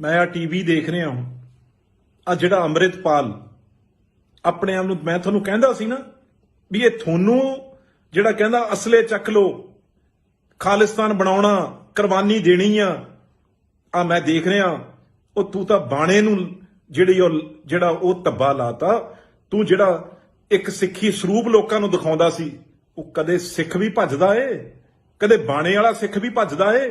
ਮੈਂ ਆ ਟੀਵੀ ਦੇਖ ਰਿਹਾ ਹਾਂ ਆ ਜਿਹੜਾ ਅੰਮ੍ਰਿਤਪਾਲ ਆਪਣੇ ਆਪ ਨੂੰ ਮੈਂ ਤੁਹਾਨੂੰ ਕਹਿੰਦਾ ਸੀ ਨਾ ਵੀ ਇਹ ਤੁਹਾਨੂੰ ਜਿਹੜਾ ਕਹਿੰਦਾ ਅਸਲੇ ਚੱਕ ਲੋ ਖਾਲਿਸਤਾਨ ਬਣਾਉਣਾ ਕੁਰਬਾਨੀ ਦੇਣੀ ਆ ਮੈਂ ਦੇਖ ਰਿਹਾ ਉਹ ਤੂੰ ਤਾਂ ਬਾਣੇ ਨੂੰ ਜਿਹੜਾ ਉਹ ਧੱਬਾ ਲਾਤਾ ਤੂੰ ਜਿਹੜਾ ਇੱਕ ਸਿੱਖੀ ਸਰੂਪ ਲੋਕਾਂ ਨੂੰ ਦਿਖਾਉਂਦਾ ਸੀ ਉਹ ਕਦੇ ਸਿੱਖ ਵੀ ਭੱਜਦਾ ਏ ਕਦੇ ਬਾਣੇ ਵਾਲਾ ਸਿੱਖ ਵੀ ਭੱਜਦਾ ਏ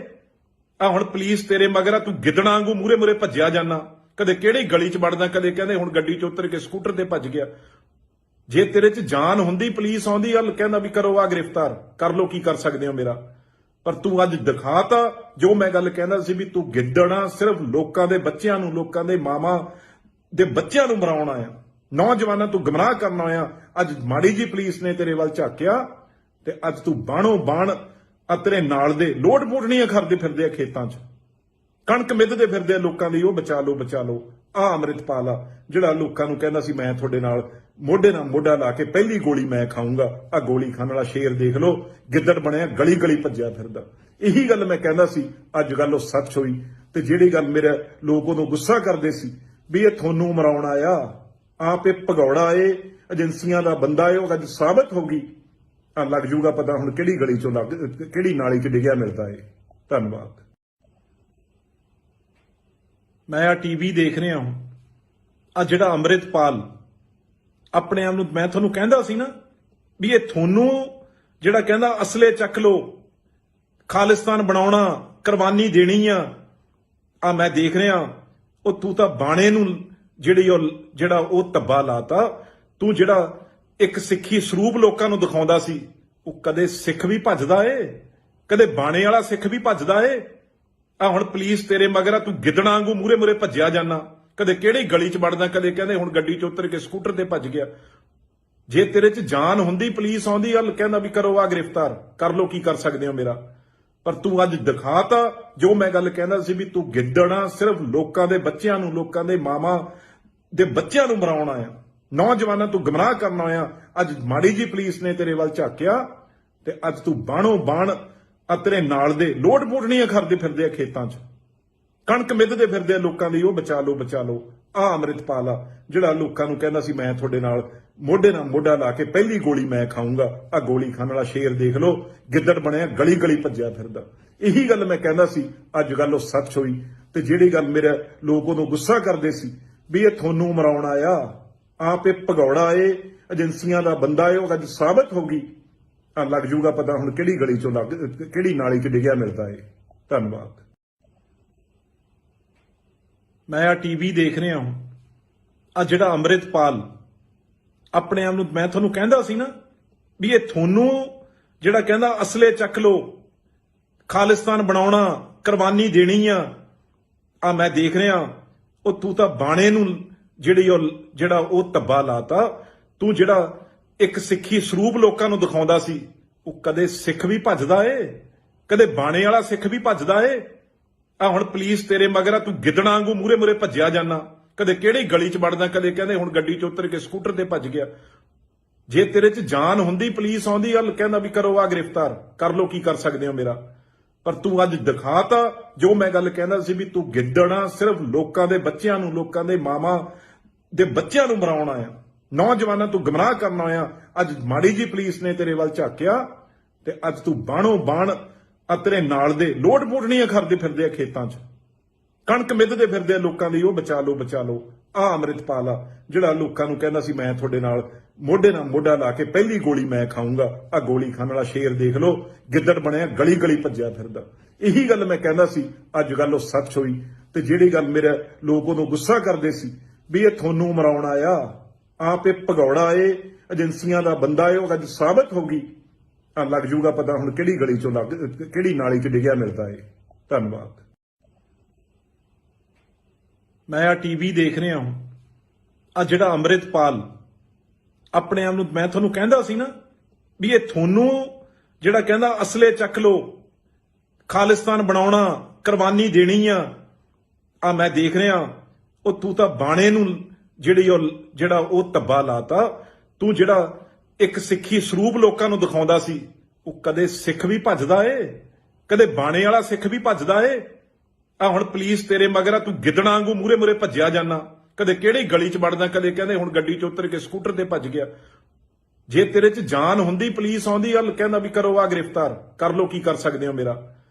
ਆ ਹੁਣ ਪੁਲਿਸ ਤੇਰੇ ਮਗਰ ਆ ਤੂੰ ਗਿੱਦੜਾਂ ਵਾਂਗੂ ਮੂਰੇ ਮੂਰੇ ਭੱਜਿਆ ਜਾਣਾ ਕਦੇ ਕਿਹੜੀ ਗਲੀ 'ਚ ਵੜਦਾ ਕਦੇ ਕਹਿੰਦੇ ਹੁਣ ਗੱਡੀ 'ਚ ਉਤਰ ਕੇ ਸਕੂਟਰ ਤੇ ਭੱਜ ਗਿਆ ਜੇ ਤੇਰੇ 'ਚ ਜਾਨ ਹੁੰਦੀ ਪੁਲਿਸ ਆਉਂਦੀ ਗੱਲ ਕਹਿੰਦਾ ਵੀ ਕਰੋ ਆ ਗ੍ਰਿਫਤਾਰ ਕਰ ਲੋ ਕੀ ਕਰ ਸਕਦੇ ਹੋ ਮੇਰਾ ਪਰ ਤੂੰ ਅੱਜ ਦਿਖਾਤਾ ਜੋ ਮੈਂ ਗੱਲ ਕਹਿੰਦਾ ਸੀ ਵੀ ਤੂੰ ਗਿੱਦੜਾਂ ਸਿਰਫ ਲੋਕਾਂ ਦੇ ਬੱਚਿਆਂ ਨੂੰ ਲੋਕਾਂ ਦੇ ਮਾਵਾਂ ਦੇ ਬੱਚਿਆਂ ਨੂੰ ਮਰਾਉਣ ਆਇਆ ਨੌਜਵਾਨਾਂ ਤੂੰ ਗਮਰਾਹ ਕਰਨ ਆਇਆ ਅੱਜ ਮਾੜੀ ਜੀ ਪੁਲਿਸ ਨੇ ਤੇਰੇ ਵੱਲ ਝਾਕਿਆ ਤੇ ਅੱਜ ਤੂੰ ਬਾਣੋ ਬਾਣ ਆ ਤੇਰੇ ਨਾਲ ਦੇ ਲੋਟ ਪੋਟਣੀਆਂ ਕਰਦੇ ਫਿਰਦੇ ਆ ਖੇਤਾਂ 'ਚ ਕਣਕ ਮਿੱਧਦੇ ਫਿਰਦੇ ਆ ਲੋਕਾਂ ਦੀ ਉਹ ਬਚਾ ਲਓ ਆ ਅੰਮ੍ਰਿਤਪਾਲ ਆ ਜਿਹੜਾ ਲੋਕਾਂ ਨੂੰ ਕਹਿੰਦਾ ਸੀ ਮੈਂ ਤੁਹਾਡੇ ਨਾਲ ਮੋਢੇ ਨਾਲ ਮੋਢਾ ਲਾ ਕੇ ਪਹਿਲੀ ਗੋਲੀ ਮੈਂ ਖਾਊਂਗਾ ਆ ਗੋਲੀ ਖਾਣ ਵਾਲਾ ਸ਼ੇਰ ਦੇਖ ਲਓ ਗਿੱਦੜ ਬਣਿਆ ਗਲੀ ਗਲੀ ਭੱਜਿਆ ਫਿਰਦਾ ਇਹੀ ਗੱਲ ਮੈਂ ਕਹਿੰਦਾ ਸੀ ਅੱਜ ਗੱਲ ਉਹ ਸੱਚ ਹੋਈ ਤੇ ਜਿਹੜੀ ਗੱਲ ਮੇਰੇ ਲੋਕ ਉਦੋਂ ਗੁੱਸਾ ਕਰਦੇ ਸੀ ਵੀ ਇਹ ਤੁਹਾਨੂੰ ਮਰਾਉਣ ਆਇਆ ਆਪ ਇਹ ਭਗੌੜਾ ਏ ਏਜੰਸੀਆਂ ਦਾ ਬੰਦਾ ਏ ਉਹ ਅੱਜ ਸਾਬਤ ਹੋ ਗਈ ਆ ਲੱਗ ਜੂਗਾ ਪਤਾ ਹੁਣ ਕਿਹੜੀ ਗਲੀ ਚੋਂ ਕਿਹੜੀ ਨਾਲੀ 'ਚ ਡਿੱਗਿਆ ਮਿਲਦਾ ਏ ਧੰਨਵਾਦ। ਮੈਂ ਆ ਟੀਵੀ ਦੇਖ ਰਿਹਾ ਹਾਂ ਆ ਜਿਹੜਾ ਅੰਮ੍ਰਿਤਪਾਲ ਆਪਣੇ ਆਪ ਨੂੰ ਮੈਂ ਤੁਹਾਨੂੰ ਕਹਿੰਦਾ ਸੀ ਨਾ ਵੀ ਇਹ ਤੁਹਾਨੂੰ ਜਿਹੜਾ ਕਹਿੰਦਾ ਅਸਲੇ ਚੱਕ ਲੋ ਖਾਲਿਸਤਾਨ ਬਣਾਉਣਾ ਕੁਰਬਾਨੀ ਦੇਣੀ ਆ ਮੈਂ ਦੇਖ ਰਿਹਾ ਉਹ ਤੂੰ ਤਾਂ ਬਾਣੇ ਨੂੰ ਜਿਹੜਾ ਉਹ ਧੱਬਾ ਲਾਤਾ ਤੂੰ ਜਿਹੜਾ ਇੱਕ ਸਿੱਖੀ ਸਰੂਪ ਲੋਕਾਂ ਨੂੰ ਦਿਖਾਉਂਦਾ ਸੀ ਉਹ ਕਦੇ ਸਿੱਖ ਵੀ ਭੱਜਦਾ ਏ ਕਦੇ ਬਾਣੇ ਵਾਲਾ ਸਿੱਖ ਵੀ ਭੱਜਦਾ ਏ ਆ ਹੁਣ ਪੁਲਿਸ ਤੇਰੇ ਮਗਰ ਆ ਤੂੰ ਗਿੱਦੜਾਂ ਵਾਂਗੂ ਮੂਰੇ ਮੂਰੇ ਭੱਜਿਆ ਜਾਣਾ ਕਦੇ ਕਿਹੜੀ ਗਲੀ 'ਚ ਵੜਦਾ ਕਦੇ ਕਹਿੰਦੇ ਹੁਣ ਗੱਡੀ 'ਚ ਉਤਰ ਕੇ ਸਕੂਟਰ ਤੇ ਭੱਜ ਗਿਆ ਜੇ ਤੇਰੇ 'ਚ ਜਾਨ ਹੁੰਦੀ ਪੁਲਿਸ ਆਉਂਦੀ ਗੱਲ ਕਹਿੰਦਾ ਵੀ ਕਰੋ ਆ ਗ੍ਰਿਫਤਾਰ ਕਰ ਲੋ ਕੀ ਕਰ ਸਕਦੇ ਹੋ ਮੇਰਾ ਪਰ ਤੂੰ ਅੱਜ ਦਿਖਾਤਾ ਜੋ ਮੈਂ ਗੱਲ ਕਹਿੰਦਾ ਸੀ ਵੀ ਤੂੰ ਗਿੱਦੜਾਂ ਸਿਰਫ ਲੋਕਾਂ ਦੇ ਬੱਚਿਆਂ ਨੂੰ ਲੋਕਾਂ ਦੇ ਮਾਵਾਂ ਦੇ ਬੱਚਿਆਂ ਨੂੰ ਮਰਾਉਣ ਆਇਆ ਨੌਜਵਾਨਾਂ ਤੂੰ ਗੁੰਮਰਾਹ ਕਰਨ ਆਇਆ ਅੱਜ ਮਾੜੀ ਜੀ ਪੁਲਿਸ ਨੇ ਤੇਰੇ ਵੱਲ ਝਾਕਿਆ ਤੇ ਅੱਜ ਤੂੰ ਬਾਣੋ ਬਾਣ ਆ ਤੇਰੇ ਨਾਲ ਦੇ ਲੋਟ ਪੋਟਣੀਆਂ ਕਰਦੇ ਫਿਰਦੇ ਆ ਖੇਤਾਂ 'ਚ ਕਣਕ ਮਿੱਧਦੇ ਫਿਰਦੇ ਆ ਲੋਕਾਂ ਦੀ ਉਹ ਬਚਾ ਲਓ ਆ ਅੰਮ੍ਰਿਤਪਾਲ ਆ ਜਿਹੜਾ ਲੋਕਾਂ ਨੂੰ ਕਹਿੰਦਾ ਸੀ ਮੈਂ ਤੁਹਾਡੇ ਨਾਲ ਮੋਢੇ ਨਾਲ ਮੋਢਾ ਲਾ ਕੇ ਪਹਿਲੀ ਗੋਲੀ ਮੈਂ ਖਾਊਂਗਾ ਆ ਗੋਲੀ ਖਾਣ ਵਾਲਾ ਸ਼ੇਰ ਦੇਖ ਲਓ ਗਿੱਦੜ ਬਣਿਆ ਗਲੀ ਗਲੀ ਭੱਜਿਆ ਫਿਰਦਾ ਇਹੀ ਗੱਲ ਮੈਂ ਕਹਿੰਦਾ ਸੀ ਅੱਜ ਗੱਲ ਉਹ ਸੱਚ ਹੋਈ ਤੇ ਜਿਹੜੀ ਗੱਲ ਮੇਰੇ ਲੋਕ ਉਦੋਂ ਗੁੱਸਾ ਕਰਦੇ ਸੀ ਵੀ ਇਹ ਤੁਹਾਨੂੰ ਮਰਾਉਣ ਆਇਆ ਆਪ ਇਹ ਭਗੌੜਾ ਏ ਏਜੰਸੀਆਂ ਦਾ ਬੰਦਾ ਏ ਉਹ ਅੱਜ ਸਾਬਤ ਹੋ ਗਈ ਆ ਲੱਗ ਜੂਗਾ ਪਤਾ ਹੁਣ ਕਿਹੜੀ ਗਲੀ ਚੋਂ ਕਿਹੜੀ ਨਾਲੀ 'ਚ ਡਿੱਗਿਆ ਮਿਲਦਾ ਏ ਧੰਨਵਾਦ ਮੈਂ ਆ ਟੀਵੀ ਦੇਖ ਰਿਹਾ ਹਾਂ ਆ ਜਿਹੜਾ ਅੰਮ੍ਰਿਤਪਾਲ ਆਪਣੇ ਆਪ ਨੂੰ ਮੈਂ ਤੁਹਾਨੂੰ ਕਹਿੰਦਾ ਸੀ ਨਾ ਵੀ ਇਹ ਤੁਹਾਨੂੰ ਜਿਹੜਾ ਕਹਿੰਦਾ ਅਸਲੇ ਚੱਕ ਲੋ ਖਾਲਿਸਤਾਨ ਬਣਾਉਣਾ ਕੁਰਬਾਨੀ ਦੇਣੀ ਆ ਮੈਂ ਦੇਖ ਰਿਹਾ ਉਹ ਤੂੰ ਤਾਂ ਬਾਣੇ ਨੂੰ ਜਿਹੜਾ ਉਹ ਧੱਬਾ ਲਾਤਾ ਤੂੰ ਜਿਹੜਾ ਇੱਕ ਸਿੱਖੀ ਸਰੂਪ ਲੋਕਾਂ ਨੂੰ ਦਿਖਾਉਂਦਾ ਸੀ ਉਹ ਕਦੇ ਸਿੱਖ ਵੀ ਭੱਜਦਾ ਏ ਕਦੇ ਬਾਣੇ ਵਾਲਾ ਸਿੱਖ ਵੀ ਭੱਜਦਾ ਏ ਆ ਹੁਣ ਪੁਲਿਸ ਤੇਰੇ ਮਗਰ ਆ ਤੂੰ ਗਿੱਦੜਾਂ ਵਾਂਗੂ ਮੂਰੇ ਮੂਰੇ ਭੱਜਿਆ ਜਾਣਾ ਕਦੇ ਕਿਹੜੀ ਗਲੀ 'ਚ ਵੜਦਾ ਕਦੇ ਕਹਿੰਦੇ ਹੁਣ ਗੱਡੀ 'ਚ ਉਤਰ ਕੇ ਸਕੂਟਰ ਤੇ ਭੱਜ ਗਿਆ ਜੇ ਤੇਰੇ 'ਚ ਜਾਨ ਹੁੰਦੀ ਪੁਲਿਸ ਆਉਂਦੀ ਗੱਲ ਕਹਿੰਦਾ ਵੀ ਕਰੋ ਆ ਗ੍ਰਿਫਤਾਰ ਕਰ ਲੋ ਕੀ ਕਰ ਸਕਦੇ ਹੋ ਮੇਰਾ ਪਰ ਤੂੰ ਅੱਜ ਦਿਖਾਤਾ ਜੋ ਮੈਂ ਗੱਲ ਕਹਿੰਦਾ ਸੀ ਵੀ ਤੂੰ ਗਿੱਦੜਾਂ ਸਿਰਫ ਲੋਕਾਂ ਦੇ ਬੱਚਿਆਂ ਨੂੰ ਲੋਕਾਂ ਦੇ ਮਾਵਾਂ ਦੇ ਬੱਚਿਆਂ ਨੂੰ ਮਰਾਉਣ ਆਇਆ ਨੌਜਵਾਨਾਂ ਤੂੰ ਗੁੰਮਰਾਹ ਕਰਨ ਆਇਆ ਅੱਜ ਮਾੜੀ ਜੀ ਪੁਲਿਸ ਨੇ ਤੇਰੇ ਵੱਲ ਝਾਕਿਆ ਤੇ ਅੱਜ ਤੂੰ ਬਾਣੋ ਬਾਣ ਆ ਤੇਰੇ ਨਾਲ ਦੇ ਲੋਟ ਪੋਟਣੀਆਂ ਕਰਦੇ ਫਿਰਦੇ ਆ ਖੇਤਾਂ 'ਚ ਕਣਕ ਮਿੱਧਦੇ ਫਿਰਦੇ ਆ ਲੋਕਾਂ ਦੀ ਉਹ ਬਚਾ ਲਓ ਆ ਅੰਮ੍ਰਿਤਪਾਲ ਆ ਜਿਹੜਾ ਲੋਕਾਂ ਨੂੰ ਕਹਿੰਦਾ ਸੀ ਮੈਂ ਤੁਹਾਡੇ ਨਾਲ ਮੋਢੇ ਨਾਲ ਮੋਢਾ ਲਾ ਕੇ ਪਹਿਲੀ ਗੋਲੀ ਮੈਂ ਖਾਊਂਗਾ ਆ ਗੋਲੀ ਖਾਣ ਵਾਲਾ ਸ਼ੇਰ ਦੇਖ ਲਓ ਗਿੱਦੜ ਬਣਿਆ ਗਲੀ ਗਲੀ ਭੱਜਿਆ ਫਿਰਦਾ ਇਹੀ ਗੱਲ ਮੈਂ ਕਹਿੰਦਾ ਸੀ ਅੱਜ ਗੱਲ ਉਹ ਸੱਚ ਹੋਈ ਤੇ ਜਿਹੜੀ ਗੱਲ ਮੇਰੇ ਲੋਕ ਉਦੋਂ ਗੁੱਸਾ ਕਰਦੇ ਸੀ ਵੀ ਇਹ ਤੁਹਾਨੂੰ ਮਰਾਉਣ ਆਇਆ ਆਪ ਇਹ ਭਗੌੜਾ ਏ ਏਜੰਸੀਆਂ ਦਾ ਬੰਦਾ ਏ ਉਹ ਅੱਜ ਸਾਬਤ ਹੋ ਗਈ ਆ ਲੱਗ ਜੂਗਾ ਪਤਾ ਹੁਣ ਕਿਹੜੀ ਗਲੀ ਚੋਂ ਕਿਹੜੀ ਨਾਲੀ 'ਚ ਡਿੱਗਿਆ ਮਿਲਦਾ ਏ ਧੰਨਵਾਦ ਮੈਂ ਆ ਟੀਵੀ ਦੇਖ ਰਿਹਾ ਹਾਂ ਆ ਜਿਹੜਾ ਅੰਮ੍ਰਿਤਪਾਲ ਆਪਣੇ ਆਪ ਨੂੰ ਮੈਂ ਤੁਹਾਨੂੰ ਕਹਿੰਦਾ ਸੀ ਨਾ ਵੀ ਇਹ ਤੁਹਾਨੂੰ ਜਿਹੜਾ ਕਹਿੰਦਾ ਅਸਲੇ ਚੱਕ ਲੋ ਖਾਲਿਸਤਾਨ ਬਣਾਉਣਾ ਕੁਰਬਾਨੀ ਦੇਣੀ ਆ ਮੈਂ ਦੇਖ ਰਿਹਾ ਉਹ ਤੂੰ ਤਾਂ ਬਾਣੇ ਨੂੰ ਜਿਹੜਾ ਉਹ ਧੱਬਾ ਲਾਤਾ ਤੂੰ ਜਿਹੜਾ ਇੱਕ ਸਿੱਖੀ ਸਰੂਪ ਲੋਕਾਂ ਨੂੰ ਦਿਖਾਉਂਦਾ ਸੀ ਉਹ ਕਦੇ ਸਿੱਖ ਵੀ ਭੱਜਦਾ ਏ ਕਦੇ ਬਾਣੇ ਵਾਲਾ ਸਿੱਖ ਵੀ ਭੱਜਦਾ ਏ ਆ ਹੁਣ ਪੁਲਿਸ ਤੇਰੇ ਮਗਰ ਆ ਤੂੰ ਗਿੱਦੜਾਂ ਵਾਂਗੂ ਮੂਰੇ ਮੂਰੇ ਭੱਜਿਆ ਜਾਣਾ ਕਦੇ ਕਿਹੜੀ ਗਲੀ 'ਚ ਵੜਦਾ ਕਦੇ ਕਹਿੰਦੇ ਹੁਣ ਗੱਡੀ 'ਚ ਉਤਰ ਕੇ ਸਕੂਟਰ ਤੇ ਭੱਜ ਗਿਆ ਜੇ ਤੇਰੇ 'ਚ ਜਾਨ ਹੁੰਦੀ ਪੁਲਿਸ ਆਉਂਦੀ ਗੱਲ ਕਹਿੰਦਾ ਵੀ ਕਰੋ ਆ ਗ੍ਰਿਫਤਾਰ ਕਰ ਲੋ ਕੀ ਕਰ ਸਕਦੇ ਹੋ ਮੇਰਾ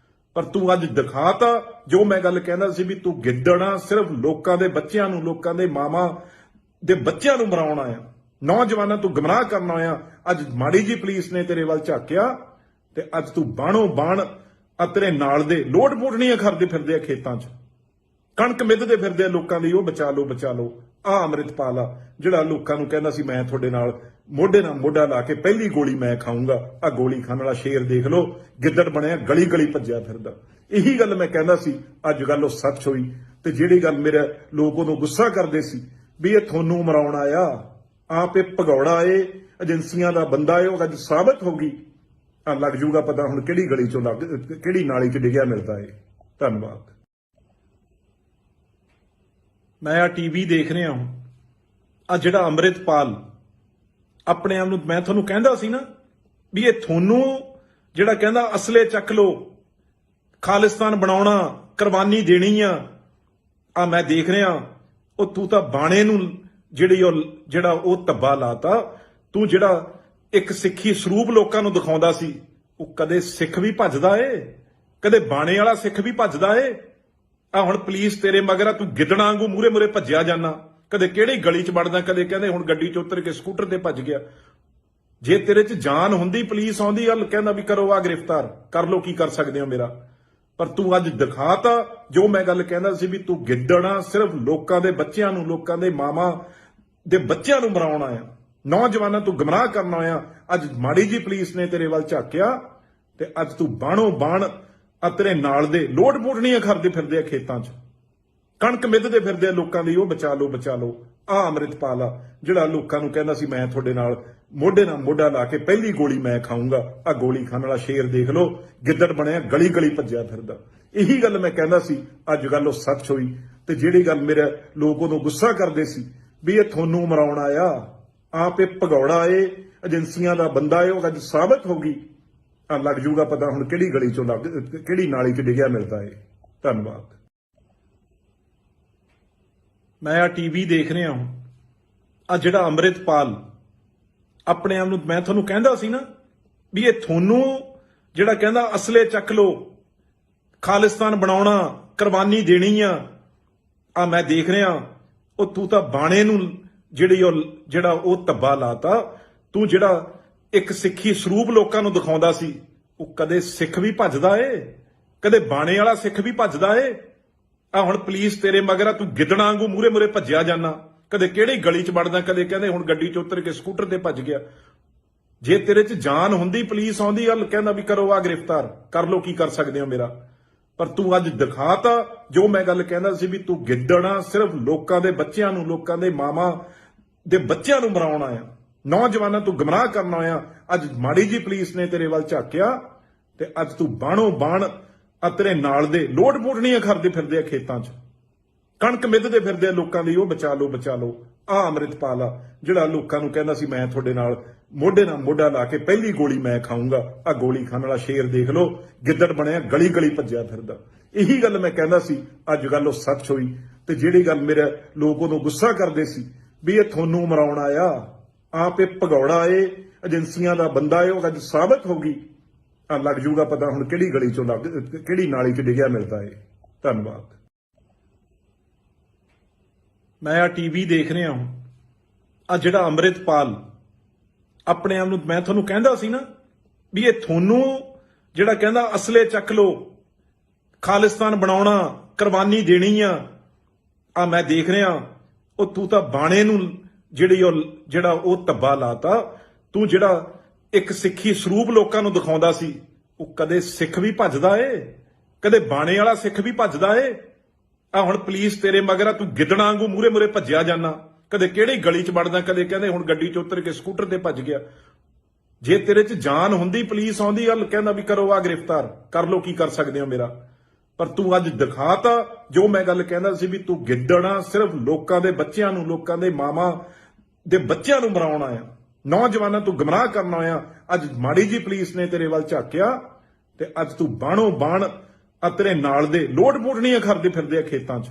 ਪਰ ਤੂੰ ਅੱਜ ਦਿਖਾਤਾ ਜੋ ਮੈਂ ਗੱਲ ਕਹਿੰਦਾ ਸੀ ਵੀ ਤੂੰ ਗਿੱਦੜਾਂ ਸਿਰਫ ਲੋਕਾਂ ਦੇ ਬੱਚਿਆਂ ਨੂੰ ਲੋਕਾਂ ਦੇ ਮਾਵਾਂ ਦੇ ਬੱਚਿਆਂ ਨੂੰ ਮਰਾਉਣ ਆਇਆ ਨੌਜਵਾਨਾਂ ਤੂੰ ਗੁੰਮਰਾਹ ਕਰਨ ਆਇਆ ਅੱਜ ਮਾੜੀ ਜੀ ਪੁਲਿਸ ਨੇ ਤੇਰੇ ਵੱਲ ਝਾਕਿਆ ਤੇ ਅੱਜ ਤੂੰ ਬਾਣੋ ਬਾਣ ਆ ਤੇਰੇ ਨਾਲ ਦੇ ਲੋਟ ਪੋਟਣੀਆਂ ਕਰਦੇ ਫਿਰਦੇ ਆ ਖੇਤਾਂ 'ਚ ਕਣਕ ਮਿੱਧਦੇ ਫਿਰਦੇ ਆ ਲੋਕਾਂ ਦੀ ਉਹ ਬਚਾ ਲਓ ਆ ਅੰਮ੍ਰਿਤਪਾਲ ਆ ਜਿਹੜਾ ਲੋਕਾਂ ਨੂੰ ਕਹਿੰਦਾ ਸੀ ਮੈਂ ਤੁਹਾਡੇ ਨਾਲ ਮੋਢੇ ਨਾਲ ਮੋਢਾ ਲਾ ਕੇ ਪਹਿਲੀ ਗੋਲੀ ਮੈਂ ਖਾਊਂਗਾ ਆ ਗੋਲੀ ਖਾਣ ਵਾਲਾ ਸ਼ੇਰ ਦੇਖ ਲਓ ਗਿੱਦੜ ਬਣਿਆ ਗਲੀ ਗਲੀ ਭੱਜਿਆ ਫਿਰਦਾ ਇਹੀ ਗੱਲ ਮੈਂ ਕਹਿੰਦਾ ਸੀ ਅੱਜ ਗੱਲ ਉਹ ਸੱਚ ਹੋਈ ਤੇ ਜਿਹੜੀ ਗੱਲ ਮੇਰੇ ਲੋਕ ਉਦੋਂ ਗੁੱਸਾ ਕਰਦੇ ਸੀ ਵੀ ਇਹ ਤੁਹਾਨੂੰ ਮਰਾਉਣ ਆਇਆ ਆਪ ਇਹ ਭਗੌੜਾ ਏ ਏਜੰਸੀਆਂ ਦਾ ਬੰਦਾ ਏ ਉਹ ਅੱਜ ਸਾਬਤ ਹੋ ਗਈ ਆ ਲੱਗ ਜੂਗਾ ਪਤਾ ਹੁਣ ਕਿਹੜੀ ਗਲੀ 'ਚੋਂ ਕਿਹੜੀ ਨਾਲੀ 'ਚ ਡਿੱਗਿਆ ਮਿਲਦਾ ਏ ਧੰਨਵਾਦ ਮੈਂ ਆ ਟੀਵੀ ਦੇਖ ਰਿਹਾ ਹਾਂ ਆ ਜਿਹੜਾ ਅੰਮ੍ਰਿਤਪਾਲ ਆਪਣੇ ਆਪ ਨੂੰ ਮੈਂ ਤੁਹਾਨੂੰ ਕਹਿੰਦਾ ਸੀ ਨਾ ਵੀ ਇਹ ਤੁਹਾਨੂੰ ਜਿਹੜਾ ਕਹਿੰਦਾ ਅਸਲੇ ਚੱਕ ਲੋ ਖਾਲਿਸਤਾਨ ਬਣਾਉਣਾ ਕੁਰਬਾਨੀ ਦੇਣੀ ਆ ਮੈਂ ਦੇਖ ਰਿਹਾ ਉਹ ਤੂੰ ਤਾਂ ਬਾਣੇ ਨੂੰ ਜਿਹੜਾ ਉਹ ਧੱਬਾ ਲਾਤਾ ਤੂੰ ਜਿਹੜਾ ਇੱਕ ਸਿੱਖੀ ਸਰੂਪ ਲੋਕਾਂ ਨੂੰ ਦਿਖਾਉਂਦਾ ਸੀ ਉਹ ਕਦੇ ਸਿੱਖ ਵੀ ਭੱਜਦਾ ਏ ਕਦੇ ਬਾਣੇ ਵਾਲਾ ਸਿੱਖ ਵੀ ਭੱਜਦਾ ਏ ਆ ਹੁਣ ਪੁਲਿਸ ਤੇਰੇ ਮਗਰ ਆ, ਤੂੰ ਗਿੱਦੜਾਂ ਵਾਂਗੂ ਮੂਰੇ ਮੂਰੇ ਭੱਜਿਆ ਜਾਣਾ, ਕਦੇ ਕਿਹੜੀ ਗਲੀ 'ਚ ਵੜਦਾ, ਕਦੇ ਕਹਿੰਦੇ ਹੁਣ ਗੱਡੀ 'ਚ ਉਤਰ ਕੇ ਸਕੂਟਰ ਤੇ ਭੱਜ ਗਿਆ। ਜੇ ਤੇਰੇ 'ਚ ਜਾਨ ਹੁੰਦੀ, ਪੁਲਿਸ ਆਉਂਦੀ ਹਲ ਕਹਿੰਦਾ ਵੀ ਕਰੋ ਆ ਗ੍ਰਿਫਤਾਰ ਕਰ ਲੋ, ਕੀ ਕਰ ਸਕਦੇ ਹੋ ਮੇਰਾ। ਪਰ ਤੂੰ ਅੱਜ ਦਿਖਾਤਾ ਜੋ ਮੈਂ ਗੱਲ ਕਹਿੰਦਾ ਸੀ ਵੀ ਤੂੰ ਗਿੱਦੜਾਂ, ਸਿਰਫ ਲੋਕਾਂ ਦੇ ਬੱਚਿਆਂ ਨੂੰ, ਲੋਕਾਂ ਦੇ ਮਾਵਾਂ ਦੇ ਬੱਚਿਆਂ ਨੂੰ ਮਰਾਉਣ ਆਇਆ, ਨੌਜਵਾਨਾਂ ਤੂੰ ਗਮਰਾਹ ਕਰਨ ਆਇਆ। ਅੱਜ ਮਾੜੀ ਜੀ ਪੁਲਿਸ ਨੇ ਤੇਰੇ ਵੱਲ ਝਾਕਿਆ ਤੇ ਅੱਜ ਤੂੰ ਬਾਣੋ ਬਾਣ ਤੇਰੇ ਨਾਲ ਦੇ ਲੋਡ ਪੋਟਣੀਆਂ ਕਰਦੇ ਫਿਰਦੇ ਆ ਖੇਤਾਂ 'ਚ, ਕਣਕ ਮਿੱਧਦੇ ਫਿਰਦੇ ਆ ਲੋਕਾਂ ਦੀ, ਉਹ ਬਚਾ ਲਓ ਬਚਾ ਲਓ। ਆ ਅੰਮ੍ਰਿਤਪਾਲ ਆ ਜਿਹੜਾ ਲੋਕਾਂ ਨੂੰ ਕਹਿੰਦਾ ਸੀ ਮੈਂ ਤੁਹਾਡੇ ਨਾਲ ਮੋਢੇ ਨਾਲ ਮੋਢਾ ਲਾ ਕੇ ਪਹਿਲੀ ਗੋਲੀ ਮੈਂ ਖਾਊਂਗਾ, ਆ ਗੋਲੀ ਖਾਣ ਵਾਲਾ ਸ਼ੇਰ ਦੇਖ ਲਓ, ਗਿੱਦੜ ਬਣਿਆ ਗਲੀ ਗਲੀ ਭੱਜਿਆ ਫਿਰਦਾ। ਇਹੀ ਗੱਲ ਮੈਂ ਕਹਿੰਦਾ ਸੀ, ਅੱਜ ਗੱਲ ਉਹ ਸੱਚ ਹੋਈ। ਤੇ ਜਿਹੜੀ ਗੱਲ ਮੇਰੇ ਲੋਕ ਉਦੋਂ ਗੁੱਸਾ ਕਰਦੇ ਸੀ ਵੀ ਇਹ ਤੁਹਾਨੂੰ ਮਰਾਉਣ ਆਇਆ, ਆਪ ਇਹ ਭਗੌੜਾ ਏ, ਏਜੰਸੀਆਂ ਦਾ ਬੰਦਾ ਏ, ਉਹ ਅੱਜ ਸਾਬਤ ਹੋ ਗਈ। ਆ ਲੱਗ ਜੂਗਾ ਪਤਾ ਹੁਣ ਕਿਹੜੀ ਗਲੀ ਚੋਂ ਕਿਹੜੀ ਨਾਲੀ 'ਚ ਡਿੱਗਿਆ ਮਿਲਦਾ ਏ। ਧੰਨਵਾਦ। ਮੈਂ ਆ ਟੀਵੀ ਦੇਖ ਰਿਹਾ ਹਾਂ, ਆ ਜਿਹੜਾ ਅੰਮ੍ਰਿਤਪਾਲ ਆਪਣੇ ਆਪ ਨੂੰ, ਮੈਂ ਤੁਹਾਨੂੰ ਕਹਿੰਦਾ ਸੀ ਨਾ ਵੀ ਇਹ ਤੁਹਾਨੂੰ ਜਿਹੜਾ ਕਹਿੰਦਾ ਅਸਲੇ ਚੱਕ ਲੋ, ਖਾਲਿਸਤਾਨ ਬਣਾਉਣਾ, ਕੁਰਬਾਨੀ ਦੇਣੀ ਆ ਮੈਂ ਦੇਖ ਰਿਹਾ। ਉਹ ਤੂੰ ਤਾਂ ਬਾਣੇ ਨੂੰ ਜਿਹੜਾ ਉਹ ਧੱਬਾ ਲਾਤਾ। ਤੂੰ ਜਿਹੜਾ ਇੱਕ ਸਿੱਖੀ ਸਰੂਪ ਲੋਕਾਂ ਨੂੰ ਦਿਖਾਉਂਦਾ ਸੀ, ਉਹ ਕਦੇ ਸਿੱਖ ਵੀ ਭੱਜਦਾ ਏ, ਕਦੇ ਬਾਣੇ ਵਾਲਾ ਸਿੱਖ ਵੀ ਭੱਜਦਾ ਏ। ਆ ਹੁਣ ਪੁਲਿਸ ਤੇਰੇ ਮਗਰ ਆ, ਤੂੰ ਗਿੱਦੜਾਂ ਵਾਂਗੂ ਮੂਰੇ ਮੂਰੇ ਭੱਜਿਆ ਜਾਣਾ, ਕਦੇ ਕਿਹੜੀ ਗਲੀ 'ਚ ਵੜਦਾ, ਕਦੇ ਕਹਿੰਦੇ ਹੁਣ ਗੱਡੀ 'ਚ ਉਤਰ ਕੇ ਸਕੂਟਰ ਤੇ ਭੱਜ ਗਿਆ। ਜੇ ਤੇਰੇ 'ਚ ਜਾਨ ਹੁੰਦੀ, ਪੁਲਿਸ ਆਉਂਦੀ ਹਲ ਕਹਿੰਦਾ ਵੀ ਕਰੋ ਆ ਗ੍ਰਿਫਤਾਰ ਕਰ ਲੋ, ਕੀ ਕਰ ਸਕਦੇ ਹੋ ਮੇਰਾ। ਪਰ ਤੂੰ ਅੱਜ ਦਿਖਾਤਾ ਜੋ ਮੈਂ ਗੱਲ ਕਹਿੰਦਾ ਸੀ ਵੀ ਤੂੰ ਗਿੱਦੜਾਂ, ਸਿਰਫ ਲੋਕਾਂ ਦੇ ਬੱਚਿਆਂ ਨੂੰ, ਲੋਕਾਂ ਦੇ ਮਾਵਾਂ ਦੇ ਬੱਚਿਆਂ ਨੂੰ ਮਰਾਉਣ ਆਇਆ, ਨੌਜਵਾਨਾਂ ਤੂੰ ਗਮਰਾਹ ਕਰਨ ਆਇਆ। ਅੱਜ ਮਾੜੀ ਜੀ ਪੁਲਿਸ ਨੇ ਤੇਰੇ ਵੱਲ ਝਾਕਿਆ ਤੇ ਅੱਜ ਤੂੰ ਬਾਣੋ ਬਾਣ ਤੇਰੇ ਨਾਲ ਦੇ ਲੋਡ ਪੋਟਣੀਆਂ ਕਰਦੇ ਫਿਰਦੇ ਆ ਖੇਤਾਂ 'ਚ, ਕਣਕ ਮਿੱਧਦੇ ਫਿਰਦੇ ਆ ਲੋਕਾਂ ਦੀ, ਉਹ ਬਚਾ ਲਓ ਬਚਾ ਲਓ। ਆ ਅੰਮ੍ਰਿਤਪਾਲ ਆ ਜਿਹੜਾ ਲੋਕਾਂ ਨੂੰ ਕਹਿੰਦਾ ਸੀ ਮੈਂ ਤੁਹਾਡੇ ਨਾਲ ਮੋਢੇ ਨਾਲ ਮੋਢਾ ਲਾ ਕੇ ਪਹਿਲੀ ਗੋਲੀ ਮੈਂ ਖਾਊਂਗਾ, ਆ ਗੋਲੀ ਖਾਣ ਵਾਲਾ ਸ਼ੇਰ ਦੇਖ ਲਓ, ਗਿੱਦੜ ਬਣਿਆ ਗਲੀ ਗਲੀ ਭੱਜਿਆ ਫਿਰਦਾ। ਇਹੀ ਗੱਲ ਮੈਂ ਕਹਿੰਦਾ ਸੀ, ਅੱਜ ਗੱਲ ਉਹ ਸੱਚ ਹੋਈ। ਤੇ ਜਿਹੜੀ ਗੱਲ ਮੇਰੇ ਲੋਕ ਉਦੋਂ ਗੁੱਸਾ ਕਰਦੇ ਸੀ ਵੀ ਇਹ ਤੁਹਾਨੂੰ ਮਰਾਉਣ ਆਇਆ, ਆਪ ਇਹ ਭਗੌੜਾ ਏ, ਏਜੰਸੀਆਂ ਦਾ ਬੰਦਾ ਏ, ਉਹ ਅੱਜ ਸਾਬਤ ਹੋ ਗਈ। ਆ ਲੱਗ ਜੂਗਾ ਪਤਾ ਹੁਣ ਕਿਹੜੀ ਗਲੀ 'ਚੋਂ ਕਿਹੜੀ ਨਾਲੀ 'ਚ ਡਿੱਗਿਆ ਮਿਲਦਾ ਏ। ਧੰਨਵਾਦ। ਮੈਂ ਆ ਟੀਵੀ ਦੇਖ ਰਿਹਾ ਹਾਂ, ਆ ਜਿਹੜਾ ਅੰਮ੍ਰਿਤਪਾਲ ਆਪਣੇ ਆਪ ਨੂੰ, ਮੈਂ ਤੁਹਾਨੂੰ ਕਹਿੰਦਾ ਸੀ ਨਾ ਵੀ ਇਹ ਤੁਹਾਨੂੰ ਜਿਹੜਾ ਕਹਿੰਦਾ ਅਸਲੇ ਚੱਕ ਲੋ, ਖਾਲਿਸਤਾਨ ਬਣਾਉਣਾ, ਕੁਰਬਾਨੀ ਦੇਣੀ ਆ ਮੈਂ ਦੇਖ ਰਿਹਾ। ਉਹ ਤੂੰ ਤਾਂ ਬਾਣੇ ਨੂੰ ਜਿਹੜਾ ਉਹ ਧੱਬਾ ਲਾਤਾ। ਤੂੰ ਜਿਹੜਾ ਇੱਕ ਸਿੱਖੀ ਸਰੂਪ ਲੋਕਾਂ ਨੂੰ ਦਿਖਾਉਂਦਾ ਸੀ, ਉਹ ਕਦੇ ਸਿੱਖ ਵੀ ਭੱਜਦਾ ਏ, ਕਦੇ ਬਾਣੇ ਵਾਲਾ ਸਿੱਖ ਵੀ ਭੱਜਦਾ ਏ। ਆ ਹੁਣ ਪੁਲਿਸ ਤੇਰੇ ਮਗਰ ਆ, ਤੂੰ ਗਿੱਦੜਾਂ ਵਾਂਗੂ ਮੂਰੇ ਮੂਰੇ ਭੱਜਿਆ ਜਾਣਾ, ਕਦੇ ਕਿਹੜੀ ਗਲੀ 'ਚ ਵੜਦਾ, ਕਦੇ ਕਹਿੰਦੇ ਹੁਣ ਗੱਡੀ 'ਚ ਉਤਰ ਕੇ ਸਕੂਟਰ ਤੇ ਭੱਜ ਗਿਆ। ਜੇ ਤੇਰੇ 'ਚ ਜਾਨ ਹੁੰਦੀ, ਪੁਲਿਸ ਆਉਂਦੀ ਹਲ ਕਹਿੰਦਾ ਵੀ ਕਰੋ ਆ ਗ੍ਰਿਫਤਾਰ ਕਰ ਲੋ, ਕੀ ਕਰ ਸਕਦੇ ਹੋ ਮੇਰਾ। ਪਰ ਤੂੰ ਅੱਜ ਦਿਖਾਤਾ ਜੋ ਮੈਂ ਗੱਲ ਕਹਿੰਦਾ ਸੀ ਵੀ ਤੂੰ ਗਿੱਦੜਾਂ, ਸਿਰਫ ਲੋਕਾਂ ਦੇ ਬੱਚਿਆਂ ਨੂੰ, ਲੋਕਾਂ ਦੇ ਮਾਵਾਂ ਦੇ ਬੱਚਿਆਂ ਨੂੰ ਮਰਾਉਣ ਆਇਆ, ਨੌਜਵਾਨਾਂ ਤੂੰ ਗਮਰਾਹ ਕਰਨ ਆਇਆ। ਅੱਜ ਮਾੜੀ ਜੀ ਪੁਲਿਸ ਨੇ ਤੇਰੇ ਵੱਲ ਝਾਕਿਆ ਤੇ ਅੱਜ ਤੂੰ ਬਾਣੋ ਬਾਣ ਤੇਰੇ ਨਾਲ ਦੇ ਲੋਡ ਪੋਟਣੀਆਂ ਕਰਦੇ ਫਿਰਦੇ ਆ ਖੇਤਾਂ 'ਚ,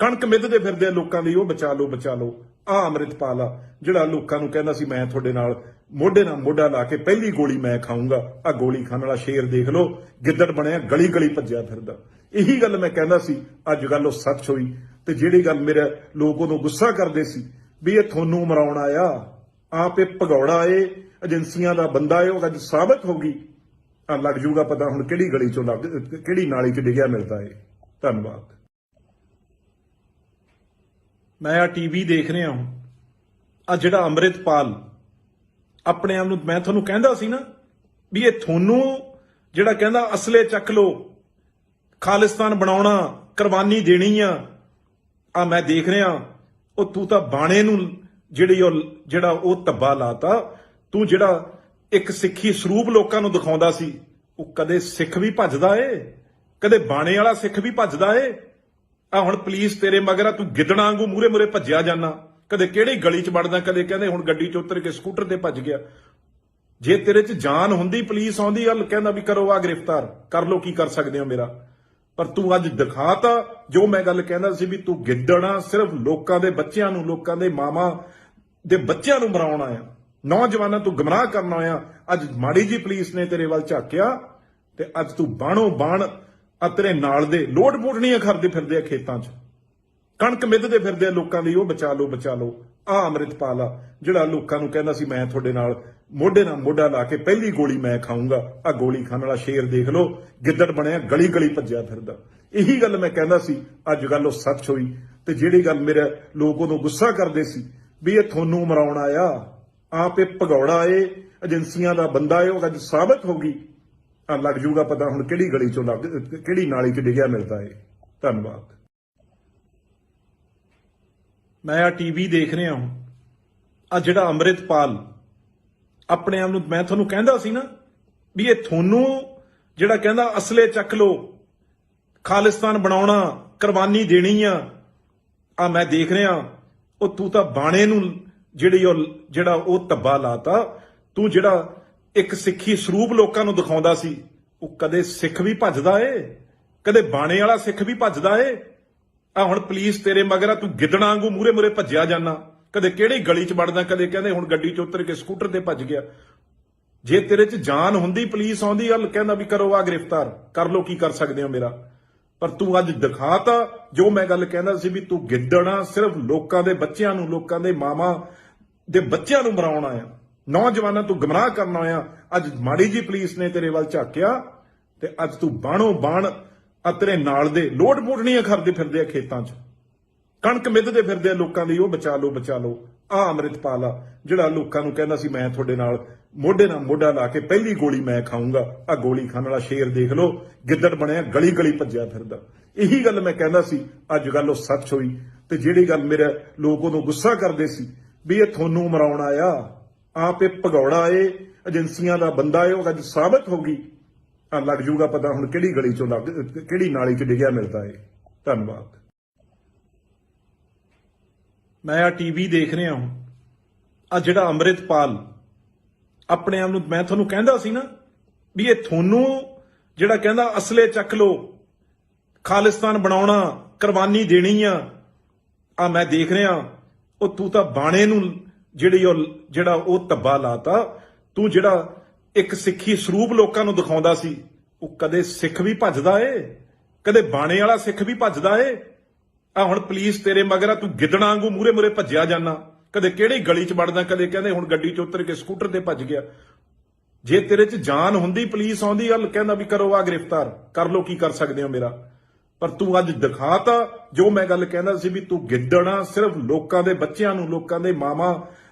ਕਣਕ ਮਿੱਧਦੇ ਫਿਰਦੇ ਆ ਲੋਕਾਂ ਦੀ, ਉਹ ਬਚਾ ਲਓ ਬਚਾ ਲਓ। ਆ ਅੰਮ੍ਰਿਤਪਾਲ ਆ ਜਿਹੜਾ ਲੋਕਾਂ ਨੂੰ ਕਹਿੰਦਾ ਸੀ ਮੈਂ ਤੁਹਾਡੇ ਨਾਲ ਮੋਢੇ ਨਾਲ ਮੋਢਾ ਲਾ ਕੇ ਪਹਿਲੀ ਗੋਲੀ ਮੈਂ ਖਾਊਂਗਾ, ਆ ਗੋਲੀ ਖਾਣ ਵਾਲਾ ਸ਼ੇਰ ਦੇਖ ਲਓ, ਗਿੱਦੜ ਬਣਿਆ ਗਲੀ ਗਲੀ ਭੱਜਿਆ ਫਿਰਦਾ। ਇਹੀ ਗੱਲ ਮੈਂ ਕਹਿੰਦਾ ਸੀ, ਅੱਜ ਗੱਲ ਉਹ ਸੱਚ ਹੋਈ। ਤੇ ਜਿਹੜੀ ਗੱਲ ਮੇਰੇ ਲੋਕ ਉਦੋਂ ਗੁੱਸਾ ਕਰਦੇ ਸੀ ਵੀ ਇਹ ਤੁਹਾਨੂੰ ਮਰਾਉਣ ਆਇਆ, ਆਪ ਇਹ ਭਗੌੜਾ ਏ, ਏਜੰਸੀਆਂ ਦਾ ਬੰਦਾ ਏ, ਉਹ ਅੱਜ ਸਾਬਤ ਹੋ ਗਈ। ਆ ਲੱਗ ਜੂਗਾ ਪਤਾ ਹੁਣ ਕਿਹੜੀ ਗਲੀ 'ਚੋਂ ਕਿਹੜੀ ਨਾਲੀ 'ਚ ਡਿੱਗਿਆ ਮਿਲਦਾ ਏ। ਧੰਨਵਾਦ। ਮੈਂ ਆ ਟੀਵੀ ਦੇਖ ਰਿਹਾ ਹਾਂ, ਆ ਜਿਹੜਾ ਅੰਮ੍ਰਿਤਪਾਲ ਆਪਣੇ ਆਪ ਨੂੰ, ਮੈਂ ਤੁਹਾਨੂੰ ਕਹਿੰਦਾ ਸੀ ਨਾ ਵੀ ਇਹ ਤੁਹਾਨੂੰ ਜਿਹੜਾ ਕਹਿੰਦਾ ਅਸਲੇ ਚੱਕ ਲੋ, ਖਾਲਿਸਤਾਨ ਬਣਾਉਣਾ, ਕੁਰਬਾਨੀ ਦੇਣੀ ਆ ਮੈਂ ਦੇਖ ਰਿਹਾ। ਉਹ ਤੂੰ ਤਾਂ ਬਾਣੇ ਨੂੰ ਜਿਹੜਾ ਉਹ ਧੱਬਾ ਲਾਤਾ। ਤੂੰ ਜਿਹੜਾ ਇੱਕ ਸਿੱਖੀ ਸਰੂਪ ਲੋਕਾਂ ਨੂੰ ਦਿਖਾਉਂਦਾ ਸੀ, ਉਹ ਕਦੇ ਸਿੱਖ ਵੀ ਭੱਜਦਾ ਏ, ਕਦੇ ਬਾਣੇ ਵਾਲਾ ਸਿੱਖ ਵੀ ਭੱਜਦਾ ਏ। ਆ ਹੁਣ ਪੁਲਿਸ ਤੇਰੇ ਮਗਰ ਆ, ਤੂੰ ਗਿੱਦੜਾਂ ਵਾਂਗੂ ਮੂਰੇ ਮੂਰੇ ਭੱਜਿਆ ਜਾਣਾ, ਕਦੇ ਕਿਹੜੀ ਗਲੀ 'ਚ ਵੜਦਾ, ਕਦੇ ਕਹਿੰਦੇ ਹੁਣ ਗੱਡੀ 'ਚ ਉਤਰ ਕੇ ਸਕੂਟਰ ਤੇ ਭੱਜ ਗਿਆ। ਜੇ ਤੇਰੇ 'ਚ ਜਾਨ ਹੁੰਦੀ, ਪੁਲਿਸ ਆਉਂਦੀ ਹਲ ਕਹਿੰਦਾ ਵੀ ਕਰੋ ਆ ਗ੍ਰਿਫਤਾਰ ਕਰ ਲੋ, ਕੀ ਕਰ ਸਕਦੇ ਹੋ ਮੇਰਾ। ਪਰ ਤੂੰ ਅੱਜ ਦਿਖਾਤਾ ਜੋ ਮੈਂ ਗੱਲ ਕਹਿੰਦਾ ਸੀ ਵੀ ਤੂੰ ਗਿੱਦੜਾਂ, ਸਿਰਫ ਲੋਕਾਂ ਦੇ ਬੱਚਿਆਂ ਨੂੰ, ਲੋਕਾਂ ਦੇ ਮਾਵਾਂ ਦੇ ਬੱਚਿਆਂ ਨੂੰ ਮਰਾਉਣ ਆਇਆ, ਨੌਜਵਾਨਾਂ ਤੂੰ ਗਮਰਾਹ ਕਰਨ ਆਇਆ। ਅੱਜ ਮਾੜੀ ਜੀ ਪੁਲਿਸ ਨੇ ਤੇਰੇ ਵੱਲ ਝਾਕਿਆ ਤੇ ਅੱਜ ਤੂੰ ਬਾਣੋ ਬਾਣ ਆ ਤੇਰੇ ਨਾਲ ਦੇ ਲੋਡ ਪੋਟਣੀਆਂ ਕਰਦੇ ਫਿਰਦੇ ਆ ਖੇਤਾਂ 'ਚ, ਕਣਕ ਮਿੱਧਦੇ ਫਿਰਦੇ ਆ ਲੋਕਾਂ ਦੀ, ਉਹ ਬਚਾ ਲਓ ਬਚਾ ਲਓ। ਆ ਅੰਮ੍ਰਿਤਪਾਲ ਆ ਜਿਹੜਾ ਲੋਕਾਂ ਨੂੰ ਕਹਿੰਦਾ ਸੀ ਮੈਂ ਤੁਹਾਡੇ ਨਾਲ ਮੋਢੇ ਨਾਲ ਮੋਢਾ ਲਾ ਕੇ ਪਹਿਲੀ ਗੋਲੀ ਮੈਂ ਖਾਊਂਗਾ, ਆ ਗੋਲੀ ਖਾਣ ਵਾਲਾ ਸ਼ੇਰ ਦੇਖ ਲਓ, ਗਿੱਦੜ ਬਣਿਆ ਗਲੀ ਗਲੀ ਭੱਜਿਆ ਫਿਰਦਾ। ਇਹੀ ਗੱਲ ਮੈਂ ਕਹਿੰਦਾ ਸੀ, ਅੱਜ ਗੱਲ ਉਹ ਸੱਚ ਹੋਈ। ਤੇ ਜਿਹੜੀ ਗੱਲ ਮੇਰੇ ਲੋਕ ਉਦੋਂ ਗੁੱਸਾ ਕਰਦੇ ਸੀ ਵੀ ਇਹ ਤੁਹਾਨੂੰ ਮਰਾਉਣ ਆਇਆ, ਆਪ ਇਹ ਭਗੌੜਾ ਏ, ਏਜੰਸੀਆਂ ਦਾ ਬੰਦਾ ਏ, ਉਹ ਅੱਜ ਸਾਬਤ ਹੋ ਗਈ। ਆ ਲੱਗ ਜੂਗਾ ਪਤਾ ਹੁਣ ਕਿਹੜੀ ਗਲੀ ਚੋਂ ਕਿਹੜੀ ਨਾਲੀ 'ਚ ਡਿੱਗਿਆ ਮਿਲਦਾ ਏ। ਧੰਨਵਾਦ। ਮੈਂ ਆ ਟੀਵੀ ਦੇਖ ਰਿਹਾ ਹਾਂ, ਆ ਜਿਹੜਾ ਅੰਮ੍ਰਿਤਪਾਲ ਆਪਣੇ ਆਪ ਨੂੰ, ਮੈਂ ਤੁਹਾਨੂੰ ਕਹਿੰਦਾ ਸੀ ਨਾ ਵੀ ਇਹ ਤੁਹਾਨੂੰ ਜਿਹੜਾ ਕਹਿੰਦਾ ਅਸਲੇ ਚੱਕ ਲੋ, ਖਾਲਿਸਤਾਨ ਬਣਾਉਣਾ, ਕੁਰਬਾਨੀ ਦੇਣੀ ਆ ਮੈਂ ਦੇਖ ਰਿਹਾ। ਉਹ ਤੂੰ ਤਾਂ ਬਾਣੇ ਨੂੰ ਜਿਹੜਾ ਉਹ ਧੱਬਾ ਲਾਤਾ। ਤੂੰ ਜਿਹੜਾ ਇੱਕ ਸਿੱਖੀ ਸਰੂਪ ਲੋਕਾਂ ਨੂੰ ਦਿਖਾਉਂਦਾ ਸੀ, ਉਹ ਕਦੇ ਸਿੱਖ ਵੀ ਭੱਜਦਾ ਏ, ਕਦੇ ਬਾਣੇ ਵਾਲਾ ਸਿੱਖ ਵੀ ਭੱਜਦਾ ਏ। ਆ ਹੁਣ ਪੁਲਿਸ ਤੇਰੇ ਮਗਰ ਆ, ਤੂੰ ਗਿੱਦੜਾਂ ਵਾਂਗੂ ਮੂਰੇ ਮੂਰੇ ਭੱਜਿਆ ਜਾਣਾ, ਕਦੇ ਕਿਹੜੀ ਗਲੀ 'ਚ ਵੜਦਾ, ਕਦੇ ਕਹਿੰਦੇ ਹੁਣ ਗੱਡੀ 'ਚ ਉਤਰ ਕੇ ਸਕੂਟਰ ਤੇ ਭੱਜ ਗਿਆ। ਜੇ ਤੇਰੇ 'ਚ ਜਾਨ ਹੁੰਦੀ, ਪੁਲਿਸ ਆਉਂਦੀ ਗੱਲ ਕਹਿੰਦਾ ਵੀ ਕਰੋ ਆ ਗ੍ਰਿਫਤਾਰ ਕਰ ਲੋ, ਕੀ ਕਰ ਸਕਦੇ ਹੋ ਮੇਰਾ। ਪਰ ਤੂੰ ਅੱਜ ਦਿਖਾਤਾ ਜੋ ਮੈਂ ਗੱਲ ਕਹਿੰਦਾ ਸੀ ਵੀ ਤੂੰ ਗਿੱਦੜਾਂ, ਸਿਰਫ ਲੋਕਾਂ ਦੇ ਬੱਚਿਆਂ ਨੂੰ, ਲੋਕਾਂ ਦੇ ਮਾਵਾਂ ਦੇ ਬੱਚਿਆਂ ਨੂੰ ਮਰਾਉਣ ਆਇਆ, ਨੌਜਵਾਨਾਂ ਤੂੰ ਗੁੰਮਰਾਹ ਕਰਨ ਆਇਆ। ਅੱਜ ਮਾੜੀ ਜੀ ਪੁਲਿਸ ਨੇ ਤੇਰੇ ਵੱਲ ਝਾਕਿਆ ਤੇ ਅੱਜ ਤੂੰ ਬਾਣੋ ਬਾਣ ਆ ਤੇਰੇ ਨਾਲ ਦੇ ਲੋਡ ਪੋਟਣੀਆਂ ਕਰਦੇ ਫਿਰਦੇ ਆ ਖੇਤਾਂ 'ਚ, ਕਣਕ ਮਿੱਧਦੇ ਫਿਰਦੇ ਆ ਲੋਕਾਂ ਦੀ, ਉਹ ਬਚਾ ਲਓ ਬਚਾ ਲਓ। ਆ ਅੰਮ੍ਰਿਤਪਾਲ ਆ ਜਿਹੜਾ ਲੋਕਾਂ ਨੂੰ ਕਹਿੰਦਾ ਸੀ ਮੈਂ ਤੁਹਾਡੇ ਨਾਲ ਮੋਢੇ ਨਾਲ ਮੋਢਾ ਲਾ ਕੇ ਪਹਿਲੀ ਗੋਲੀ ਮੈਂ ਖਾਊਂਗਾ, ਆ ਗੋਲੀ ਖਾਣ ਵਾਲਾ ਸ਼ੇਰ ਦੇਖ ਲਓ, ਗਿੱਦੜ ਬਣਿਆ ਗਲੀ ਗਲੀ ਭੱਜਿਆ ਫਿਰਦਾ। ਇਹੀ ਗੱਲ ਮੈਂ ਕਹਿੰਦਾ ਸੀ, ਅੱਜ ਗੱਲ ਉਹ ਸੱਚ ਹੋਈ। ਤੇ ਜਿਹੜੀ ਗੱਲ ਮੇਰੇ ਲੋਕ ਉਦੋਂ ਗੁੱਸਾ ਕਰਦੇ ਸੀ ਵੀ ਇਹ ਤੁਹਾਨੂੰ ਮਰਾਉਣ ਆਇਆ, ਆਪ ਇਹ ਭਗੌੜਾ ਏ, ਏਜੰਸੀਆਂ ਦਾ ਬੰਦਾ ਏ, ਉਹ ਅੱਜ ਸਾਬਤ ਹੋ ਗਈ। ਆ ਲੱਗ ਜੂਗਾ ਪਤਾ ਹੁਣ ਕਿਹੜੀ ਗਲੀ 'ਚੋਂ ਕਿਹੜੀ ਨਾਲੀ 'ਚ ਡਿੱਗਿਆ ਮਿਲਦਾ ਏ। ਧੰਨਵਾਦ। ਮੈਂ ਆ ਟੀਵੀ ਦੇਖ ਰਿਹਾ ਹਾਂ, ਆ ਜਿਹੜਾ ਅੰਮ੍ਰਿਤਪਾਲ ਆਪਣੇ ਆਪ ਨੂੰ, ਮੈਂ ਤੁਹਾਨੂੰ ਕਹਿੰਦਾ ਸੀ ਨਾ ਵੀ ਇਹ ਤੁਹਾਨੂੰ ਜਿਹੜਾ ਕਹਿੰਦਾ ਅਸਲੇ ਚੱਕ ਲੋ, ਖਾਲਿਸਤਾਨ ਬਣਾਉਣਾ, ਕੁਰਬਾਨੀ ਦੇਣੀ ਆ ਮੈਂ ਦੇਖ ਰਿਹਾ। ਉਹ ਤੂੰ ਤਾਂ ਬਾਣੇ ਨੂੰ ਜਿਹੜਾ ਉਹ ਧੱਬਾ ਲਾਤਾ। ਤੂੰ ਜਿਹੜਾ ਇੱਕ ਸਿੱਖੀ ਸਰੂਪ ਲੋਕਾਂ ਨੂੰ ਦਿਖਾਉਂਦਾ ਸੀ, ਉਹ ਕਦੇ ਸਿੱਖ ਵੀ ਭੱਜਦਾ ਏ, ਕਦੇ ਬਾਣੇ ਵਾਲਾ ਸਿੱਖ ਵੀ ਭੱਜਦਾ ਏ। ਆ ਹੁਣ ਪੁਲਿਸ ਤੇਰੇ ਮਗਰ ਆ, ਤੂੰ ਗਿੱਦੜਾਂ ਵਾਂਗੂ ਮੂਰੇ ਮੂਰੇ ਭੱਜਿਆ ਜਾਣਾ, ਕਦੇ ਕਿਹੜੀ ਗਲੀ 'ਚ ਵੜਦਾ, ਕਦੇ ਕਹਿੰਦੇ ਹੁਣ ਗੱਡੀ 'ਚ ਉਤਰ ਕੇ ਸਕੂਟਰ ਤੇ ਭੱਜ ਗਿਆ। ਜੇ ਤੇਰੇ 'ਚ ਜਾਨ ਹੁੰਦੀ, ਪੁਲਿਸ ਆਉਂਦੀ ਗੱਲ ਕਹਿੰਦਾ ਵੀ ਕਰੋ ਆ ਗ੍ਰਿਫਤਾਰ ਕਰ ਲੋ, ਕੀ ਕਰ ਸਕਦੇ ਹੋ ਮੇਰਾ। ਪਰ ਤੂੰ ਅੱਜ ਦਿਖਾਤਾ ਜੋ ਮੈਂ ਗੱਲ ਕਹਿੰਦਾ ਸੀ ਵੀ ਤੂੰ ਗਿੱਦੜਾਂ, ਸਿਰਫ ਲੋਕਾਂ ਦੇ ਬੱਚਿਆਂ ਨੂੰ, ਲੋਕਾਂ ਦੇ ਮਾਵਾਂ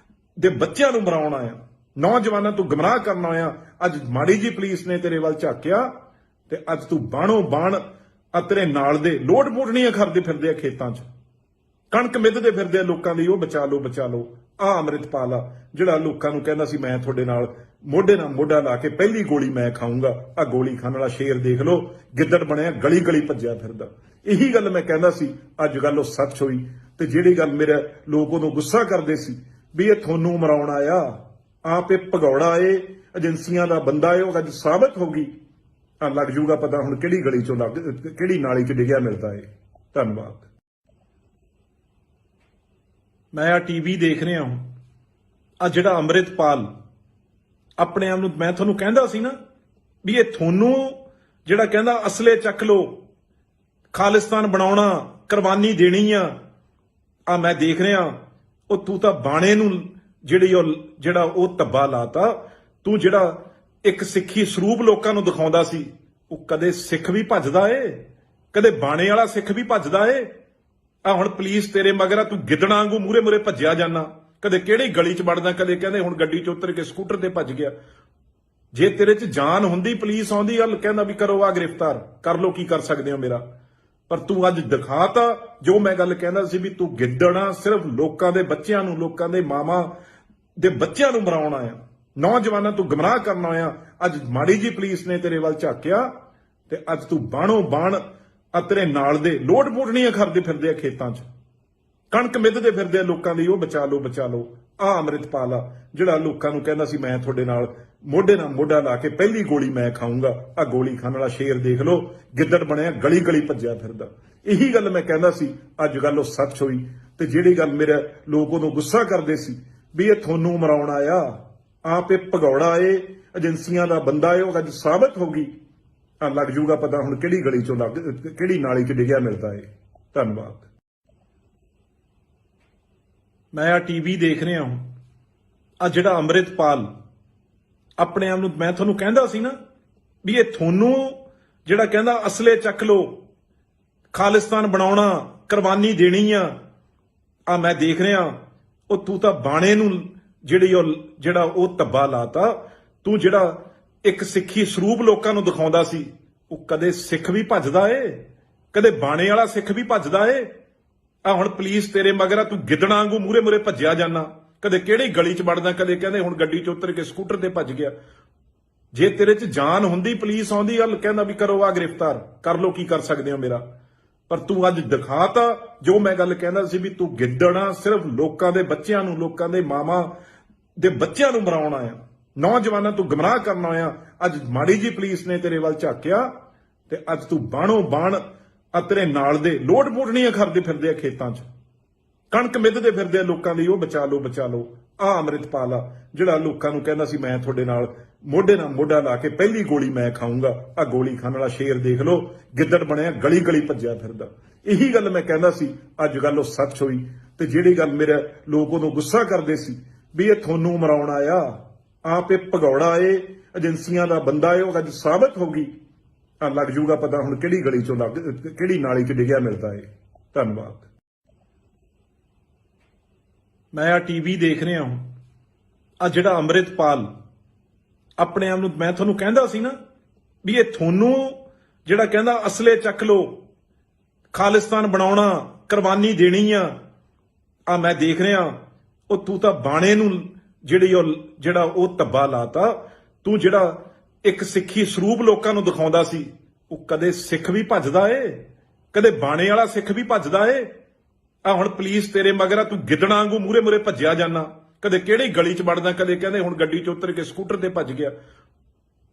ਦੇ ਬੱਚਿਆਂ ਨੂੰ ਮਰਾਉਣ ਆਇਆ, ਨੌਜਵਾਨਾਂ ਤੂੰ ਗੁੰਮਰਾਹ ਕਰਨ ਆਇਆ। ਅੱਜ ਮਾੜੀ ਜੀ ਪੁਲਿਸ ਨੇ ਤੇਰੇ ਵੱਲ ਝਾਕਿਆ ਤੇ ਅੱਜ ਤੂੰ ਬਾਣੋ ਬਾਣ ਆ ਤੇਰੇ ਨਾਲ ਦੇ ਲੋਡ ਪੋਟਣੀਆਂ ਕਰਦੇ ਫਿਰਦੇ ਆ ਖੇਤਾਂ 'ਚ, ਕਣਕ ਮਿੱਧਦੇ ਫਿਰਦੇ ਆ ਲੋਕਾਂ ਦੀ, ਉਹ ਬਚਾ ਲਓ ਬਚਾ ਲਓ। ਆ ਅੰਮ੍ਰਿਤਪਾਲ ਆ ਜਿਹੜਾ ਲੋਕਾਂ ਨੂੰ ਕਹਿੰਦਾ ਸੀ ਮੈਂ ਤੁਹਾਡੇ ਨਾਲ ਮੋਢੇ ਨਾਲ ਮੋਢਾ ਲਾ ਕੇ ਪਹਿਲੀ ਗੋਲੀ ਮੈਂ ਖਾਊਂਗਾ, ਆ ਗੋਲੀ ਖਾਣ ਵਾਲਾ ਸ਼ੇਰ ਦੇਖ ਲਓ, ਗਿੱਦੜ ਬਣਿਆ ਗਲੀ ਗਲੀ ਭੱਜਿਆ ਫਿਰਦਾ। ਇਹੀ ਗੱਲ ਮੈਂ ਕਹਿੰਦਾ ਸੀ, ਅੱਜ ਗੱਲ ਉਹ ਸੱਚ ਹੋਈ। ਤੇ ਜਿਹੜੀ ਗੱਲ ਮੇਰੇ ਲੋਕ ਉਦੋਂ ਗੁੱਸਾ ਕਰਦੇ ਸੀ ਵੀ ਇਹ ਤੁਹਾਨੂੰ ਮਰਾਉਣ ਆਇਆ, ਆਪ ਇਹ ਭਗੌੜਾ ਏ, ਏਜੰਸੀਆਂ ਦਾ ਬੰਦਾ ਏ, ਉਹ ਅੱਜ ਸਾਬਤ ਹੋ ਗਈ। ਆ ਲੱਗ ਜੂਗਾ ਪਤਾ ਹੁਣ ਕਿਹੜੀ ਗਲੀ 'ਚੋਂ ਕਿਹੜੀ ਨਾਲੀ 'ਚ ਡਿੱਗਿਆ ਮਿਲਦਾ ਏ। ਧੰਨਵਾਦ। ਮੈਂ ਆ ਟੀਵੀ ਦੇਖ ਰਿਹਾ ਹਾਂ, ਆ ਜਿਹੜਾ ਅੰਮ੍ਰਿਤਪਾਲ ਆਪਣੇ ਆਪ ਨੂੰ, ਮੈਂ ਤੁਹਾਨੂੰ ਕਹਿੰਦਾ ਸੀ ਨਾ ਵੀ ਇਹ ਤੁਹਾਨੂੰ ਜਿਹੜਾ ਕਹਿੰਦਾ ਅਸਲੇ ਚੱਕ ਲੋ, ਖਾਲਿਸਤਾਨ ਬਣਾਉਣਾ, ਕੁਰਬਾਨੀ ਦੇਣੀ ਆ ਮੈਂ ਦੇਖ ਰਿਹਾ। ਉਹ ਤੂੰ ਤਾਂ ਬਾਣੇ ਨੂੰ ਜਿਹੜਾ ਉਹ ਧੱਬਾ ਲਾਤਾ। ਤੂੰ ਜਿਹੜਾ ਇੱਕ ਸਿੱਖੀ ਸਰੂਪ ਲੋਕਾਂ ਨੂੰ ਦਿਖਾਉਂਦਾ ਸੀ, ਉਹ ਕਦੇ ਸਿੱਖ ਵੀ ਭੱਜਦਾ ਏ, ਕਦੇ ਬਾਣੇ ਵਾਲਾ ਸਿੱਖ ਵੀ ਭੱਜਦਾ ਏ। ਆ ਹੁਣ ਪੁਲਿਸ ਤੇਰੇ ਮਗਰ ਆ, ਤੂੰ ਗਿੱਦੜਾਂ ਵਾਂਗੂ ਮੂਰੇ ਮੂਰੇ ਭੱਜਿਆ ਜਾਣਾ, ਕਦੇ ਕਿਹੜੀ ਗਲੀ 'ਚ ਵੜਦਾ, ਕਦੇ ਕਹਿੰਦੇ ਹੁਣ ਗੱਡੀ 'ਚ ਉਤਰ ਕੇ ਸਕੂਟਰ ਤੇ ਭੱਜ ਗਿਆ। ਜੇ ਤੇਰੇ 'ਚ ਜਾਨ ਹੁੰਦੀ, ਪੁਲਿਸ ਆਉਂਦੀ ਗੱਲ ਕਹਿੰਦਾ ਵੀ ਕਰੋ ਆ ਗ੍ਰਿਫਤਾਰ ਕਰ ਲੋ, ਕੀ ਕਰ ਸਕਦੇ ਹੋ ਮੇਰਾ। ਪਰ ਤੂੰ ਅੱਜ ਦਿਖਾਤਾ ਜੋ ਮੈਂ ਗੱਲ ਕਹਿੰਦਾ ਸੀ ਵੀ ਤੂੰ ਗਿੱਦੜਾਂ, ਸਿਰਫ ਲੋਕਾਂ ਦੇ ਬੱਚਿਆਂ ਨੂੰ, ਲੋਕਾਂ ਦੇ ਮਾਵਾਂ ਦੇ ਬੱਚਿਆਂ ਨੂੰ ਮਰਾਉਣ ਆਇਆ, ਨੌਜਵਾਨਾਂ ਤੂੰ ਗੁੰਮਰਾਹ ਕਰਨ ਆਇਆ। ਅੱਜ ਮਾੜੀ ਜੀ ਪੁਲਿਸ ਨੇ ਤੇਰੇ ਵੱਲ ਝਾਕਿਆ ਤੇ ਅੱਜ ਤੂੰ ਬਾਣੋ ਬਾਣ ਆ ਤੇਰੇ ਨਾਲ ਦੇ ਲੋਡ ਪੋਟਣੀਆਂ ਕਰਦੇ ਫਿਰਦੇ ਆ ਖੇਤਾਂ 'ਚ, ਕਣਕ ਮਿੱਧਦੇ ਫਿਰਦੇ ਆ ਲੋਕਾਂ ਦੀ, ਉਹ ਬਚਾ ਲਓ ਬਚਾ ਲਓ। ਆ ਅੰਮ੍ਰਿਤਪਾਲ ਆ ਜਿਹੜਾ ਲੋਕਾਂ ਨੂੰ ਕਹਿੰਦਾ ਸੀ ਮੈਂ ਤੁਹਾਡੇ ਨਾਲ ਮੋਢੇ ਨਾਲ ਮੋਢਾ ਲਾ ਕੇ ਪਹਿਲੀ ਗੋਲੀ ਮੈਂ ਖਾਊਂਗਾ, ਆ ਗੋਲੀ ਖਾਣ ਵਾਲਾ ਸ਼ੇਰ ਦੇਖ ਲਓ, ਗਿੱਦੜ ਬਣਿਆ ਗਲੀ ਗਲੀ ਭੱਜਿਆ ਫਿਰਦਾ। ਇਹੀ ਗੱਲ ਮੈਂ ਕਹਿੰਦਾ ਸੀ, ਅੱਜ ਗੱਲ ਉਹ ਸੱਚ ਹੋਈ। ਤੇ ਜਿਹੜੀ ਗੱਲ ਮੇਰੇ ਲੋਕ ਉਦੋਂ ਗੁੱਸਾ ਕਰਦੇ ਸੀ ਵੀ ਇਹ ਤੁਹਾਨੂੰ ਮਰਾਉਣ ਆਇਆ, ਆਪ ਇਹ ਭਗੌੜਾ ਏ, ਏਜੰਸੀਆਂ ਦਾ ਬੰਦਾ ਏ, ਉਹ ਅੱਜ ਸਾਬਤ ਹੋ ਗਈ। ਆ ਲੱਗ ਜੂਗਾ ਪਤਾ ਹੁਣ ਕਿਹੜੀ ਗਲੀ ਚੋਂ ਕਿਹੜੀ ਨਾਲੀ 'ਚ ਡਿੱਗਿਆ ਮਿਲਦਾ ਏ। ਧੰਨਵਾਦ। ਮੈਂ ਆ ਟੀਵੀ ਦੇਖ ਰਿਹਾ ਹਾਂ, ਆ ਜਿਹੜਾ ਅੰਮ੍ਰਿਤਪਾਲ ਆਪਣੇ ਆਪ ਨੂੰ, ਮੈਂ ਤੁਹਾਨੂੰ ਕਹਿੰਦਾ ਸੀ ਨਾ ਵੀ ਇਹ ਤੁਹਾਨੂੰ ਜਿਹੜਾ ਕਹਿੰਦਾ ਅਸਲੇ ਚੱਕ ਲੋ, ਖਾਲਿਸਤਾਨ ਬਣਾਉਣਾ, ਕੁਰਬਾਨੀ ਦੇਣੀ ਆ ਮੈਂ ਦੇਖ ਰਿਹਾ ਉਹ ਤੂੰ ਤਾਂ ਬਾਣੇ ਨੂੰ ਜਿਹੜਾ ਉਹ ਧੱਬਾ ਲਾਤਾ। ਤੂੰ ਜਿਹੜਾ ਇੱਕ ਸਿੱਖੀ ਸਰੂਪ ਲੋਕਾਂ ਨੂੰ ਦਿਖਾਉਂਦਾ ਸੀ, ਉਹ ਕਦੇ ਸਿੱਖ ਵੀ ਭੱਜਦਾ ਏ, ਕਦੇ ਬਾਣੇ ਵਾਲਾ ਸਿੱਖ ਵੀ ਭੱਜਦਾ ਏ। ਆ ਹੁਣ ਪੁਲਿਸ ਤੇਰੇ ਮਗਰ ਆ, ਤੂੰ ਗਿੱਦੜਾਂ ਵਾਂਗੂ ਮੂਰੇ ਭੱਜਿਆ ਜਾਣਾ, ਕਦੇ ਕਿਹੜੀ ਗਲੀ 'ਚ ਵੜਦਾ, ਕਦੇ ਕਹਿੰਦੇ ਹੁਣ ਗੱਡੀ 'ਚ ਉਤਰ ਕੇ ਸਕੂਟਰ ਤੇ ਭੱਜ ਗਿਆ। ਜੇ ਤੇਰੇ 'ਚ ਜਾਨ ਹੁੰਦੀ, ਪੁਲਿਸ ਆਉਂਦੀ ਗੱਲ ਕਹਿੰਦਾ ਵੀ ਕਰੋ ਆ ਗ੍ਰਿਫਤਾਰ ਕਰ ਲੋ, ਕੀ ਕਰ ਸਕਦੇ ਹੋ ਮੇਰਾ। ਪਰ ਤੂੰ ਅੱਜ ਦਿਖਾਤਾ ਜੋ ਮੈਂ ਗੱਲ ਕਹਿੰਦਾ ਸੀ ਵੀ ਤੂੰ ਗਿੱਦੜਾਂ, ਸਿਰਫ ਲੋਕਾਂ ਦੇ ਬੱਚਿਆਂ ਨੂੰ, ਲੋਕਾਂ ਦੇ ਮਾਵਾਂ ਦੇ ਬੱਚਿਆਂ ਨੂੰ ਮਰਾਉਣ ਆਇਆ, ਨੌਜਵਾਨਾਂ ਤੂੰ ਗੁੰਮਰਾਹ ਕਰਨ ਆਇਆ। ਅੱਜ ਮਾੜੀ ਜੀ ਪੁਲਿਸ ਨੇ ਤੇਰੇ ਵੱਲ ਝਾਕਿਆ ਤੇ ਅੱਜ ਤੂੰ ਬਾਣੋ ਬਾਣ ਤੇਰੇ ਨਾਲ ਦੇ ਲੋਟ ਮੋਟਣੀਆਂ ਕਰਦੇ ਫਿਰਦੇ ਆ ਖੇਤਾਂ 'ਚ, ਕਣਕ ਮਿੱਧਦੇ ਫਿਰਦੇ ਆ ਲੋਕਾਂ ਦੀ, ਉਹ ਬਚਾ ਲਓ। ਆ ਅੰਮ੍ਰਿਤਪਾਲ ਆ ਜਿਹੜਾ ਲੋਕਾਂ ਨੂੰ ਕਹਿੰਦਾ ਸੀ ਮੈਂ ਤੁਹਾਡੇ ਨਾਲ ਮੋਢੇ ਨਾਲ ਮੋਢਾ ਲਾ ਕੇ ਪਹਿਲੀ ਗੋਲੀ ਮੈਂ ਖਾਊਂਗਾ। ਆ ਗੋਲੀ ਖਾਣ ਵਾਲਾ ਸ਼ੇਰ ਦੇਖ ਲਓ, ਗਿੱਦੜ ਬਣਿਆ, ਗਲੀ ਭੱਜਿਆ ਫਿਰਦਾ। ਇਹੀ ਗੱਲ ਮੈਂ ਕਹਿੰਦਾ ਸੀ, ਅੱਜ ਗੱਲ ਉਹ ਸੱਚ ਹੋਈ। ਤੇ ਜਿਹੜੀ ਗੱਲ ਮੇਰੇ ਲੋਕ ਉਦੋਂ ਗੁੱਸਾ ਕਰਦੇ ਸੀ ਵੀ ਇਹ ਤੁਹਾਨੂੰ ਮਰਾਉਣ ਆਇਆ, ਆਪ ਇਹ ਭਗੌੜਾ ਏ, ਏਜੰਸੀਆਂ ਦਾ ਬੰਦਾ ਏ, ਉਹ ਅੱਜ ਸਾਬਤ ਹੋ ਗਈ। ਆ ਲੱਗ ਜੂਗਾ ਪਤਾ ਹੁਣ ਕਿਹੜੀ ਗਲੀ ਚੋਂ ਕਿਹੜੀ ਨਾਲੀ 'ਚ ਡਿੱਗਿਆ ਮਿਲਦਾ ਏ। ਧੰਨਵਾਦ। ਮੈਂ ਆ ਟੀਵੀ ਦੇਖ ਰਿਹਾ ਹਾਂ, ਆ ਜਿਹੜਾ ਅੰਮ੍ਰਿਤਪਾਲ ਆਪਣੇ ਆਪ ਨੂੰ, ਮੈਂ ਤੁਹਾਨੂੰ ਕਹਿੰਦਾ ਸੀ ਨਾ ਵੀ ਇਹ ਤੁਹਾਨੂੰ ਜਿਹੜਾ ਕਹਿੰਦਾ ਅਸਲੇ ਚੱਕ ਲੋ, ਖਾਲਿਸਤਾਨ ਬਣਾਉਣਾ, ਕੁਰਬਾਨੀ ਦੇਣੀ ਆ ਮੈਂ ਦੇਖ ਰਿਹਾ ਉਹ ਤੂੰ ਤਾਂ ਬਾਣੇ ਨੂੰ ਜਿਹੜਾ ਉਹ ਧੱਬਾ ਲਾਤਾ। ਤੂੰ ਜਿਹੜਾ ਇੱਕ ਸਿੱਖੀ ਸਰੂਪ ਲੋਕਾਂ ਨੂੰ ਦਿਖਾਉਂਦਾ ਸੀ, ਉਹ ਕਦੇ ਸਿੱਖ ਵੀ ਭੱਜਦਾ ਏ, ਕਦੇ ਬਾਣੇ ਵਾਲਾ ਸਿੱਖ ਵੀ ਭੱਜਦਾ ਏ। ਆ ਹੁਣ ਪੁਲਿਸ ਤੇਰੇ ਮਗਰ ਆ, ਤੂੰ ਗਿੱਦੜਾਂ ਵਾਂਗੂ ਮੂਰੇ ਭੱਜਿਆ ਜਾਣਾ, ਕਦੇ ਕਿਹੜੀ ਗਲੀ 'ਚ ਵੜਦਾ, ਕਦੇ ਕਹਿੰਦੇ ਹੁਣ ਗੱਡੀ 'ਚ ਉਤਰ ਕੇ ਸਕੂਟਰ ਤੇ ਭੱਜ ਗਿਆ।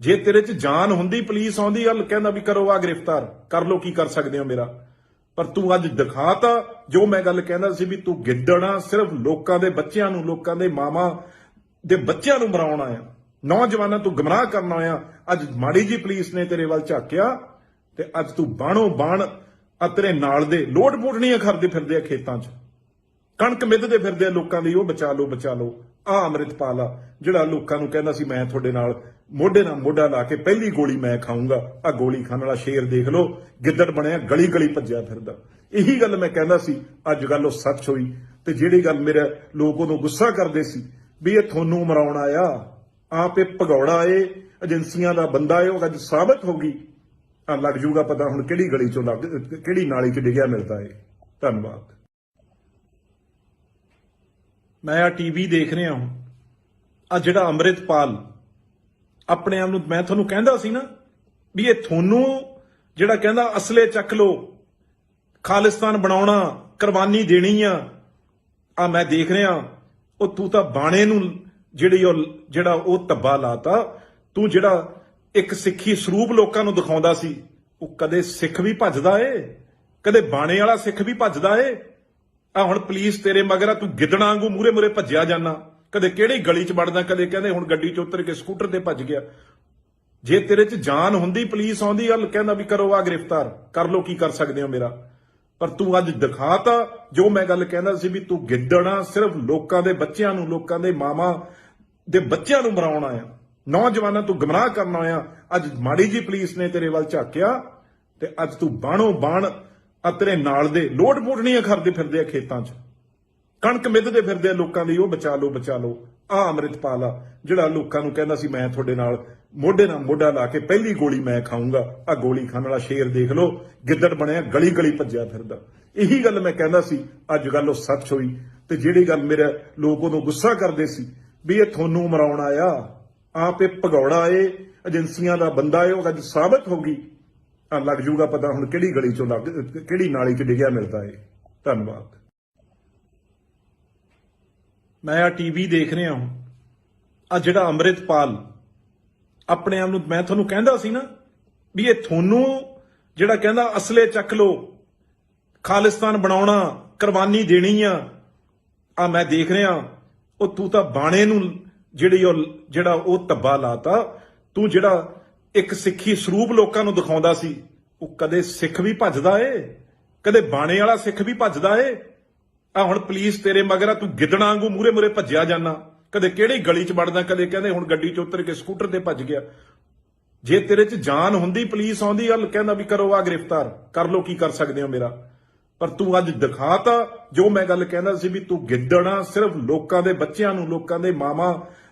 ਜੇ ਤੇਰੇ 'ਚ ਜਾਨ ਹੁੰਦੀ, ਪੁਲਿਸ ਆਉਂਦੀ ਗੱਲ ਕਹਿੰਦਾ ਵੀ ਕਰੋ ਆ ਗ੍ਰਿਫਤਾਰ ਕਰ ਲੋ, ਕੀ ਕਰ ਸਕਦੇ ਹੋ ਮੇਰਾ। ਪਰ ਤੂੰ ਅੱਜ ਦਿਖਾਤਾ ਜੋ ਮੈਂ ਗੱਲ ਕਹਿੰਦਾ ਸੀ ਵੀ ਤੂੰ ਗਿੱਦੜਾਂ, ਸਿਰਫ ਲੋਕਾਂ ਦੇ ਬੱਚਿਆਂ ਨੂੰ, ਲੋਕਾਂ ਦੇ ਮਾਵਾਂ ਦੇ ਬੱਚਿਆਂ ਨੂੰ ਮਰਾਉਣ ਆਇਆ, ਨੌਜਵਾਨਾਂ ਤੂੰ ਗੁੰਮਰਾਹ ਕਰਨ ਆਇਆ। ਅੱਜ ਮਾੜੀ ਜੀ ਪੁਲਿਸ ਨੇ ਤੇਰੇ ਵੱਲ ਝਾਕਿਆ ਤੇ ਅੱਜ ਤੂੰ ਬਾਣੋ ਬਾਣ ਤੇਰੇ ਨਾਲ ਦੇ ਲੋਟ ਮੋਟਣੀਆਂ ਕਰਦੇ ਫਿਰਦੇ ਆ ਖੇਤਾਂ 'ਚ, ਕਣਕ ਮਿੱਧਦੇ ਫਿਰਦੇ ਆ ਲੋਕਾਂ ਦੀ, ਉਹ ਬਚਾ ਲਓ। ਆ ਅੰਮ੍ਰਿਤਪਾਲ ਆ ਜਿਹੜਾ ਲੋਕਾਂ ਨੂੰ ਕਹਿੰਦਾ ਸੀ ਮੈਂ ਤੁਹਾਡੇ ਨਾਲ ਮੋਢੇ ਨਾਲ ਮੋਢਾ ਲਾ ਕੇ ਪਹਿਲੀ ਗੋਲੀ ਮੈਂ ਖਾਊਂਗਾ। ਆ ਗੋਲੀ ਖਾਣ ਵਾਲਾ ਸ਼ੇਰ ਦੇਖ ਲਓ, ਗਿੱਦੜ ਬਣਿਆ, ਗਲੀ ਭੱਜਿਆ ਫਿਰਦਾ। ਇਹੀ ਗੱਲ ਮੈਂ ਕਹਿੰਦਾ ਸੀ, ਅੱਜ ਗੱਲ ਉਹ ਸੱਚ ਹੋਈ। ਤੇ ਜਿਹੜੀ ਗੱਲ ਮੇਰੇ ਲੋਕ ਉਦੋਂ ਗੁੱਸਾ ਕਰਦੇ ਸੀ ਵੀ ਇਹ ਤੁਹਾਨੂੰ ਮਰਾਉਣ ਆਇਆ, ਆਪ ਇਹ ਭਗੌੜਾ ਏ, ਏਜੰਸੀਆਂ ਦਾ ਬੰਦਾ ਏ, ਉਹ ਅੱਜ ਸਾਬਤ ਹੋ ਗਈ। ਆ ਲੱਗ ਜੂਗਾ ਪਤਾ ਹੁਣ ਕਿਹੜੀ ਗਲੀ ਚੋਂ ਕਿਹੜੀ ਨਾਲੀ 'ਚ ਡਿੱਗਿਆ ਮਿਲਦਾ ਏ। ਧੰਨਵਾਦ। ਮੈਂ ਆ ਟੀਵੀ ਦੇਖ ਰਿਹਾ ਹਾਂ, ਆ ਜਿਹੜਾ ਅੰਮ੍ਰਿਤਪਾਲ ਆਪਣੇ ਆਪ ਨੂੰ, ਮੈਂ ਤੁਹਾਨੂੰ ਕਹਿੰਦਾ ਸੀ ਨਾ ਵੀ ਇਹ ਤੁਹਾਨੂੰ ਜਿਹੜਾ ਕਹਿੰਦਾ ਅਸਲੇ ਚੱਕ ਲੋ, ਖਾਲਿਸਤਾਨ ਬਣਾਉਣਾ, ਕੁਰਬਾਨੀ ਦੇਣੀ ਆ ਮੈਂ ਦੇਖ ਰਿਹਾ ਉਹ ਤੂੰ ਤਾਂ ਬਾਣੇ ਨੂੰ ਜਿਹੜਾ ਉਹ ਧੱਬਾ ਲਾਤਾ। ਤੂੰ ਜਿਹੜਾ ਇੱਕ ਸਿੱਖੀ ਸਰੂਪ ਲੋਕਾਂ ਨੂੰ ਦਿਖਾਉਂਦਾ ਸੀ, ਉਹ ਕਦੇ ਸਿੱਖ ਵੀ ਭੱਜਦਾ ਏ, ਕਦੇ ਬਾਣੇ ਵਾਲਾ ਸਿੱਖ ਵੀ ਭੱਜਦਾ ਏ। ਆ ਹੁਣ ਪੁਲਿਸ ਤੇਰੇ ਮਗਰ ਆ, ਤੂੰ ਗਿੱਦੜਾਂ ਵਾਂਗੂ ਮੂਰੇ ਭੱਜਿਆ ਜਾਣਾ, ਕਦੇ ਕਿਹੜੀ ਗਲੀ 'ਚ ਵੜਦਾ, ਕਦੇ ਕਹਿੰਦੇ ਹੁਣ ਗੱਡੀ 'ਚ ਉਤਰ ਕੇ ਸਕੂਟਰ ਤੇ ਭੱਜ ਗਿਆ। ਜੇ ਤੇਰੇ 'ਚ ਜਾਨ ਹੁੰਦੀ, ਪੁਲਿਸ ਆਉਂਦੀ ਗੱਲ ਕਹਿੰਦਾ ਵੀ ਕਰੋ ਆ ਗ੍ਰਿਫਤਾਰ ਕਰ ਲੋ, ਕੀ ਕਰ ਸਕਦੇ ਹੋ ਮੇਰਾ। ਪਰ ਤੂੰ ਅੱਜ ਦਿਖਾਤਾ ਜੋ ਮੈਂ ਗੱਲ ਕਹਿੰਦਾ ਸੀ ਵੀ ਤੂੰ ਗਿੱਦੜਾਂ, ਸਿਰਫ ਲੋਕਾਂ ਦੇ ਬੱਚਿਆਂ ਨੂੰ, ਲੋਕਾਂ ਦੇ ਮਾਵਾਂ ਦੇ ਬੱਚਿਆਂ ਨੂੰ ਮਰਾਉਣ ਆਇਆ, ਨੌਜਵਾਨਾਂ ਤੂੰ ਗੁੰਮਰਾਹ ਕਰਨ ਆਇਆ। ਅੱਜ ਮਾੜੀ ਜੀ ਪੁਲਿਸ ਨੇ ਤੇਰੇ ਵੱਲ ਝਾਕਿਆ ਤੇ ਅੱਜ ਤੂੰ ਬਾਣੋ ਬਾਣ ਤੇਰੇ ਨਾਲ ਦੇ ਲੋਟ ਮੋਟਣੀਆਂ ਕਰਦੇ ਫਿਰਦੇ ਆ ਖੇਤਾਂ 'ਚ, ਕਣਕ ਮਿੱਧਦੇ ਫਿਰਦੇ ਆ ਲੋਕਾਂ ਦੀ, ਉਹ ਬਚਾ ਲਓ। ਆ ਅੰਮ੍ਰਿਤਪਾਲ ਆ ਜਿਹੜਾ ਲੋਕਾਂ ਨੂੰ ਕਹਿੰਦਾ ਸੀ ਮੈਂ ਤੁਹਾਡੇ ਨਾਲ ਮੋਢੇ ਨਾਲ ਮੋਢਾ ਲਾ ਕੇ ਪਹਿਲੀ ਗੋਲੀ ਮੈਂ ਖਾਊਂਗਾ। ਆ ਗੋਲੀ ਖਾਣ ਵਾਲਾ ਸ਼ੇਰ ਦੇਖ ਲਓ, ਗਿੱਦੜ ਬਣਿਆ, ਗਲੀ ਭੱਜਿਆ ਫਿਰਦਾ। ਇਹੀ ਗੱਲ ਮੈਂ ਕਹਿੰਦਾ ਸੀ, ਅੱਜ ਗੱਲ ਉਹ ਸੱਚ ਹੋਈ। ਤੇ ਜਿਹੜੀ ਗੱਲ ਮੇਰੇ ਲੋਕ ਉਦੋਂ ਗੁੱਸਾ ਕਰਦੇ ਸੀ ਵੀ ਇਹ ਤੁਹਾਨੂੰ ਮਰਾਉਣ ਆਇਆ, ਆਪ ਇਹ ਭਗੌੜਾ ਏ, ਏਜੰਸੀਆਂ ਦਾ ਬੰਦਾ ਏ, ਉਹ ਅੱਜ ਸਾਬਤ ਹੋ ਗਈ। ਆ ਲੱਗ ਜੂਗਾ ਪਤਾ ਹੁਣ ਕਿਹੜੀ ਗਲੀ ਚੋਂ ਕਿਹੜੀ ਨਾਲੀ 'ਚ ਡਿੱਗਿਆ ਮਿਲਦਾ ਏ। ਧੰਨਵਾਦ। ਮੈਂ ਆ ਟੀਵੀ ਦੇਖ ਰਿਹਾ ਹਾਂ, ਆ ਜਿਹੜਾ ਅੰਮ੍ਰਿਤਪਾਲ ਆਪਣੇ ਆਪ ਨੂੰ, ਮੈਂ ਤੁਹਾਨੂੰ ਕਹਿੰਦਾ ਸੀ ਨਾ ਵੀ ਇਹ ਤੁਹਾਨੂੰ ਜਿਹੜਾ ਕਹਿੰਦਾ ਅਸਲੇ ਚੱਕ ਲੋ, ਖਾਲਿਸਤਾਨ ਬਣਾਉਣਾ, ਕੁਰਬਾਨੀ ਦੇਣੀ ਆ ਮੈਂ ਦੇਖ ਰਿਹਾ ਉਹ ਤੂੰ ਤਾਂ ਬਾਣੇ ਨੂੰ ਜਿਹੜਾ ਉਹ ਧੱਬਾ ਲਾਤਾ। ਤੂੰ ਜਿਹੜਾ ਇੱਕ ਸਿੱਖੀ ਸਰੂਪ ਲੋਕਾਂ ਨੂੰ ਦਿਖਾਉਂਦਾ ਸੀ, ਉਹ ਕਦੇ ਸਿੱਖ ਵੀ ਭੱਜਦਾ ਏ, ਕਦੇ ਬਾਣੇ ਵਾਲਾ ਸਿੱਖ ਵੀ ਭੱਜਦਾ ਏ। ਆ ਹੁਣ ਪੁਲਿਸ ਤੇਰੇ ਮਗਰ ਆ, ਤੂੰ ਗਿੱਦੜਾਂ ਵਾਂਗੂ ਮੂਰੇ ਮੂਰੇ ਭੱਜਿਆ ਜਾਣਾ, ਕਦੇ ਕਿਹੜੀ ਗਲੀ 'ਚ ਵੜਦਾ, ਕਦੇ ਕਹਿੰਦੇ ਹੁਣ ਗੱਡੀ 'ਚ ਉਤਰ ਕੇ ਸਕੂਟਰ ਤੇ ਭੱਜ ਗਿਆ। ਜੇ ਤੇਰੇ 'ਚ ਜਾਨ ਹੁੰਦੀ, ਪੁਲਿਸ ਆਉਂਦੀ ਗੱਲ ਕਹਿੰਦਾ ਵੀ ਕਰੋ ਆ ਗ੍ਰਿਫਤਾਰ ਕਰ ਲੋ, ਕੀ ਕਰ ਸਕਦੇ ਹੋ ਮੇਰਾ। ਪਰ ਤੂੰ ਅੱਜ ਦਿਖਾਤਾ ਜੋ ਮੈਂ ਗੱਲ ਕਹਿੰਦਾ ਸੀ ਵੀ ਤੂੰ ਗਿੱਦੜਾਂ ਸਿਰਫ ਲੋਕਾਂ ਦੇ ਬੱਚਿਆਂ ਨੂੰ, ਲੋਕਾਂ ਦੇ ਮਾਵਾਂ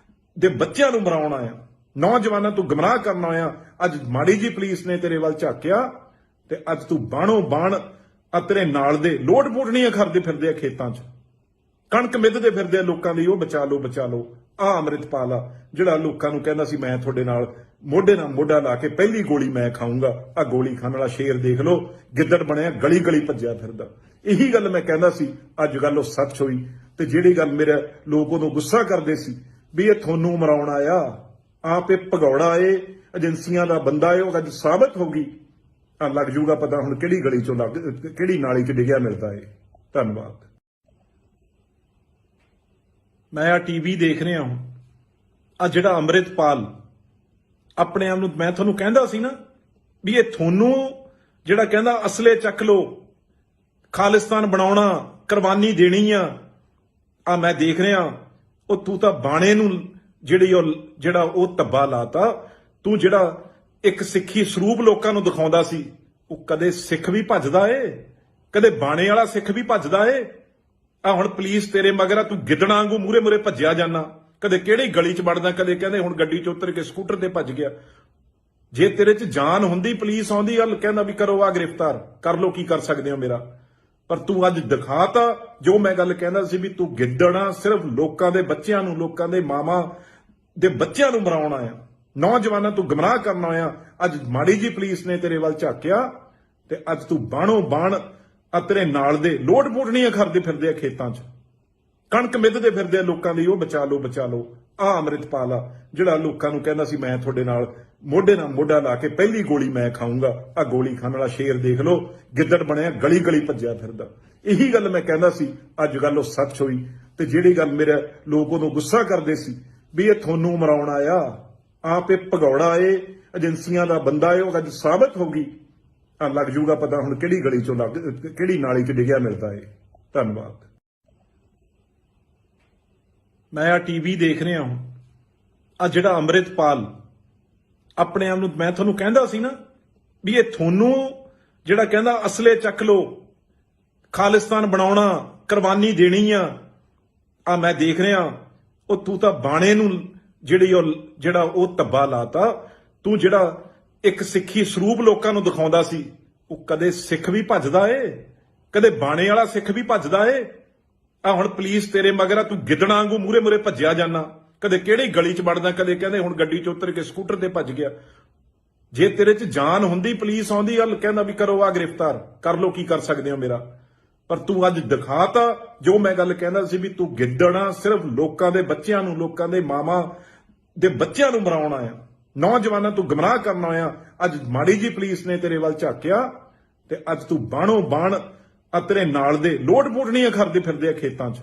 ਦੇ ਬੱਚਿਆਂ ਨੂੰ ਮਰਾਉਣ ਆਇਆ, ਨੌਜਵਾਨਾਂ ਤੂੰ ਗਮਰਾਹ ਕਰਨ ਆਇਆ। ਅੱਜ ਮਾੜੀ ਜੀ ਪੁਲਿਸ ਨੇ ਤੇਰੇ ਵੱਲ ਝਾਕਿਆ ਤੇ ਅੱਜ ਤੂੰ ਬਾਣੋ ਬਾਣ ਆ ਤੇਰੇ ਨਾਲ ਦੇ ਲੋਡ ਪੋਟਣੀਆਂ ਕਰਦੇ ਫਿਰਦੇ ਆ ਖੇਤਾਂ 'ਚ, ਕਣਕ ਮਿੱਧਦੇ ਫਿਰਦੇ ਆ ਲੋਕਾਂ ਦੀ, ਉਹ ਬਚਾ ਲਓ ਬਚਾ ਲਓ। ਆ ਅੰਮ੍ਰਿਤਪਾਲ ਆ ਜਿਹੜਾ ਲੋਕਾਂ ਨੂੰ ਕਹਿੰਦਾ ਸੀ ਮੈਂ ਤੁਹਾਡੇ ਨਾਲ ਮੋਢੇ ਨਾਲ ਮੋਢਾ ਲਾ ਕੇ ਪਹਿਲੀ ਗੋਲੀ ਮੈਂ ਖਾਊਂਗਾ। ਆ ਗੋਲੀ ਖਾਣ ਵਾਲਾ ਸ਼ੇਰ ਦੇਖ ਲਓ, ਗਿੱਦੜ ਬਣਿਆ, ਗਲੀ ਗਲੀ ਭੱਜਿਆ ਫਿਰਦਾ। ਇਹੀ ਗੱਲ ਮੈਂ ਕਹਿੰਦਾ ਸੀ, ਅੱਜ ਗੱਲ ਉਹ ਸੱਚ ਹੋਈ। ਤੇ ਜਿਹੜੀ ਗੱਲ ਮੇਰੇ ਲੋਕ ਉਦੋਂ ਗੁੱਸਾ ਕਰਦੇ ਸੀ ਵੀ ਇਹ ਤੁਹਾਨੂੰ ਮਰਾਉਣ ਆਇਆ, ਆਪ ਇਹ ਭਗੌੜਾ ਏ, ਏਜੰਸੀਆਂ ਦਾ ਬੰਦਾ ਏ, ਉਹ ਅੱਜ ਸਾਬਤ ਹੋ ਗਈ। ਆ ਲੱਗ ਜੂਗਾ ਪਤਾ ਹੁਣ ਕਿਹੜੀ ਗਲੀ ਚੋਂ ਕਿਹੜੀ ਨਾਲੀ 'ਚ ਡਿੱਗਿਆ ਮਿਲਦਾ ਏ। ਧੰਨਵਾਦ। ਮੈਂ ਆ ਟੀਵੀ ਦੇਖ ਰਿਹਾ ਹਾਂ, ਆ ਜਿਹੜਾ ਅੰਮ੍ਰਿਤਪਾਲ ਆਪਣੇ ਆਪ ਨੂੰ, ਮੈਂ ਤੁਹਾਨੂੰ ਕਹਿੰਦਾ ਸੀ ਨਾ ਵੀ ਇਹ ਤੁਹਾਨੂੰ ਜਿਹੜਾ ਕਹਿੰਦਾ ਅਸਲੇ ਚੱਕ ਲੋ, ਖਾਲਿਸਤਾਨ ਬਣਾਉਣਾ, ਕੁਰਬਾਨੀ ਦੇਣੀ ਆ ਮੈਂ ਦੇਖ ਰਿਹਾ। ਉਹ ਤੂੰ ਤਾਂ ਬਾਣੇ ਨੂੰ ਜਿਹੜਾ ਉਹ ਧੱਬਾ ਲਾਤਾ। ਤੂੰ ਜਿਹੜਾ ਇੱਕ ਸਿੱਖੀ ਸਰੂਪ ਲੋਕਾਂ ਨੂੰ ਦਿਖਾਉਂਦਾ ਸੀ, ਉਹ ਕਦੇ ਸਿੱਖ ਵੀ ਭੱਜਦਾ ਏ, ਕਦੇ ਬਾਣੇ ਵਾਲਾ ਸਿੱਖ ਵੀ ਭੱਜਦਾ ਏ। ਆ ਹੁਣ ਪੁਲਿਸ ਤੇਰੇ ਮਗਰ ਆ, ਤੂੰ ਗਿੱਦੜਾਂ ਵਾਂਗੂ ਮੂਰੇ ਮੂਰੇ ਭੱਜਿਆ ਜਾਣਾ, ਕਦੇ ਕਿਹੜੀ ਗਲੀ 'ਚ ਵੜਦਾ, ਕਦੇ ਕਹਿੰਦੇ ਹੁਣ ਗੱਡੀ 'ਚ ਉਤਰ ਕੇ ਸਕੂਟਰ ਤੇ ਭੱਜ ਗਿਆ। ਜੇ ਤੇਰੇ 'ਚ ਜਾਨ ਹੁੰਦੀ, ਪੁਲਿਸ ਆਉਂਦੀ ਗੱਲ ਕਹਿੰਦਾ ਵੀ ਕਰੋ ਆ ਗ੍ਰਿਫਤਾਰ ਕਰ ਲੋ, ਕੀ ਕਰ ਸਕਦੇ ਹੋ ਮੇਰਾ। ਪਰ ਤੂੰ ਅੱਜ ਦਿਖਾਤਾ ਜੋ ਮੈਂ ਗੱਲ ਕਹਿੰਦਾ ਸੀ ਵੀ ਤੂੰ ਗਿੱਦੜਾਂ ਸਿਰਫ ਲੋਕਾਂ ਦੇ ਬੱਚਿਆਂ ਨੂੰ, ਲੋਕਾਂ ਦੇ ਮਾਵਾਂ ਦੇ ਬੱਚਿਆਂ ਨੂੰ ਮਰਾਉਣ ਆਇਆ, ਨੌਜਵਾਨਾਂ ਤੂੰ ਗਮਰਾਹ ਕਰਨ ਆਇਆ। ਅੱਜ ਮਾੜੀ ਜੀ ਪੁਲਿਸ ਨੇ ਤੇਰੇ ਵੱਲ ਝਾਕਿਆ ਤੇ ਅੱਜ ਤੂੰ ਬਾਣੋ ਬਾਣ ਆ ਤੇਰੇ ਨਾਲ ਦੇ ਲੋਡ ਪੋਟਣੀਆਂ ਕਰਦੇ ਫਿਰਦੇ ਆ ਖੇਤਾਂ 'ਚ, ਕਣਕ ਮਿੱਧਦੇ ਫਿਰਦੇ ਆ ਲੋਕਾਂ ਦੀ, ਉਹ ਬਚਾ ਲਓ ਬਚਾ ਲਓ। ਆ ਅੰਮ੍ਰਿਤਪਾਲ ਆ ਜਿਹੜਾ ਲੋਕਾਂ ਨੂੰ ਕਹਿੰਦਾ ਸੀ ਮੈਂ ਤੁਹਾਡੇ ਨਾਲ ਮੋਢੇ ਨਾਲ ਮੋਢਾ ਲਾ ਕੇ ਪਹਿਲੀ ਗੋਲੀ ਮੈਂ ਖਾਊਂਗਾ। ਆ ਗੋਲੀ ਖਾਣ ਵਾਲਾ ਸ਼ੇਰ ਦੇਖ ਲਓ, ਗਿੱਦੜ ਬਣਿਆ, ਗਲੀ ਗਲੀ ਭੱਜਿਆ ਫਿਰਦਾ। ਇਹੀ ਗੱਲ ਮੈਂ ਕਹਿੰਦਾ ਸੀ, ਅੱਜ ਗੱਲ ਉਹ ਸੱਚ ਹੋਈ। ਤੇ ਜਿਹੜੀ ਗੱਲ ਮੇਰੇ ਲੋਕ ਉਦੋਂ ਗੁੱਸਾ ਕਰਦੇ ਸੀ ਵੀ ਇਹ ਤੁਹਾਨੂੰ ਮਰਾਉਣ ਆਇਆ, ਆਪ ਇਹ ਭਗੌੜਾ ਏ, ਏਜੰਸੀਆਂ ਦਾ ਬੰਦਾ ਏ, ਉਹ ਅੱਜ ਸਾਬਤ ਹੋ ਗਈ। ਆ ਲੱਗ ਜੂਗਾ ਪਤਾ ਹੁਣ ਕਿਹੜੀ ਗਲੀ 'ਚੋਂ ਕਿਹੜੀ ਨਾਲੀ 'ਚ ਡਿੱਗਿਆ ਮਿਲਦਾ ਏ। ਧੰਨਵਾਦ। ਮੈਂ ਆ ਟੀਵੀ ਦੇਖ ਰਿਹਾ ਹਾਂ, ਆ ਜਿਹੜਾ ਅੰਮ੍ਰਿਤਪਾਲ ਆਪਣੇ ਆਪ ਨੂੰ, ਮੈਂ ਤੁਹਾਨੂੰ ਕਹਿੰਦਾ ਸੀ ਨਾ ਵੀ ਇਹ ਤੁਹਾਨੂੰ ਜਿਹੜਾ ਕਹਿੰਦਾ ਅਸਲੇ ਚੱਕ ਲੋ, ਖਾਲਿਸਤਾਨ ਬਣਾਉਣਾ, ਕੁਰਬਾਨੀ ਦੇਣੀ ਆ ਮੈਂ ਦੇਖ ਰਿਹਾ। ਉਹ ਤੂੰ ਤਾਂ ਬਾਣੇ ਨੂੰ ਜਿਹੜਾ ਉਹ ਧੱਬਾ ਲਾਤਾ। ਤੂੰ ਜਿਹੜਾ ਇੱਕ ਸਿੱਖੀ ਸਰੂਪ ਲੋਕਾਂ ਨੂੰ ਦਿਖਾਉਂਦਾ ਸੀ, ਉਹ ਕਦੇ ਸਿੱਖ ਵੀ ਭੱਜਦਾ ਏ, ਕਦੇ ਬਾਣੇ ਵਾਲਾ ਸਿੱਖ ਵੀ ਭੱਜਦਾ ਏ। ਆ ਹੁਣ ਪੁਲਿਸ ਤੇਰੇ ਮਗਰ ਆ, ਤੂੰ ਗਿੱਦੜਾਂ ਵਾਂਗੂ ਮੂਰੇ ਮੂਰੇ ਭੱਜਿਆ ਜਾਣਾ, ਕਦੇ ਕਿਹੜੀ ਗਲੀ 'ਚ ਵੜਦਾ, ਕਦੇ ਕਹਿੰਦੇ ਹੁਣ ਗੱਡੀ 'ਚ ਉਤਰ ਕੇ ਸਕੂਟਰ ਤੇ ਭੱਜ ਗਿਆ। ਜੇ ਤੇਰੇ 'ਚ ਜਾਨ ਹੁੰਦੀ, ਪੁਲਿਸ ਆਉਂਦੀ ਗੱਲ ਕਹਿੰਦਾ ਵੀ ਕਰੋ ਆ ਗ੍ਰਿਫਤਾਰ ਕਰ ਲੋ, ਕੀ ਕਰ ਸਕਦੇ ਹੋ ਮੇਰਾ। ਪਰ ਤੂੰ ਅੱਜ ਦਿਖਾਤਾ ਜੋ ਮੈਂ ਗੱਲ ਕਹਿੰਦਾ ਸੀ ਵੀ ਤੂੰ ਗਿੱਦੜਾਂ ਸਿਰਫ ਲੋਕਾਂ ਦੇ ਬੱਚਿਆਂ ਨੂੰ, ਲੋਕਾਂ ਦੇ ਮਾਵਾਂ ਦੇ ਬੱਚਿਆਂ ਨੂੰ ਮਰਾਉਣ ਆਇਆ, ਨੌਜਵਾਨਾਂ ਤੂੰ ਗਮਰਾਹ ਕਰਨ ਆਇਆ। ਅੱਜ ਮਾੜੀ ਜੀ ਪੁਲਿਸ ਨੇ ਤੇਰੇ ਵੱਲ ਝਾਕਿਆ ਤੇ ਅੱਜ ਤੂੰ ਬਾਣੋ ਬਾਣ ਆ ਤੇਰੇ ਨਾਲ ਦੇ ਲੋਡ ਪੋਟਣੀਆਂ ਕਰਦੇ ਫਿਰਦੇ ਆ ਖੇਤਾਂ 'ਚ,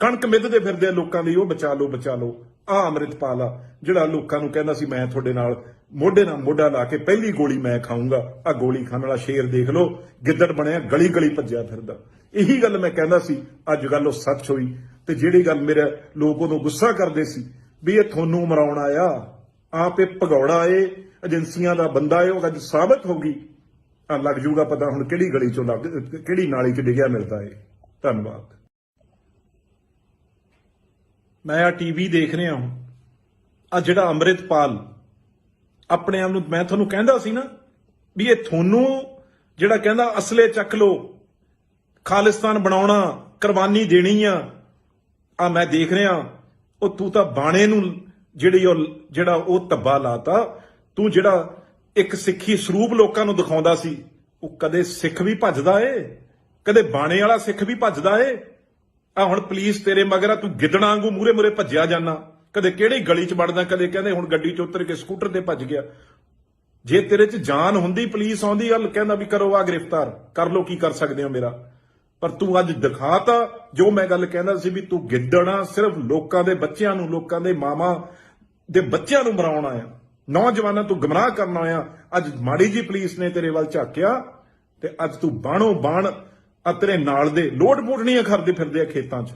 ਕਣਕ ਮਿੱਧਦੇ ਫਿਰਦੇ ਆ ਲੋਕਾਂ ਦੀ, ਉਹ ਬਚਾ ਲਓ ਬਚਾ ਲਓ। ਆ ਅੰਮ੍ਰਿਤਪਾਲ ਆ ਜਿਹੜਾ ਲੋਕਾਂ ਨੂੰ ਕਹਿੰਦਾ ਸੀ ਮੈਂ ਤੁਹਾਡੇ ਨਾਲ ਮੋਢੇ ਨਾਲ ਮੋਢਾ ਲਾ ਕੇ ਪਹਿਲੀ ਗੋਲੀ ਮੈਂ ਖਾਊਂਗਾ। ਆ ਗੋਲੀ ਖਾਣ ਵਾਲਾ ਸ਼ੇਰ ਦੇਖ ਲਓ, ਗਿੱਦੜ ਬਣਿਆ, ਗਲੀ ਗਲੀ ਭੱਜਿਆ ਫਿਰਦਾ। ਇਹੀ ਗੱਲ ਮੈਂ ਕਹਿੰਦਾ ਸੀ, ਅੱਜ ਗੱਲ ਉਹ ਸੱਚ ਹੋਈ। ਤੇ ਜਿਹੜੀ ਗੱਲ ਮੇਰੇ ਲੋਕ ਉਦੋਂ ਗੁੱਸਾ ਕਰਦੇ ਸੀ ਵੀ ਇਹ ਤੁਹਾਨੂੰ ਮਰਾਉਣ ਆਇਆ, ਆਪ ਇਹ ਭਗੌੜਾ ਏ, ਏਜੰਸੀਆਂ ਦਾ ਬੰਦਾ ਏ, ਉਹ ਅੱਜ ਸਾਬਤ ਹੋ ਗਈ। ਆ ਲੱਗ ਜੂਗਾ ਪਤਾ ਹੁਣ ਕਿਹੜੀ ਗਲੀ 'ਚੋਂ ਕਿਹੜੀ ਨਾਲੀ 'ਚ ਡਿੱਗਿਆ ਮਿਲਦਾ ਏ। ਧੰਨਵਾਦ। ਮੈਂ ਆ ਟੀਵੀ ਦੇਖ ਰਿਹਾ ਹਾਂ, ਆ ਜਿਹੜਾ ਅੰਮ੍ਰਿਤਪਾਲ ਆਪਣੇ ਆਪ ਨੂੰ, ਮੈਂ ਤੁਹਾਨੂੰ ਕਹਿੰਦਾ ਸੀ ਨਾ ਵੀ ਇਹ ਤੁਹਾਨੂੰ ਜਿਹੜਾ ਕਹਿੰਦਾ ਅਸਲੇ ਚੱਕ ਲੋ, ਖਾਲਿਸਤਾਨ ਬਣਾਉਣਾ, ਕੁਰਬਾਨੀ ਦੇਣੀ ਆ ਮੈਂ ਦੇਖ ਰਿਹਾ। ਉਹ ਤੂੰ ਤਾਂ ਬਾਣੇ ਨੂੰ ਜਿਹੜਾ ਉਹ ਧੱਬਾ ਲਾਤਾ। ਤੂੰ ਜਿਹੜਾ ਇੱਕ ਸਿੱਖੀ ਸਰੂਪ ਲੋਕਾਂ ਨੂੰ ਦਿਖਾਉਂਦਾ ਸੀ, ਉਹ ਕਦੇ ਸਿੱਖ ਵੀ ਭੱਜਦਾ ਏ, ਕਦੇ ਬਾਣੇ ਵਾਲਾ ਸਿੱਖ ਵੀ ਭੱਜਦਾ ਏ। ਆ ਹੁਣ ਪੁਲਿਸ ਤੇਰੇ ਮਗਰ ਆ, ਤੂੰ ਗਿੱਦੜਾਂ ਵਾਂਗੂ ਮੂਰੇ ਮੂਰੇ ਭੱਜਿਆ ਜਾਣਾ, ਕਦੇ ਕਿਹੜੀ ਗਲੀ 'ਚ ਵੜਦਾ, ਕਦੇ ਕਹਿੰਦੇ ਹੁਣ ਗੱਡੀ 'ਚ ਉਤਰ ਕੇ ਸਕੂਟਰ ਤੇ ਭੱਜ ਗਿਆ। ਜੇ ਤੇਰੇ 'ਚ ਜਾਨ ਹੁੰਦੀ, ਪੁਲਿਸ ਆਉਂਦੀ ਗੱਲ ਕਹਿੰਦਾ ਵੀ ਕਰੋ ਆ ਗ੍ਰਿਫਤਾਰ ਕਰ ਲੋ, ਕੀ ਕਰ ਸਕਦੇ ਹੋ ਮੇਰਾ। ਪਰ ਤੂੰ ਅੱਜ ਦਿਖਾਤਾ ਜੋ ਮੈਂ ਗੱਲ ਕਹਿੰਦਾ ਸੀ ਵੀ ਤੂੰ ਗਿੱਦੜਾਂ ਸਿਰਫ ਲੋਕਾਂ ਦੇ ਬੱਚਿਆਂ ਨੂੰ, ਲੋਕਾਂ ਦੇ ਮਾਵਾਂ ਦੇ ਬੱਚਿਆਂ ਨੂੰ ਮਰਾਉਣ ਆਇਆ, ਨੌਜਵਾਨਾਂ ਤੋਂ ਗਮਰਾਹ ਕਰਨ ਆਇਆ। ਅੱਜ ਮਾੜੀ ਜੀ ਪੁਲਿਸ ਨੇ ਤੇਰੇ ਵੱਲ ਝਾਕਿਆ ਤੇ ਅੱਜ ਤੂੰ ਬਾਣੋ ਬਾਣ ਆ ਤੇਰੇ ਨਾਲ ਦੇ ਲੋਡ ਪੋਟਣੀਆਂ ਕਰਦੇ ਫਿਰਦੇ ਆ ਖੇਤਾਂ 'ਚ,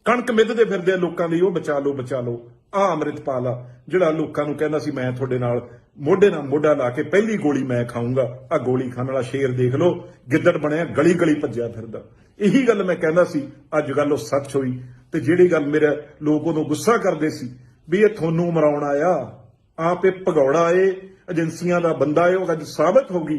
ਕਣਕ ਮਿੱਧਦੇ ਫਿਰਦੇ ਆ ਲੋਕਾਂ ਦੀ, ਉਹ ਬਚਾ ਲਓ। ਆ ਅੰਮ੍ਰਿਤਪਾਲ ਆ ਜਿਹੜਾ ਲੋਕਾਂ ਨੂੰ ਕਹਿੰਦਾ ਸੀ ਮੈਂ ਤੁਹਾਡੇ ਨਾਲ ਮੋਢੇ ਨਾਲ ਮੋਢਾ ਲਾ ਕੇ ਪਹਿਲੀ ਗੋਲੀ ਮੈਂ ਖਾਊਂਗਾ। ਆ ਗੋਲੀ ਖਾਣ ਵਾਲਾ ਸ਼ੇਰ ਦੇਖ ਲਓ, ਗਿੱਦੜ ਬਣਿਆ, ਗਲੀ ਗਲੀ ਭੱਜਿਆ ਫਿਰਦਾ। ਇਹੀ ਗੱਲ ਮੈਂ ਕਹਿੰਦਾ ਸੀ, ਅੱਜ ਗੱਲ ਉਹ ਸੱਚ ਹੋਈ। ਤੇ ਜਿਹੜੀ ਗੱਲ ਮੇਰੇ ਲੋਕ ਉਦੋਂ ਗੁੱਸਾ ਕਰਦੇ ਸੀ ਵੀ ਇਹ ਤੁਹਾਨੂੰ ਮਰਾਉਣ ਆਇਆ, ਆਪ ਇਹ ਭਗੌੜਾ ਏ, ਏਜੰਸੀਆਂ ਦਾ ਬੰਦਾ ਏ, ਉਹ ਅੱਜ ਸਾਬਤ ਹੋ ਗਈ।